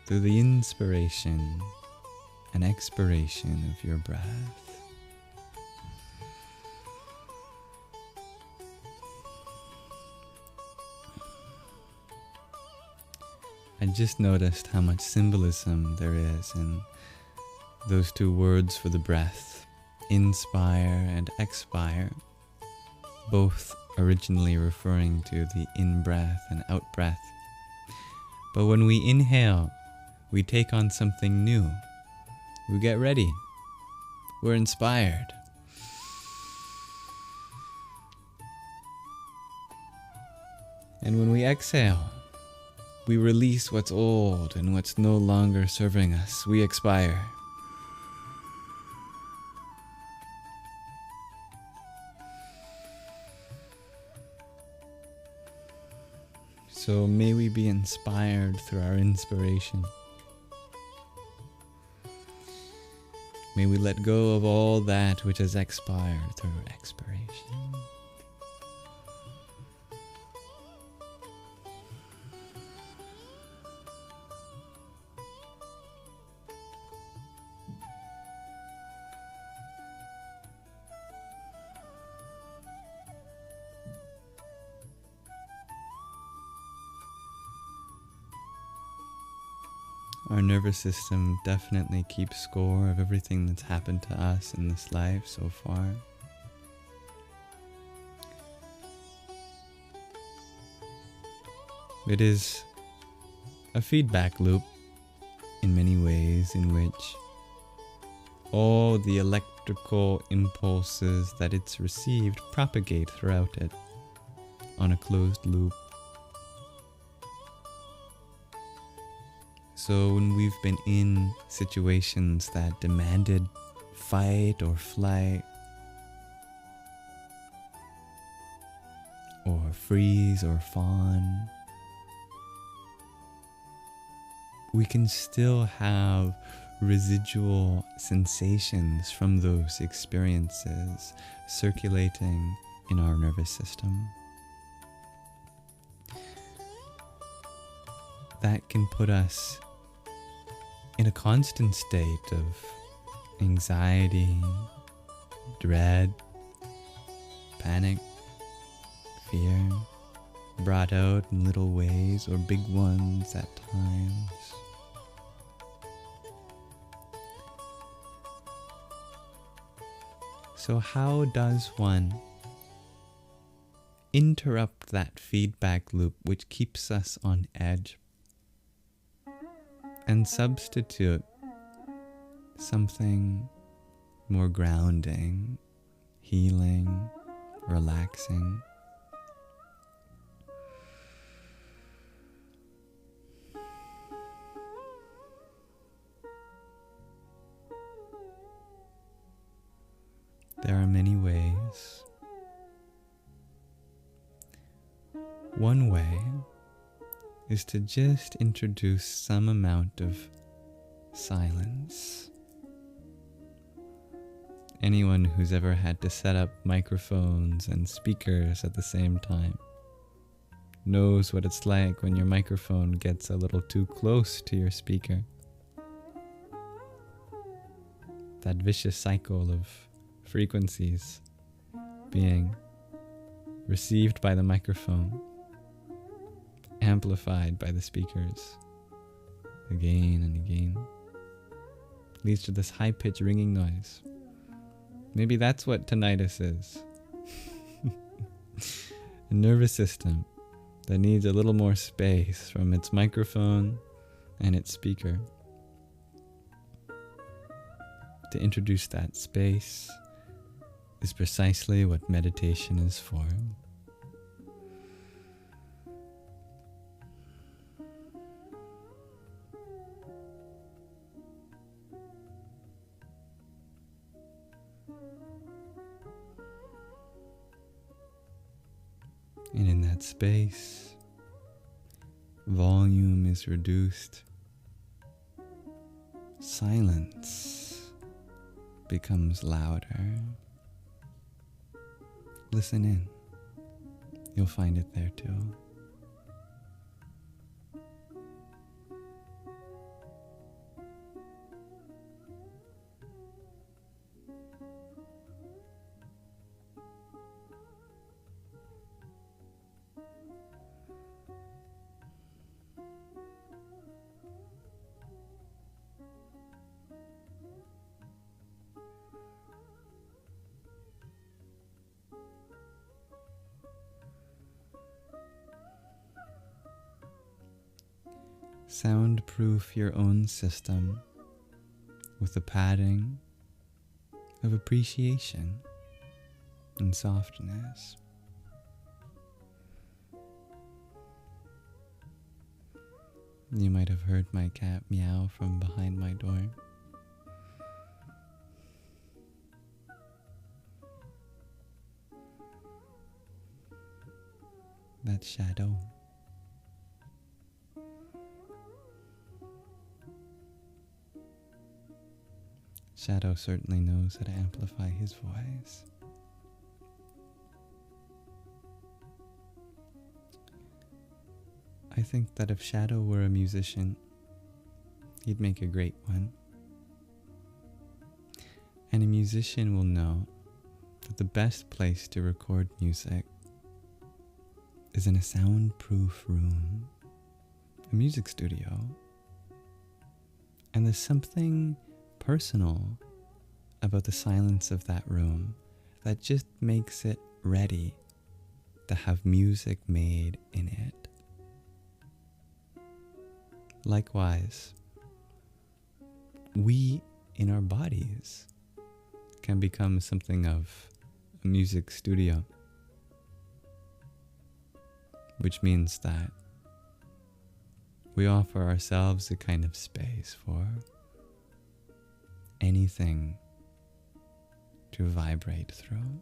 through the inspiration and expiration of your breath. I just noticed how much symbolism there is in those two words for the breath, inspire and expire, both originally referring to the in-breath and out-breath. But when we inhale, we take on something new. We get ready. We're inspired. And when we exhale, we release what's old and what's no longer serving us. We expire. So may we be inspired through our inspiration. May we let go of all that which has expired through expiration. Our nervous system definitely keeps score of everything that's happened to us in this life so far. It is a feedback loop in many ways in which all the electrical impulses that it's received propagate throughout it on a closed loop. So when we've been in situations that demanded fight or flight, or freeze or fawn, we can still have residual sensations from those experiences circulating in our nervous system. That can put us in a constant state of anxiety, dread, panic, fear, brought out in little ways or big ones at times. So how does one interrupt that feedback loop which keeps us on edge and substitute something more grounding, healing, relaxing? There are many ways. One way is to just introduce some amount of silence. Anyone who's ever had to set up microphones and speakers at the same time knows what it's like when your microphone gets a little too close to your speaker. That vicious cycle of frequencies being received by the microphone, amplified by the speakers, again and again, leads to this high-pitched ringing noise. Maybe that's what tinnitus is. A nervous system that needs a little more space from its microphone and its speaker. To introduce that space is precisely what meditation is for. And in that space, volume is reduced. Silence becomes louder. Listen in. You'll find it there too. Soundproof your own system with the padding of appreciation and softness. You might have heard my cat meow from behind my door. That's Shadow. Shadow certainly knows how to amplify his voice. I think that if Shadow were a musician, he'd make a great one. And a musician will know that the best place to record music is in a soundproof room, a music studio. And there's something personal about the silence of that room that just makes it ready to have music made in it. Likewise, we in our bodies can become something of a music studio, which means that we offer ourselves a kind of space for anything to vibrate through.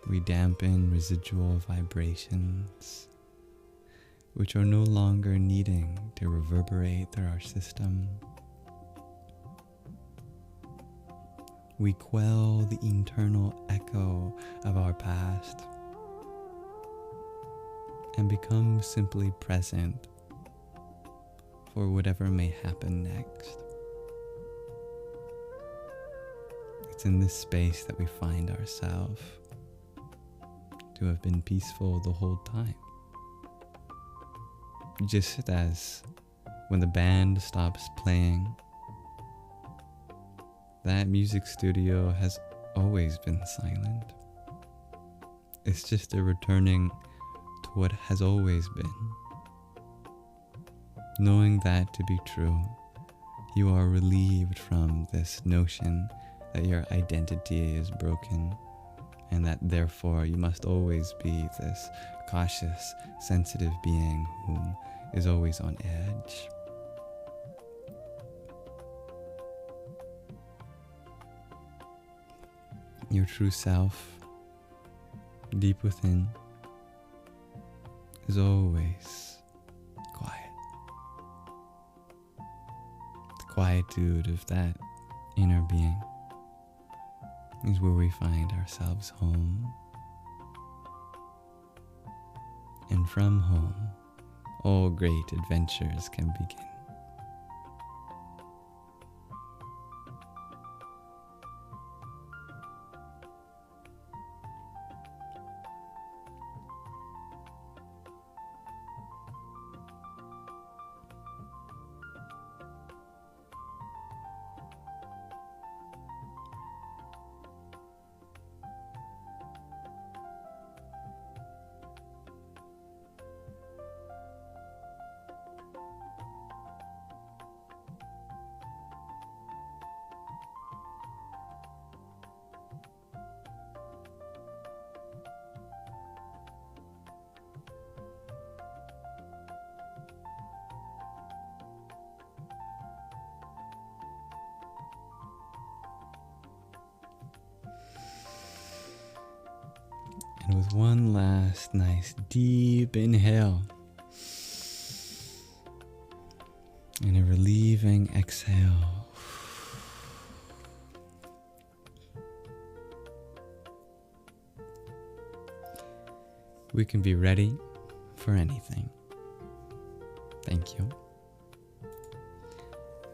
We dampen residual vibrations, which are no longer needing to reverberate through our system. We quell the internal echo of our past and become simply present for whatever may happen next. It's in this space that we find ourselves to have been peaceful the whole time. Just as when the band stops playing, that music studio has always been silent. It's just a returning to what has always been. Knowing that to be true, you are relieved from this notion that your identity is broken and that therefore you must always be this cautious, sensitive being who is always on edge. Your true self, deep within, is always quiet. The quietude of that inner being is where we find ourselves home. And from home, all great adventures can begin. And with one last nice deep inhale and a relieving exhale, we can be ready for anything. Thank you.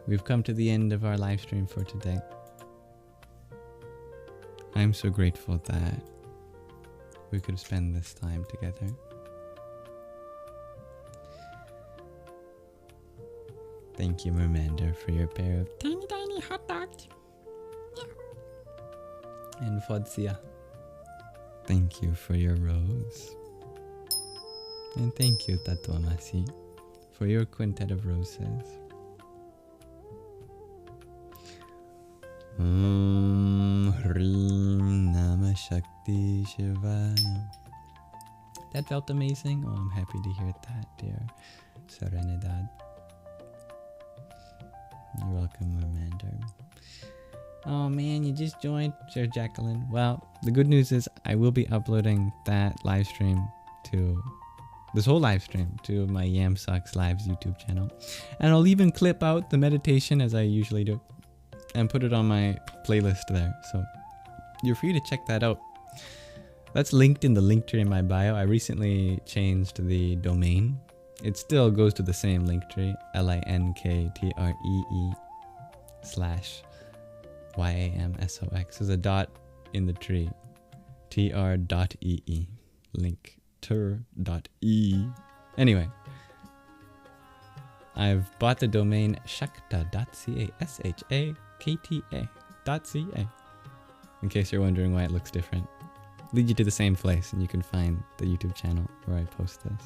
We've come to the end of our live stream for today. I'm so grateful that we could spend this time together. Thank you, Mermander, for your pair of tiny hot dogs. And Fodzia, thank you for your rose. And thank you, Tatuamasi, for your quintet of roses. Hrim Nama Shakti Shivaya. That felt amazing. Oh, I'm happy to hear that, dear Serenidad. You're welcome, Mermander. Oh man, you just joined, Sir Jacqueline. Well, the good news is I will be uploading that live stream this whole live stream to my Yamsox Lives YouTube channel. And I'll even clip out the meditation as I usually do and put it on my playlist there. So you're free to check that out. That's linked in the link tree in my bio. I recently changed the domain. It still goes to the same link tree, linkttree/YAMSOX. There's a dot in the tree, tr.ee, linkter.e. Anyway, I've bought the domain shakta.ca, shakta.ca. In case you're wondering why it looks different. Lead you to the same place and you can find the YouTube channel where I post this.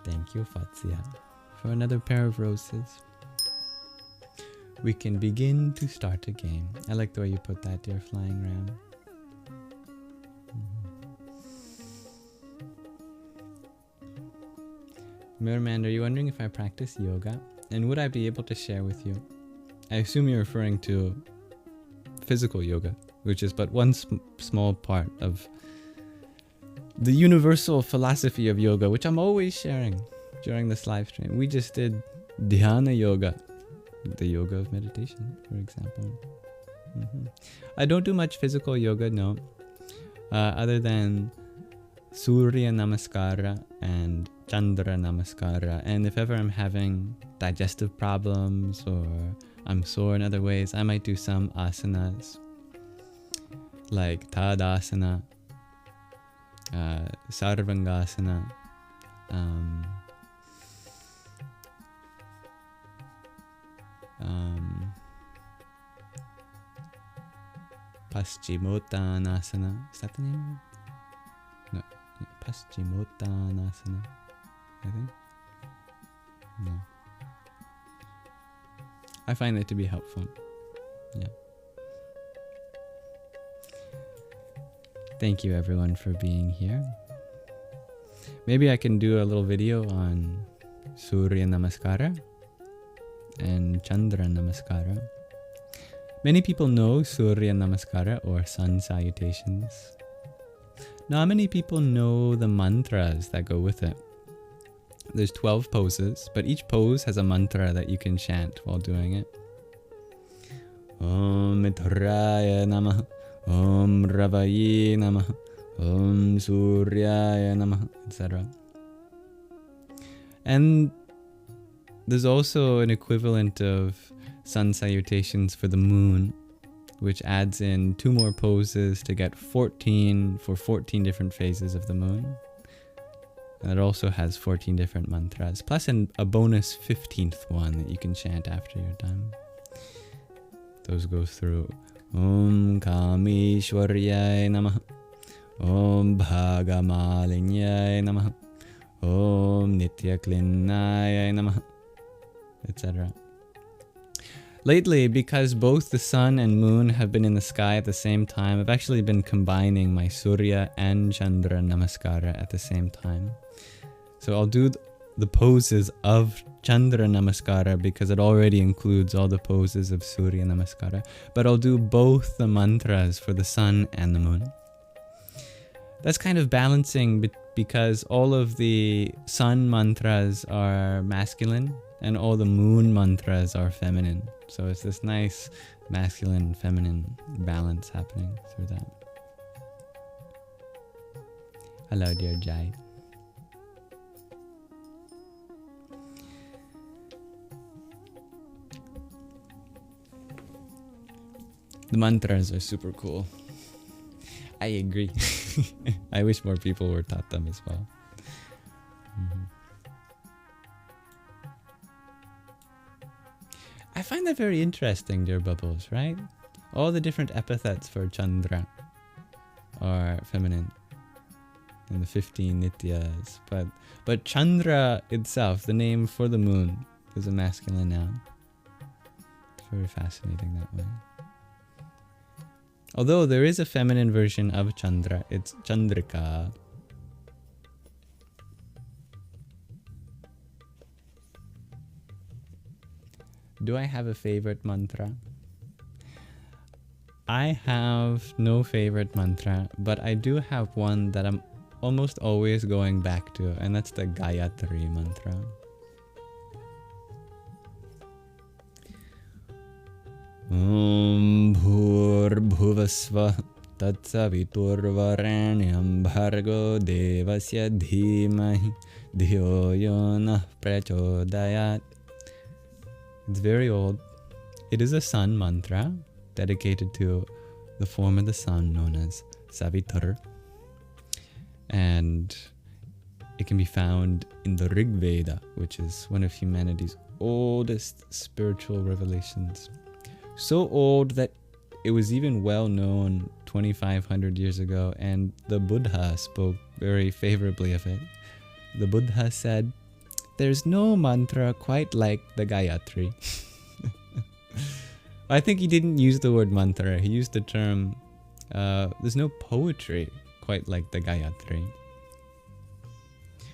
Thank you, Fatzia, for another pair of roses. We can begin to start a game. I like the way you put that, dear Flying Ram. Merman, are you wondering if I practice yoga? And would I be able to share with you? I assume you're referring to physical yoga, which is but one small part of the universal philosophy of yoga, which I'm always sharing during this live stream. We just did dhyana yoga, the yoga of meditation, for example. I don't do much physical yoga, no. other than Surya Namaskara and Chandra Namaskara. And if ever I'm having digestive problems or I'm sore in other ways, I might do some asanas like Tadasana, Sarvangasana, Paschimottanasana. Is that the name? No, Paschimottanasana, I think. No. I find it to be helpful. Yeah. Thank you everyone for being here. Maybe I can do a little video on Surya Namaskara and Chandra Namaskara. Many people know Surya Namaskara or sun salutations. Not many people know the mantras that go with it. There's 12 poses, but each pose has a mantra that you can chant while doing it. Om Mitraya Namah, Om Ravaye Namah, Om Suryaya Namah, etc. And there's also an equivalent of sun salutations for the moon, which adds in 2 more poses to get 14 for 14 different phases of the moon. And it also has 14 different mantras, plus a bonus 15th one that you can chant after you're done. Those go through Om Kameshwaryay Namah, Om Bhagamalinyay Namah, Om Nityaklinayay Namah, etc. Lately, because both the sun and moon have been in the sky at the same time, I've actually been combining my Surya and Chandra Namaskara at the same time. So I'll do the poses of Chandra Namaskara because it already includes all the poses of Surya Namaskara, but I'll do both the mantras for the sun and the moon. That's kind of balancing because all of the sun mantras are masculine and all the moon mantras are feminine. So it's this nice masculine and feminine balance happening through that. Hello, dear Jai. The mantras are super cool. I agree. I wish more people were taught them as well. I find that very interesting, dear Bubbles, right? All the different epithets for Chandra are feminine in the 15 nityas, but Chandra itself, the name for the moon, is a masculine noun. It's very fascinating that way. Although there is a feminine version of Chandra, it's Chandrika. Do I have a favorite mantra? I have no favorite mantra, but I do have one that I'm almost always going back to, and that's the Gayatri mantra. Om Bhur-Bhuvasva Tatsaviturvarenyam Bhargo Devasya Dhimahi Dhiyo Yonah Prachodayat. It's very old. It is a sun mantra dedicated to the form of the sun known as Savitur. And it can be found in the Rig Veda, which is one of humanity's oldest spiritual revelations. So old that it was even well known 2,500 years ago, and the Buddha spoke very favorably of it. The Buddha said, "There's no mantra quite like the Gayatri." I think he didn't use the word mantra. He used the term, there's no poetry quite like the Gayatri.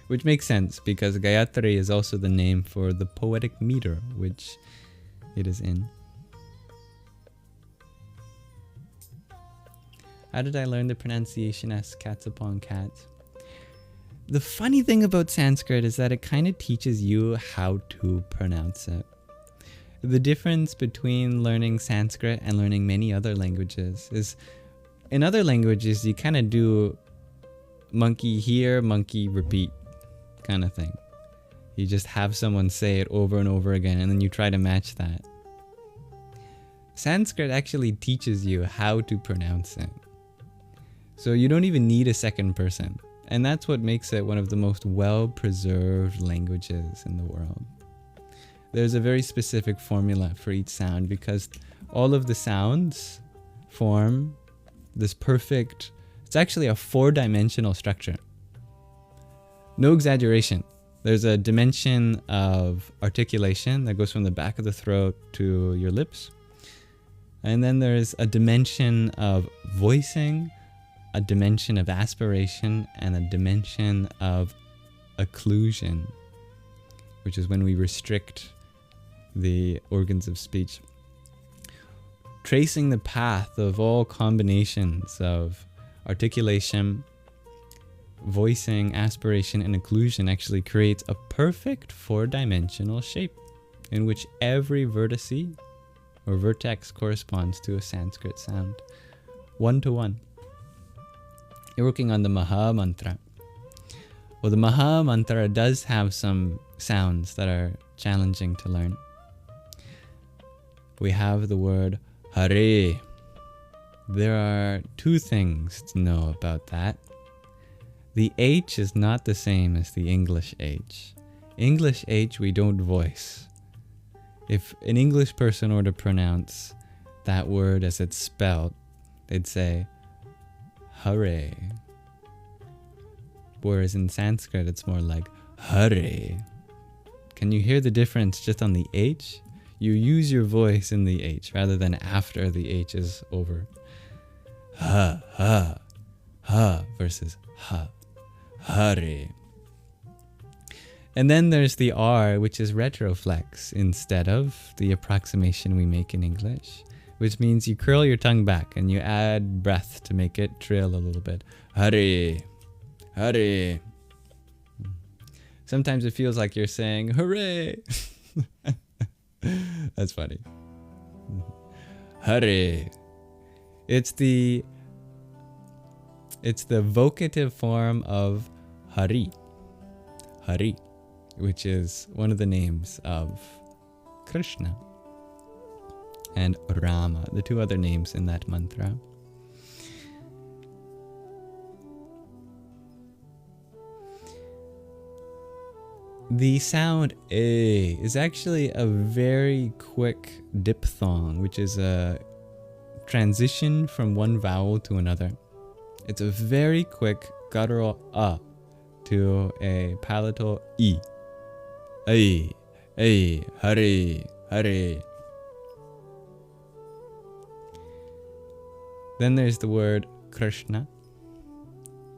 Which makes sense, because Gayatri is also the name for the poetic meter which it is in. How did I learn the pronunciation as cats upon cats? The funny thing about Sanskrit is that it kind of teaches you how to pronounce it. The difference between learning Sanskrit and learning many other languages is in other languages, you kind of do monkey hear, monkey repeat kind of thing. You just have someone say it over and over again, and then you try to match that. Sanskrit actually teaches you how to pronounce it. So you don't even need a second person. And that's what makes it one of the most well-preserved languages in the world. There's a very specific formula for each sound because all of the sounds form this perfect, it's actually a 4-dimensional structure. No exaggeration. There's a dimension of articulation that goes from the back of the throat to your lips. And then there's a dimension of voicing, a dimension of aspiration, and a dimension of occlusion, which is when we restrict the organs of speech. Tracing the path of all combinations of articulation, voicing, aspiration, and occlusion actually creates a perfect 4-dimensional shape in which every vertice or vertex corresponds to a Sanskrit sound, 1-to-1. You're working on the Maha Mantra. Well, the Maha Mantra does have some sounds that are challenging to learn. We have the word Hare. There are 2 things to know about that. The H is not the same as the English H. English H we don't voice. If an English person were to pronounce that word as it's spelled, they'd say Hare. Whereas in Sanskrit it's more like Hare. Can you hear the difference just on the H? You use your voice in the H rather than after the H is over. Ha, ha, ha versus ha, Hare. And then there's the R, which is retroflex instead of the approximation we make in English, which means you curl your tongue back and you add breath to make it trill a little bit. Hare, Hare. Sometimes it feels like you're saying, hooray! That's funny. Hare. It's the vocative form of Hari. Hari, which is one of the names of Krishna and Rama, the 2 other names in that mantra. The sound A is actually a very quick diphthong, which is a transition from one vowel to another. It's a very quick guttural A to a palatal E. A, Hare, Hare. Then there's the word Krishna.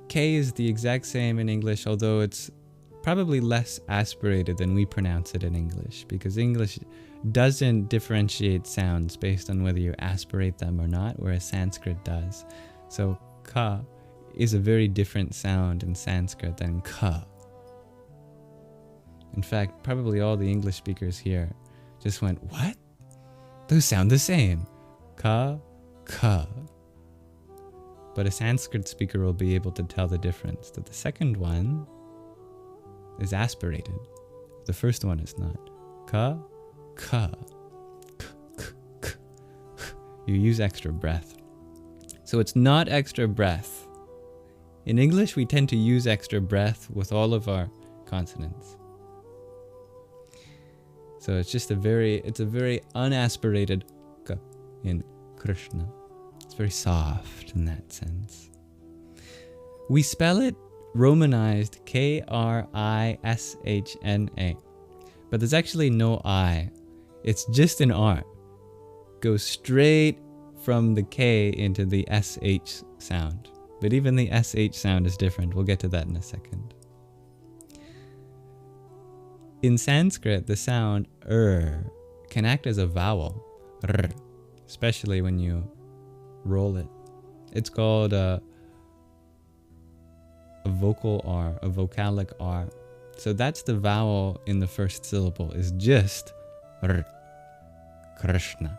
K is the exact same in English, although it's probably less aspirated than we pronounce it in English, because English doesn't differentiate sounds based on whether you aspirate them or not, whereas Sanskrit does. So ka is a very different sound in Sanskrit than ka. In fact, probably all the English speakers here just went, what? Those sound the same. Ka, ka. But a Sanskrit speaker will be able to tell the difference, that the second one is aspirated. The first one is not. Ka, ka. K, k, k. You use extra breath. So it's not extra breath. In English, we tend to use extra breath with all of our consonants. So it's just a very unaspirated ka in Krishna. It's very soft in that sense. We spell it Romanized Krishna, but there's actually no I. It's just an R. Goes straight from the K into the SH sound. But even the SH sound is different. We'll get to that in a second. In Sanskrit, the sound can act as a vowel, especially when you roll it. It's called a vocal R, a vocalic R. So that's the vowel in the first syllable, is just Krishna,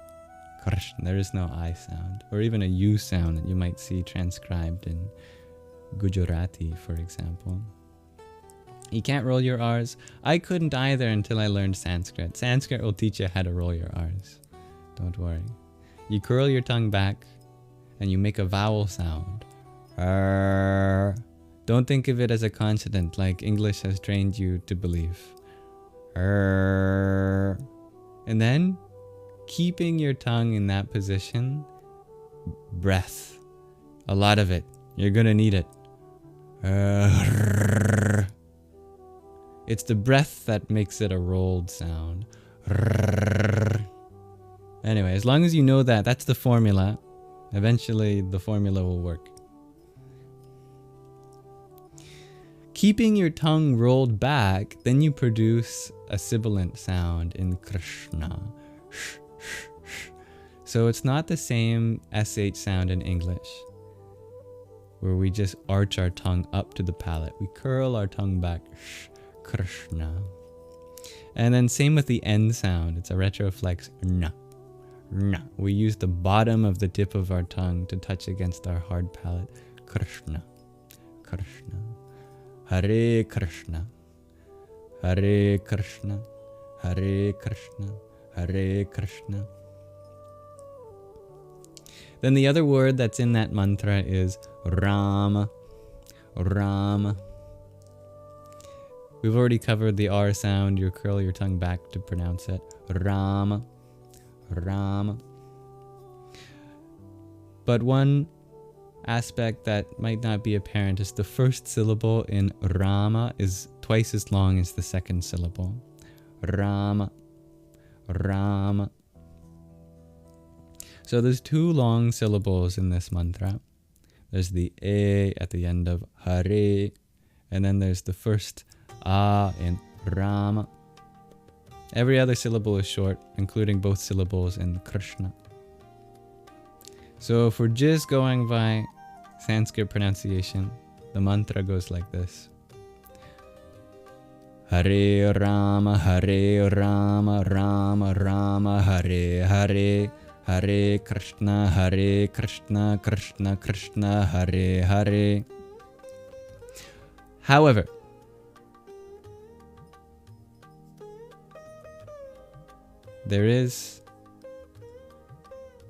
Krishna. There is no I sound, or even a U sound that you might see transcribed in Gujarati, for example. You can't roll your R's. I couldn't either until I learned Sanskrit. Sanskrit will teach you how to roll your R's. Don't worry. You curl your tongue back and you make a vowel sound. Don't think of it as a consonant like English has trained you to believe. And then, keeping your tongue in that position, breath. A lot of it. You're gonna need it. It's the breath that makes it a rolled sound. Anyway, as long as you know that, that's the formula. Eventually, the formula will work. Keeping your tongue rolled back, then you produce a sibilant sound in Krishna. So it's not the same SH sound in English, where we just arch our tongue up to the palate. We curl our tongue back. Krishna. And then same with the N sound. It's a retroflex. Na. Na. We use the bottom of the tip of our tongue to touch against our hard palate. Krishna. Krishna. Hare Krishna. Hare Krishna. Hare Krishna. Hare Krishna. Then the other word that's in that mantra is Ram. Ram. We've already covered the R sound. You curl your tongue back to pronounce it. Ram. Ram. But one aspect that might not be apparent is the first syllable in Rama is twice as long as the second syllable. Rama. Rama. So there's two long syllables in this mantra. There's the A at the end of Hare, and then there's the first A in Rama. Every other syllable is short, including both syllables in Krishna. So if we're just going by Sanskrit pronunciation, the mantra goes like this. Hare Rama, Hare Rama, Rama Rama, Hare Hare, Hare Krishna, Krishna Krishna, Hare Hare. However, there is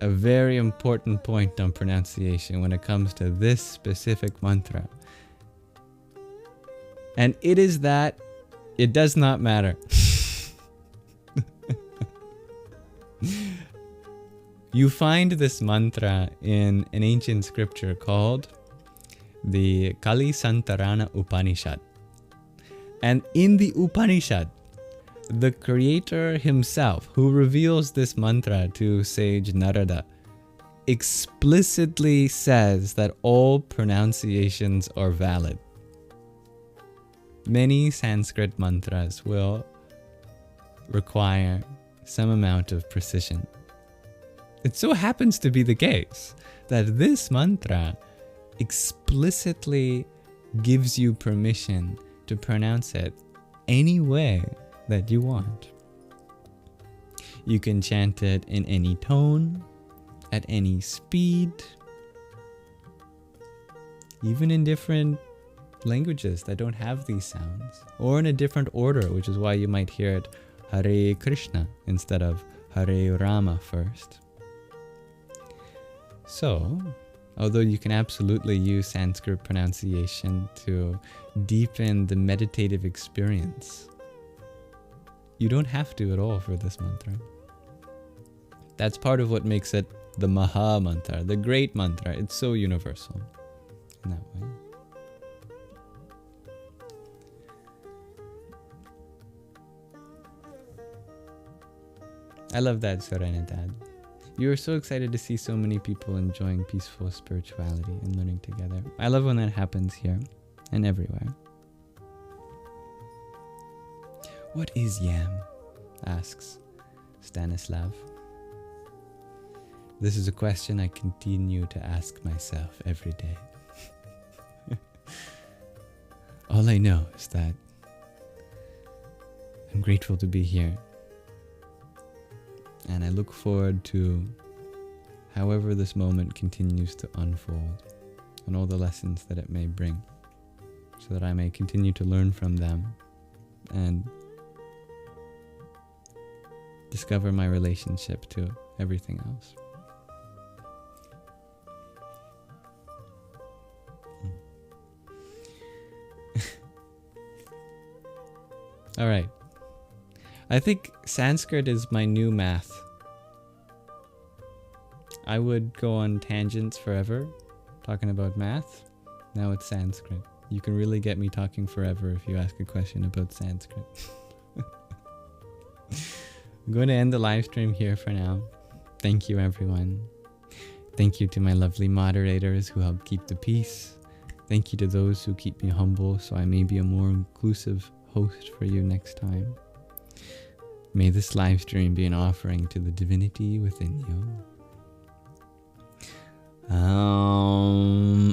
a very important point on pronunciation when it comes to this specific mantra. And it is that it does not matter. You find this mantra in an ancient scripture called the Kali Santarana Upanishad. And in the Upanishad, the creator himself, who reveals this mantra to sage Narada, explicitly says that all pronunciations are valid. Many Sanskrit mantras will require some amount of precision. It so happens to be the case that this mantra explicitly gives you permission to pronounce it any way that you want. You can chant it in any tone, at any speed, even in different languages that don't have these sounds, or in a different order, which is why you might hear it Hare Krishna instead of Hare Rama first. So, although you can absolutely use Sanskrit pronunciation to deepen the meditative experience, you don't have to at all for this mantra. That's part of what makes it the Maha Mantra, the great mantra. It's so universal in that way. I love that, Serenidad. You are so excited to see so many people enjoying peaceful spirituality and learning together. I love when that happens here and everywhere. What is Yam? Asks Stanislav. This is a question I continue to ask myself every day. All I know is that I'm grateful to be here. And I look forward to however this moment continues to unfold, and all the lessons that it may bring, so that I may continue to learn from them and discover my relationship to everything else. All right. I think Sanskrit is my new math. I would go on tangents forever talking about math. Now it's Sanskrit. You can really get me talking forever if you ask a question about Sanskrit. I'm going to end the live stream here for now. Thank you, everyone. Thank you to my lovely moderators who help keep the peace. Thank you to those who keep me humble so I may be a more inclusive host for you next time. May this live stream be an offering to the divinity within you.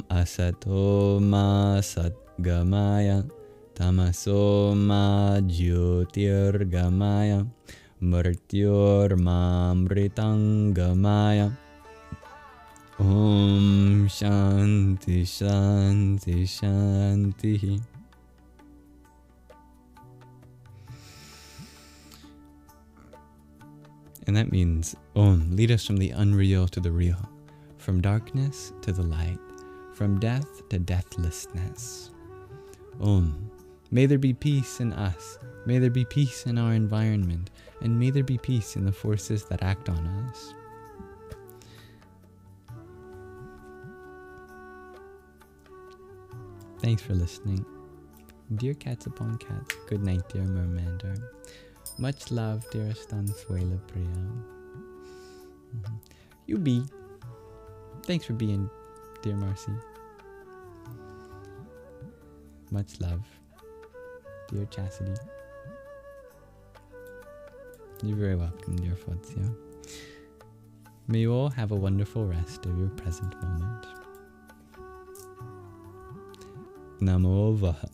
Asato ma satgamaya tamaso ma jyotirgamaya mrityor ma mritangamaya. Om Shanti Shanti Shanti. And that means, Om, lead us from the unreal to the real, from darkness to the light, from death to deathlessness. Om, may there be peace in us, may there be peace in our environment, and may there be peace in the forces that act on us. Thanks for listening. Dear cats upon cats, good night, dear mermander. Much love, dearest Ansuela Priya. You be. Thanks for being, dear Marcy. Much love, dear Chastity. You're very welcome, dear Fozia. May you all have a wonderful rest of your present moment. Namo Vaha.